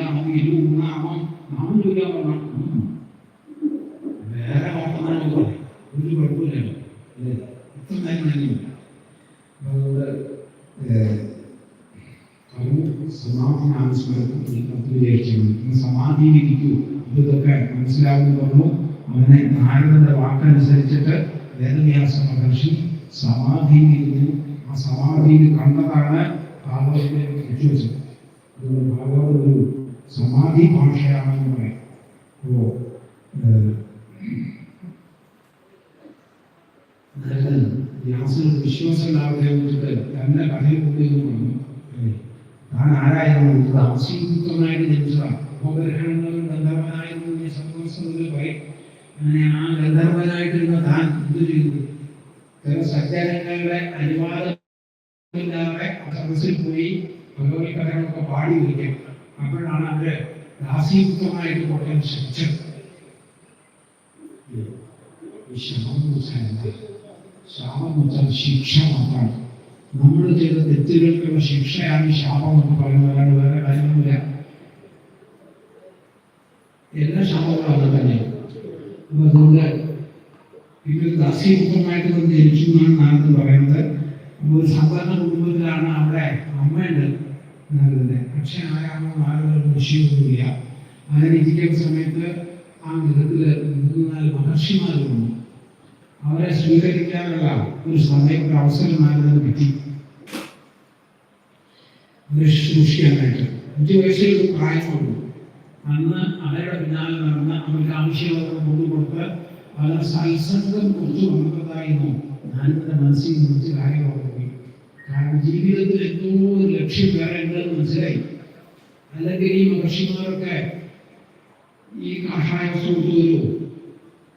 ചൊല്ലാൻ പറഞ്ഞു. വേറെ ഓട്ടം ഒരു കുഴപ്പമില്ലല്ലോ അല്ലേ? ഇത്ര നേരം തന്നെയില്ല. അതുകൊണ്ട് സമാധിയിലിരിക്കൂ. ഇതൊക്കെ മനസ്സിലാവുമെന്ന് പറഞ്ഞു. അങ്ങനെ നാരദന്റെ വാക്കനുസരിച്ചിട്ട് വേദവ്യാസ മഹർഷി സമാധിയിലിരുന്നു. ആ സമാധിയിൽ കണ്ടതാണ് ഭാഗവതത്തെ വിശ്വസിച്ചത്. അതുകൊണ്ട് ഭാഗവത ഒരു സമാധി ഭാഷയാണെന്ന് പറയും. അപ്പോ വ്യാസന് വിശ്വാസം ഉണ്ടാവുകയെന്ന് വെച്ചിട്ട് തന്നെ കഥയിൽ കൊണ്ടുവന്നു പറഞ്ഞു. താൻ ആരായിരുന്നു? ദാസീപുത്രനായിട്ട് ജനിച്ചതാണ്. ഉപഗ്രഹങ്ങളിൽ ഗന്ധർവനായിരുന്നു സംഭവത്തിൽ പറയും. അങ്ങനെ ആ ഗന്ധർവനായിട്ടിരുന്ന താൻ എന്ത് ചെയ്തു? ചില സജ്ജനങ്ങളുടെ അനുവാദമില്ലാതെ സദസ്സിൽ പോയി ഭഗവത് കഥകളൊക്കെ പാടി വയ്ക്കും. അപ്പോഴാണ് അവര് ദാസീപുത്രമായിട്ട് പറയാൻ ശ്രമിച്ചത്. ശാപം വെച്ചാൽ ശിക്ഷ മാത്രമാണ്. നമ്മൾ ചെയ്ത തെറ്റുകൾക്കുള്ള ശിക്ഷയാണ് ശാപം എന്ന് പറയുന്നതാണ്. വേറെ കാര്യമില്ല. എല്ലാ ശാപങ്ങളും അത് തന്നെ. അപ്പൊ അതുകൊണ്ട് പിന്നെ ദാസീപുത്രമായിട്ട് ജനിച്ചു എന്നാണ് നാരദൻ പറയുന്നത്. ഒരു സാധാരണ കുടുംബത്തിലാണ് അവിടെ അമ്മയുണ്ട് നാരദന്റെ. പക്ഷെ ആരാണോ നാരദൻ വിഷയമൊന്നുമില്ല. അങ്ങനെ ഇരിക്കുന്ന സമയത്ത് ആ ഗൃഹത്തില് 3-4 മഹർഷിമാർ വന്നു. അവരെ സ്വീകരിക്കാനുള്ള ഒരു സമയം, ഒരു അവസരം നാരദന് കിട്ടി. അവരെ ശുശ്രൂഷിക്കാനായിട്ട് 5 വയസ്സിൽ ഒരു പ്രായമുള്ളൂ. അന്ന് അവരുടെ പിന്നാലെ നടന്ന് അവർക്ക് ആവശ്യമുള്ളത് കൊണ്ടുകൊടുത്ത് അവർ സത്സംഗം കൊടുത്തു വന്നതായിരുന്നു നാരദന്റെ മനസ്സിൽ കുറച്ച് കാര്യങ്ങളൊക്കെ പോയി. കാരണം ജീവിതത്തിൽ എന്തോ ഒരു ലക്ഷ്യം വേറെ ഉണ്ടെന്ന് മനസ്സിലായി. അല്ലെങ്കിൽ ഈ മഹർഷിമാരൊക്കെ ഈ കാഷായ വസ്തു വരുമോ?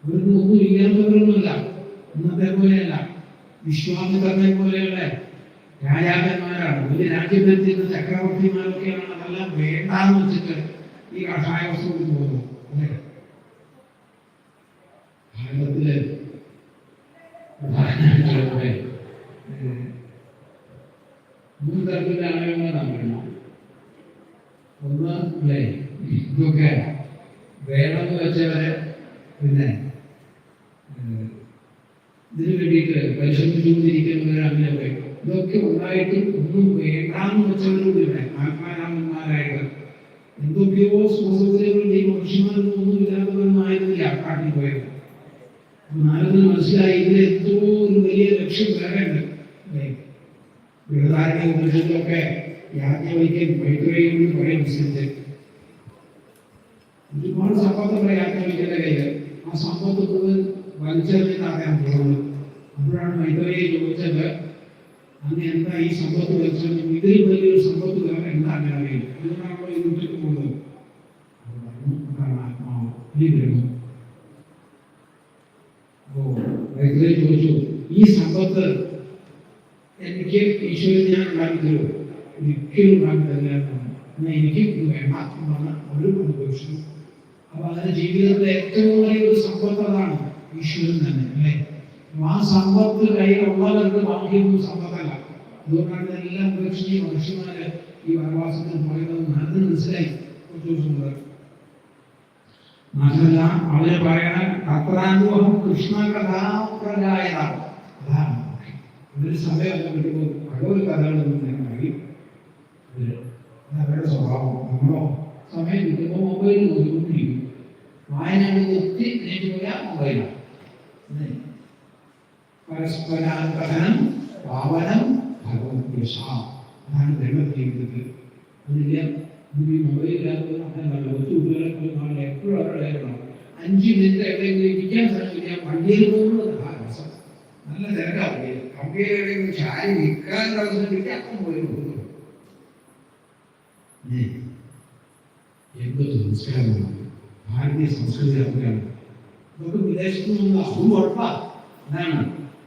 അവർക്ക് ഒന്നും ഇല്ലാത്തവരൊന്നുമല്ല. ഇന്നത്തെ പോലെയല്ല. വിശ്വാമിത്രനെ പോലെയുള്ള രാജാക്കന്മാരാണ്. ഒരു രാജ്യം ഭരിച്ചിരുന്ന ചക്രവർത്തിമാരൊക്കെയാണ് അതെല്ലാം വേണ്ടാന്ന് വെച്ചിട്ട് ഈ കാഷായ വസ്തു പോകുന്നു. അല്ലെ ഭാരതത്തില് പ്രധാനമായിട്ടുള്ള 3 തരത്തിലുള്ള ആളുകളാണ് പറയുന്നത്. ഒന്ന് അല്ലേ, ഇതൊക്കെ വേണമെന്ന് വെച്ചവരെ പിന്നെ ഇതിനു വേണ്ടിയിട്ട് പരിശ്രമിച്ചുകൊണ്ടിരിക്കുന്നവരെ അങ്ങനെ പോയി. ഇതൊക്കെ ഉണ്ടായിട്ടും ഒന്നും വേണ്ടാന്ന് വെച്ചവരുടെ ആത്മാരാമന്മാരായിട്ട് എന്തൊക്കെയോ സുഖസൗകര്യങ്ങളും ഈ മനുഷ്യന്മാരൊന്നും ഒന്നും ഇല്ലാത്തവരുമായിരുന്നില്ല കാട്ടിൽ പോയത്. നാരദന് മനസ്സിലായി ഇതിൽ എന്തോ ഒരു വലിയ ലക്ഷ്യം വേറെ ഉണ്ട്. ബൃഹദാരണ്യ ഉപനിഷത്തിലൊക്കെ യാജ്ഞവൽക്യൻ മൈത്രേയിയോട് പറയുന്നതനുസരിച്ച് ഒരുപാട് സമ്പത്തുള്ള യാജ്ഞവൽക്യന്റെ കയ്യിൽ ആ സമ്പത്ത് മുഴുവൻ വലിച്ചെറിഞ്ഞിട്ടാണ് ഞാൻ പോകുന്നത്. അപ്പോഴാണ് മൈത്രേയെ ചോദിച്ചത്, അന്ന് എന്താ ഈ സമ്പത്ത് വലിച്ചെറിഞ്ഞു? ഇതിൽ വലിയൊരു സമ്പത്ത് വേറെ എന്താ അങ്ങനെ അറിയില്ല. അതുകൊണ്ടാണല്ലോ ഇത് വിട്ടിട്ട് പോകുന്നത്. ആത്മാവ് ഈ ബ്രഹ്മം. അപ്പോ മൈത്രേയി ചോദിച്ചു, ഈ സമ്പത്ത് എനിക്ക് ഈശ്വരൻ ഞാൻ ഉണ്ടാക്കി തരുമോ? ഒരിക്കലും ഉണ്ടാക്കി തരില്ല. എന്നാൽ എനിക്ക് ഇത് വേണ്ട എന്നാണ് ഒരു ഉപദേശം. അപ്പൊ അതിന്റെ ജീവിതത്തിലെ ഏറ്റവും വലിയൊരു സമ്പത്ത് അതാണ് ഈശ്വരൻ തന്നെ, അല്ലേ? ആ സമ്പത്ത് കയ്യിലുള്ളവർക്ക് ബാക്കിയൊന്നും സമ്പത്തല്ല. അതുകൊണ്ടാണ് ഇതെല്ലാം ഉപേക്ഷിച്ച് മനുഷ്യന്മാര് ഈ വനവാസത്തിൽ പോയത് നാരദന് മനസ്സിലായി കുറച്ച് ദിവസം മുതൽ. മാത്രമല്ല അവര് പറയണ അത്രാനുഭവം കൃഷ്ണകഥാപ്രകായതാണ്. അതാണ് ഒരു സമയമല്ല കിട്ടുമ്പോൾ ഭഗവത് കഥകളൊന്നും ഞാൻ അറിയും. അവരുടെ സ്വഭാവം. നമ്മളോ സമയം കിട്ടുമ്പോൾ മൊബൈലിൽ നോക്കിക്കൊണ്ടിരിക്കും. വായനകൾ ഒത്തി നേരിട്ട് പോയാൽ മൊബൈലാണ്. പരസ്പരാന്തരം പാവനം ഭഗവത്. അതാണ് ബ്രഹ്മജീവിതത്തിൽ. അതില്ല ഈ മൊബൈലില്ലാത്തവർ അങ്ങനെയല്ല. ഒത്തു കുട്ടികളെ നാളെ എപ്പോഴും അവരുടെ കയ്യിലാണ്. 5 മിനിറ്റ് എവിടെയെങ്കിലും ഇരിക്കാൻ ശ്രമിക്കാൻ വണ്ടിയിൽ പോകുന്നത് രസം. നല്ല തിരക്കാണ്. കമ്പനിയിൽ ചായ വിൽക്കാനുള്ള അവസരം കിട്ടി അപ്പം പോയി പോകുന്നു. എന്തൊരു സംസ്കാരമാണ്. ഭാരതീയ സംസ്കൃതി അങ്ങനെയാണ്. നമുക്ക് വിദേശത്ത് നിന്ന് അതും ഉറപ്പാണ്. അതാണ്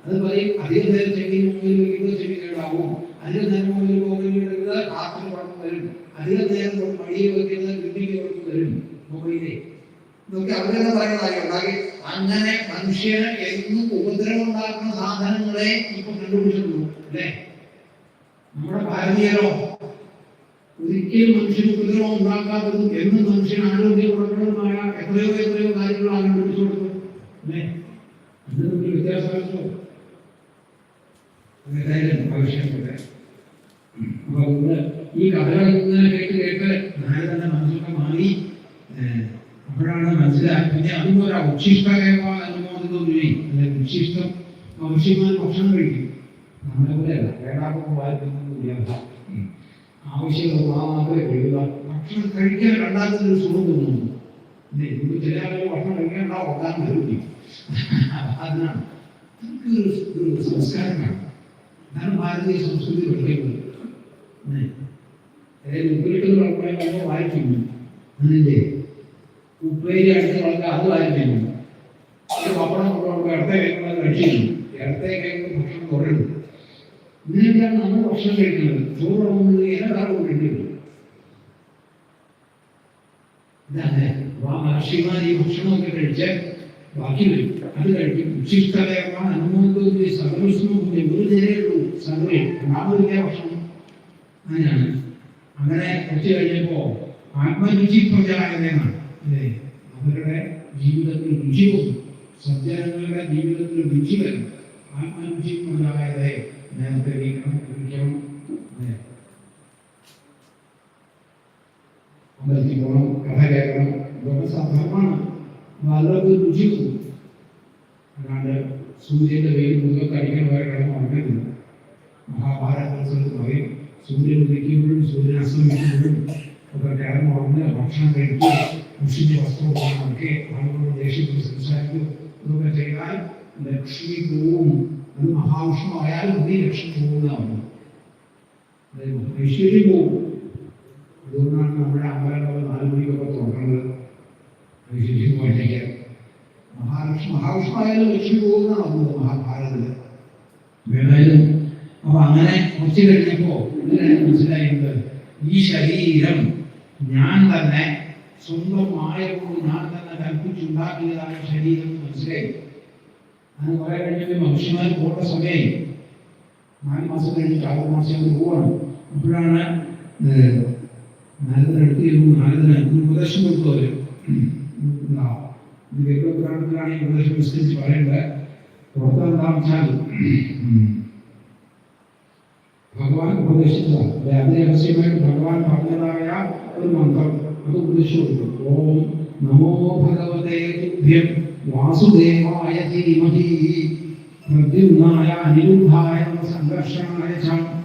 അത് പറയും. അധികം നേരം ചെവി മൊബൈൽ വയ്ക്കുന്നത് ചെവി കേടാവും. അധികം നേരം മൊബൈൽ എടുക്കുന്നത് കാത്തിന് കുഴപ്പം വരും. അധികം നേരം മടിയിൽ വയ്ക്കുന്നത് കിഡ്നിക്ക് കുഴപ്പം വരും. മൊബൈലേ ഇതൊക്കെ അവരെന്നെ പറയുന്നതായി ഉണ്ടാക്കി. അങ്ങനെ മനുഷ്യന് എന്നും ഉപദ്രവം ഉണ്ടാക്കുന്ന സാധനങ്ങളെ ഇപ്പൊ കണ്ടുപിടിച്ചിട്ടുള്ളൂ, അല്ലേ? നമ്മുടെ ഭാരതീയരോ ഒരിക്കലും മനുഷ്യന് ഉപദ്രവം ഉണ്ടാക്കാത്തതും എന്നും മനുഷ്യന് ആരോഗ്യപ്രദമായ എത്രയോ കാര്യങ്ങളാണ് കണ്ടുപിടിച്ചു കൊടുത്തത്, അല്ലേ? അതിന് ഒരു വ്യത്യാസമോ ആവശ്യപ്പെട്ടെ. അപ്പൊ അതുകൊണ്ട് ഈ കഥകൾ ഇങ്ങനെ കേട്ട് നാരദന്റെ മനസ്സൊക്കെ മാറി. അപ്പോഴാണ് മനസ്സിലായി. പിന്നെ അതുപോലെ ഉച്ഛിഷ്ടകേവ അനുമോദിതൊന്നുമില്ലേ, അല്ലെ? ഉച്ഛിഷ്ടം മനുഷ്യന്മാർ ഭക്ഷണം കഴിക്കും. നമ്മളെ പോലെയല്ല. വേടാക്കുമ്പോൾ വായിക്കുന്നൊന്നുമില്ല. ആവശ്യമുള്ള മാത്രമേ കഴിയുക. ഭക്ഷണം കഴിക്കാൻ രണ്ടാമതൊരു സുഖം തോന്നുന്നു. ചില ആളുകൾ ഭക്ഷണം കഴിക്കാനുള്ള ഉറക്കാൻ വരും. അതിനാണ് ഒരു സംസ്കാരമാണ്. അതാണ് ഭാരതീയ സംസ്കൃതി പഠിക്കുന്നത്. അതായത് ഉപ്പിലിട്ടത് വിളക്കുമ്പോൾ വായിക്കുന്നു, അതിൻ്റെ ഉപ്പേരി അടുത്ത് വിളക്കുക അത് വായിക്കുന്നു, അത് പപ്പടം കൊണ്ടുപോകുമ്പോൾ ഇടത്തെ കഴിക്കുന്നത് കഴിച്ചിരുന്നു, ഇടത്തെ കഴിക്കുമ്പോൾ ഭക്ഷണം കുറയുന്നു. ഇങ്ങനെയൊക്കെയാണ് നമ്മൾ ഭക്ഷണം കഴിക്കുന്നത്. ചോറ് ഉറങ്ങുന്നത് ഏതൊരാൾ കൊണ്ടിട്ടുണ്ട്. ഇതാണ് മഹർഷിമാർ ഈ ഭക്ഷണമൊക്കെ കഴിച്ച് ബാക്കി വരും. അത് കഴിക്കും. ഉച്ചിഷ്ടതയാണ് അനുമോദി സർവസ്വം ഒരു നേരെയുള്ളൂ സർവേ നാമൊരുക്കിയ ഭക്ഷണം. അങ്ങനെയാണ്. അങ്ങനെ കഴിച്ചു കഴിഞ്ഞപ്പോൾ ആത്മരുചി പ്രചാരകനാണ് അല്ലേ, അവരുടെ ജീവിതത്തിൽ രുചി വന്നു, സജ്ജനങ്ങളുടെ ജീവിതത്തിൽ രുചി വരും. ആത്മരുചി പ്രചാരകരെ നേരത്തെ കഴിക്കണം, അമ്പലത്തിൽ പോകണം, കഥ കേൾക്കണം, ഇതൊക്കെ സാധാരണമാണ്. വളരെ രുചി തോന്നും. അല്ലാണ്ട് സൂര്യന്റെ വെയിൽ മുഖത്ത് അടിക്കണവരെ കിടന്ന് ഉറങ്ങുന്നില്ല. മഹാഭാരതത്തിൽ പറയും, സൂര്യൻ ഉദിക്കുമ്പോഴും സൂര്യൻ അസ്തമിക്കുമ്പോഴും ഒക്കെ കിടന്ന് ഉറങ്ങുക, ഭക്ഷണം കഴിക്കുക, കൃഷിന്റെ വസ്ത്രമൊക്കെ ആളുകളോട് ദേഷ്യപ്പെട്ട് സംസാരിക്കുക, ഇതൊക്കെ ചെയ്താൽ ലക്ഷ്മി പോവും. അത് മഹാവിഷ്ണുവായാലും മതി, ലക്ഷ്മി പോകുന്നതാണ്, ഐശ്വര്യം പോവും. അതുകൊണ്ടാണ് നമ്മുടെ അമ്പലങ്ങൾ 4 മണിക്കൊക്കെ തുറക്കുന്നത്. ഐശ്വര്യം പോയിട്ടിരിക്കാൻ മഹാവിഷ്ണുവായാലും ലക്ഷ്മി പോകുന്നതാണ് മഹാഭാരതത്തില്. ഏതായാലും അപ്പൊ അങ്ങനെ കുറച്ച് കഴിഞ്ഞപ്പോ ഇതിനാണ് മനസ്സിലായത്, ഈ ശരീരം ഞാൻ തന്നെ സ്വന്തമായ ഞാൻ തന്നെ കൽപ്പിച്ചുണ്ടാക്കിയതാണ് ശരീരം എന്ന് മനസ്സിലായി. അങ്ങനെ കുറെ കഴിഞ്ഞപ്പോൾ മനുഷ്യന്മാർ പോട്ട സമയമായി. 4 മാസം കഴിഞ്ഞിട്ട് 6 മാസം പോവാണ്. അപ്പോഴാണ് നാരദന് ഉപദേശം കൊടുത്തവര്. ഇത് ഗരുഡപുരാണത്തിലാണ് ഈ ഉപദേശം വിസ്തരിച്ച് പറയേണ്ടത്. പുറത്തെന്താണെന്ന് വെച്ചാൽ ഭഗവാൻ ഉപദേശിച്ചതാണ്. അതിരഹസ്യമായിട്ട് ഭഗവാൻ പറഞ്ഞതായ ഒരു മന്ത്രം അത് ഉപദേശിച്ചു കൊടുത്തു. ഓം നമോ ഭഗവതേ തുഭ്യം വാസുദേവായ ധീമഹി പ്രദ്യുമ്നായ അനിരുദ്ധായ സംഘർഷണായ ശ്ലോകമാണ്.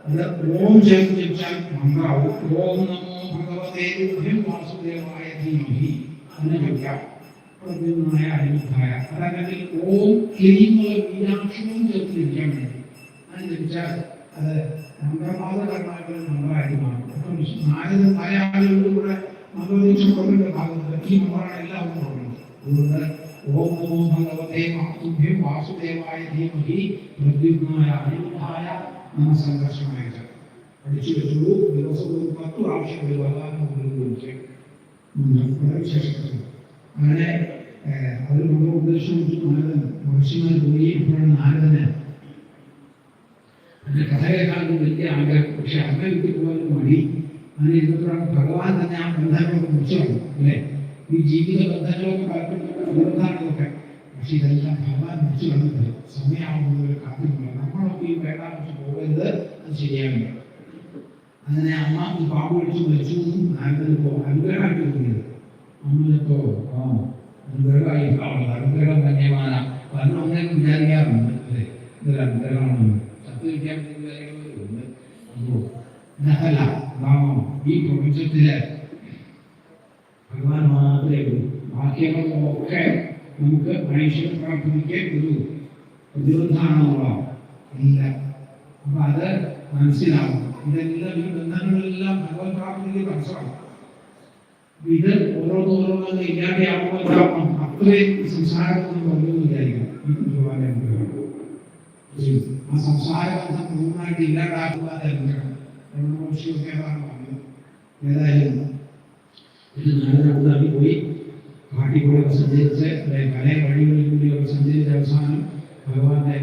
അത് ഓം ജപിച്ചാൽ മന്ത്രാവും. ഓം നമോ ഭഗവതേ തുഭ്യം വാസുദേവായ ധീമഹി എന്ന് ജപിക്കാം. പ്രദ്യുമ്നായ അനിരുദ്ധായ, അതല്ലെങ്കിൽ ഓം ക്ലീന്നുള്ള ബീജാക്ഷരവും ചേർത്തിരിക്കാൻ വേണ്ടി അത് ജപിച്ചാൽ അത് മന്ത്രവാദകരമായിട്ടുള്ള മന്ത്രമായിട്ട് മാറും. നാരദൻ പല ആളുകളും കൂടെ മന്ത്രദീക്ഷ ഭാഗത്ത് ഈ മന്ത്രമാണ് എല്ലാവരും പറയുന്നത്. അതുകൊണ്ട് ഓം നമോ ഭഗവതേ തുഭ്യം വാസുദേവായ ധീമഹി പ്രദ്യുമ്നായ അനിരുദ്ധായ സംഘർഷമായിട്ട് പഠിച്ചു വെച്ചുള്ളൂ. ദിവസം 10 പ്രാവശ്യം വളരെ വിശേഷപ്പെട്ടു. അങ്ങനെ അവർ നമ്മുടെ ഉപദേശം നാരദൻ മഹർഷിമാർ പോയി. അപ്പോഴാണ് നാരദന് അതിന്റെ കഥ കേൾക്കാനും വലിയ ആഗ്രഹം. പക്ഷെ അങ്ങനെ വിട്ടു പോകാൻ മടി. അങ്ങനെ ഇരുന്നപ്പോഴാണ് ഭഗവാൻ തന്നെ ആ ബന്ധങ്ങളൊക്കെ മുറിച്ചാണ് അല്ലേ. ഈ ജീവിത ബന്ധങ്ങളൊക്കെ പലപ്പോഴൊക്കെ പക്ഷെ ഇതെല്ലാം ഭഗവാൻ മുറിച്ചു കളഞ്ഞത്. സമയമാകുമ്പോൾ കാത്തിരിക്കുക. നമ്മളൊക്കെ ഈ വേണ്ട വെച്ച് പോകരുത്, അത് ശരിയാകില്ല. അങ്ങനെ അമ്മ ഈ പാമ്പ് പിടിച്ച് മരിച്ചു നാരദനിപ്പോ അനുഗ്രഹമായിട്ട് തോന്നിയത്. അമ്മയിപ്പോ അനുഗ്രഹമായി അനുഗ്രഹം ധന്യമാന കാരണം അങ്ങനെ വിചാരിക്കാറുണ്ട് അല്ലേ. ഇതൊരു അനുഗ്രഹമാണ്. ചത്തുവയ്ക്കാൻ കാര്യങ്ങളുണ്ട്. അല്ല ഈ പ്രപഞ്ചത്തില് ഭഗവാൻ മാത്രമേ ഉള്ളൂ. ബാക്കിയൊക്കെ നമുക്ക് മനുഷ്യ പ്രാർത്ഥനയ്ക്ക് ഒരു പ്രതിബന്ധാണെന്നുള്ള ഇല്ല. അപ്പൊ അത് മനസ്സിലാവും. ഇതെല്ലാം ഈ ബന്ധങ്ങളെല്ലാം ഭഗവത് പ്രാർത്ഥനയ്ക്ക് തടസ്സമാണ്. ഇത് ഓരോന്നോരോന്ന് ഇല്ലാതെയാവുമ്പോൾ അത്രയും സംസാരത്തിൽ പറഞ്ഞു വിചാരിക്കണം. ഈ ഭഗവാന്റെ അനുഗ്രഹം ആ സംസാരബന്ധം പൂർണ്ണമായിട്ട് ഇല്ലാതാക്കുവാതെ അനുഗ്രഹം ബ്രഹ്മവംശിയൊക്കെ പറഞ്ഞത്. ഏതായാലും ഇത് നാരദാടി പോയി കാട്ടിക്കൂടെ സഞ്ചരിച്ച് പല വഴികളിൽ കൂടിയൊക്കെ സഞ്ചരിച്ച അവസാനം ഭഗവാന്റെ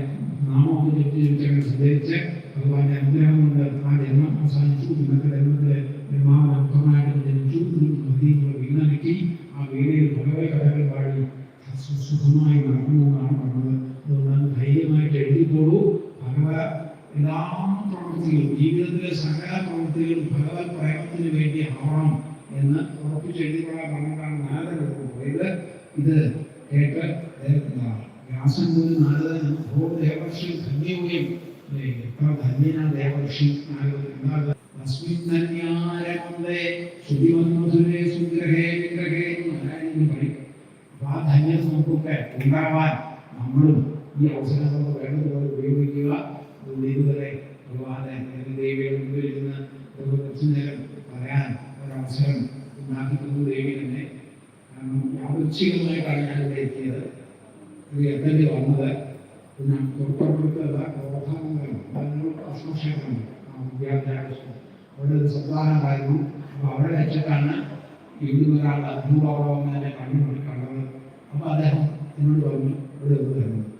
നാമം ജപിച്ചങ്ങനെ സഞ്ചരിച്ച് ഭഗവാന്റെ അനുഗ്രഹം കൊണ്ട് ആ ജന്മം അവസാനിച്ചു. ഇന്നത്തെ ജന്മത്തിലെ ബ്രഹ്മാവനമായിട്ട് ജനിച്ചു. നദികൾ വീണക്കി ആ വീണയിൽ ഭഗവത് കഥകൾ പാടി സുഖമായി നടക്കണമെന്നാണ് പറഞ്ഞത്. അതുകൊണ്ടാണ് ധൈര്യമായിട്ട് എഴുതിക്കോളൂ. ഭഗവത് എല്ലാ പ്രവൃത്തികളും ജീവിതത്തിലെ സകല പ്രവൃത്തികളും ഭഗവത് പ്രേമത്തിന് വേണ്ടി ആവണം എന്ന് ഉറപ്പിച്ച് എഴുതിക്കൊള്ളാൻ പറഞ്ഞിട്ടാണ് നാരദൻ പോയത്. ഇത് കേട്ട് വ്യാസൻ പോലും നാരദൻ ദേവർഷി ധന്യവുകയും എത്ര ധന്യനാ ദേവർഷി നാരദൻ. അപ്പൊ ആ ധന്യം നമുക്കൊക്കെ ഉണ്ടാവാൻ നമ്മളും ഈ അവസരങ്ങൾ വേണ്ടതുപോലെ ഉപയോഗിക്കുക. ദൈവങ്ങളെ ഭഗവാനെ ദേവിയുടെ മുമ്പിൽ ഇരുന്ന് കുറച്ചു നേരം പറയാൻ ഒരവസരം ഉണ്ടാക്കിക്കുന്നു ദേവി തന്നെ. കാരണം യാദൃച്ഛികമായിട്ടാണ് ഞാനിവിടെ എത്തിയത്. ഇത് എത്തേണ്ടി വന്നത് പിന്നെ തൊട്ടടുത്തുള്ള ബോധാനന്ദം അസോസിയേഷൻ വിദ്യാഭ്യാസം അവിടെ ഒരു സപ്താഹമായിരുന്നു. അപ്പോൾ അവിടെ വെച്ചിട്ടാണ് ഇവിടുന്ന് ഒരാൾ അഗ്നിഭാവനെ കണ്ടത്. അപ്പോൾ അദ്ദേഹം എന്നോട് പറഞ്ഞു ഇവിടെ വരുന്നത്.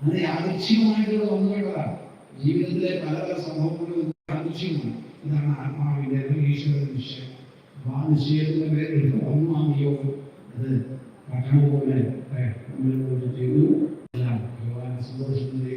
അങ്ങനെ യാദൃച്ഛികമായിട്ടുള്ള വന്നുകൊണ്ടതാണ്. ജീവിതത്തിലെ പല പല സംഭവങ്ങളും യാദൃച്ഛികമാണ്. ഇതാണ് ആത്മാവിൻ്റെ ഈശ്വര നിശ്ചയം. അപ്പോൾ ആ നിശ്ചയത്തിൻ്റെ പേരിൽ ഒന്നും ആ നിയോഗം അത് പഠനം പോലെ മുന്നോട്ട് ചെയ്തു. എല്ലാം ഭഗവാൻ സന്തോഷത്തിൻ്റെ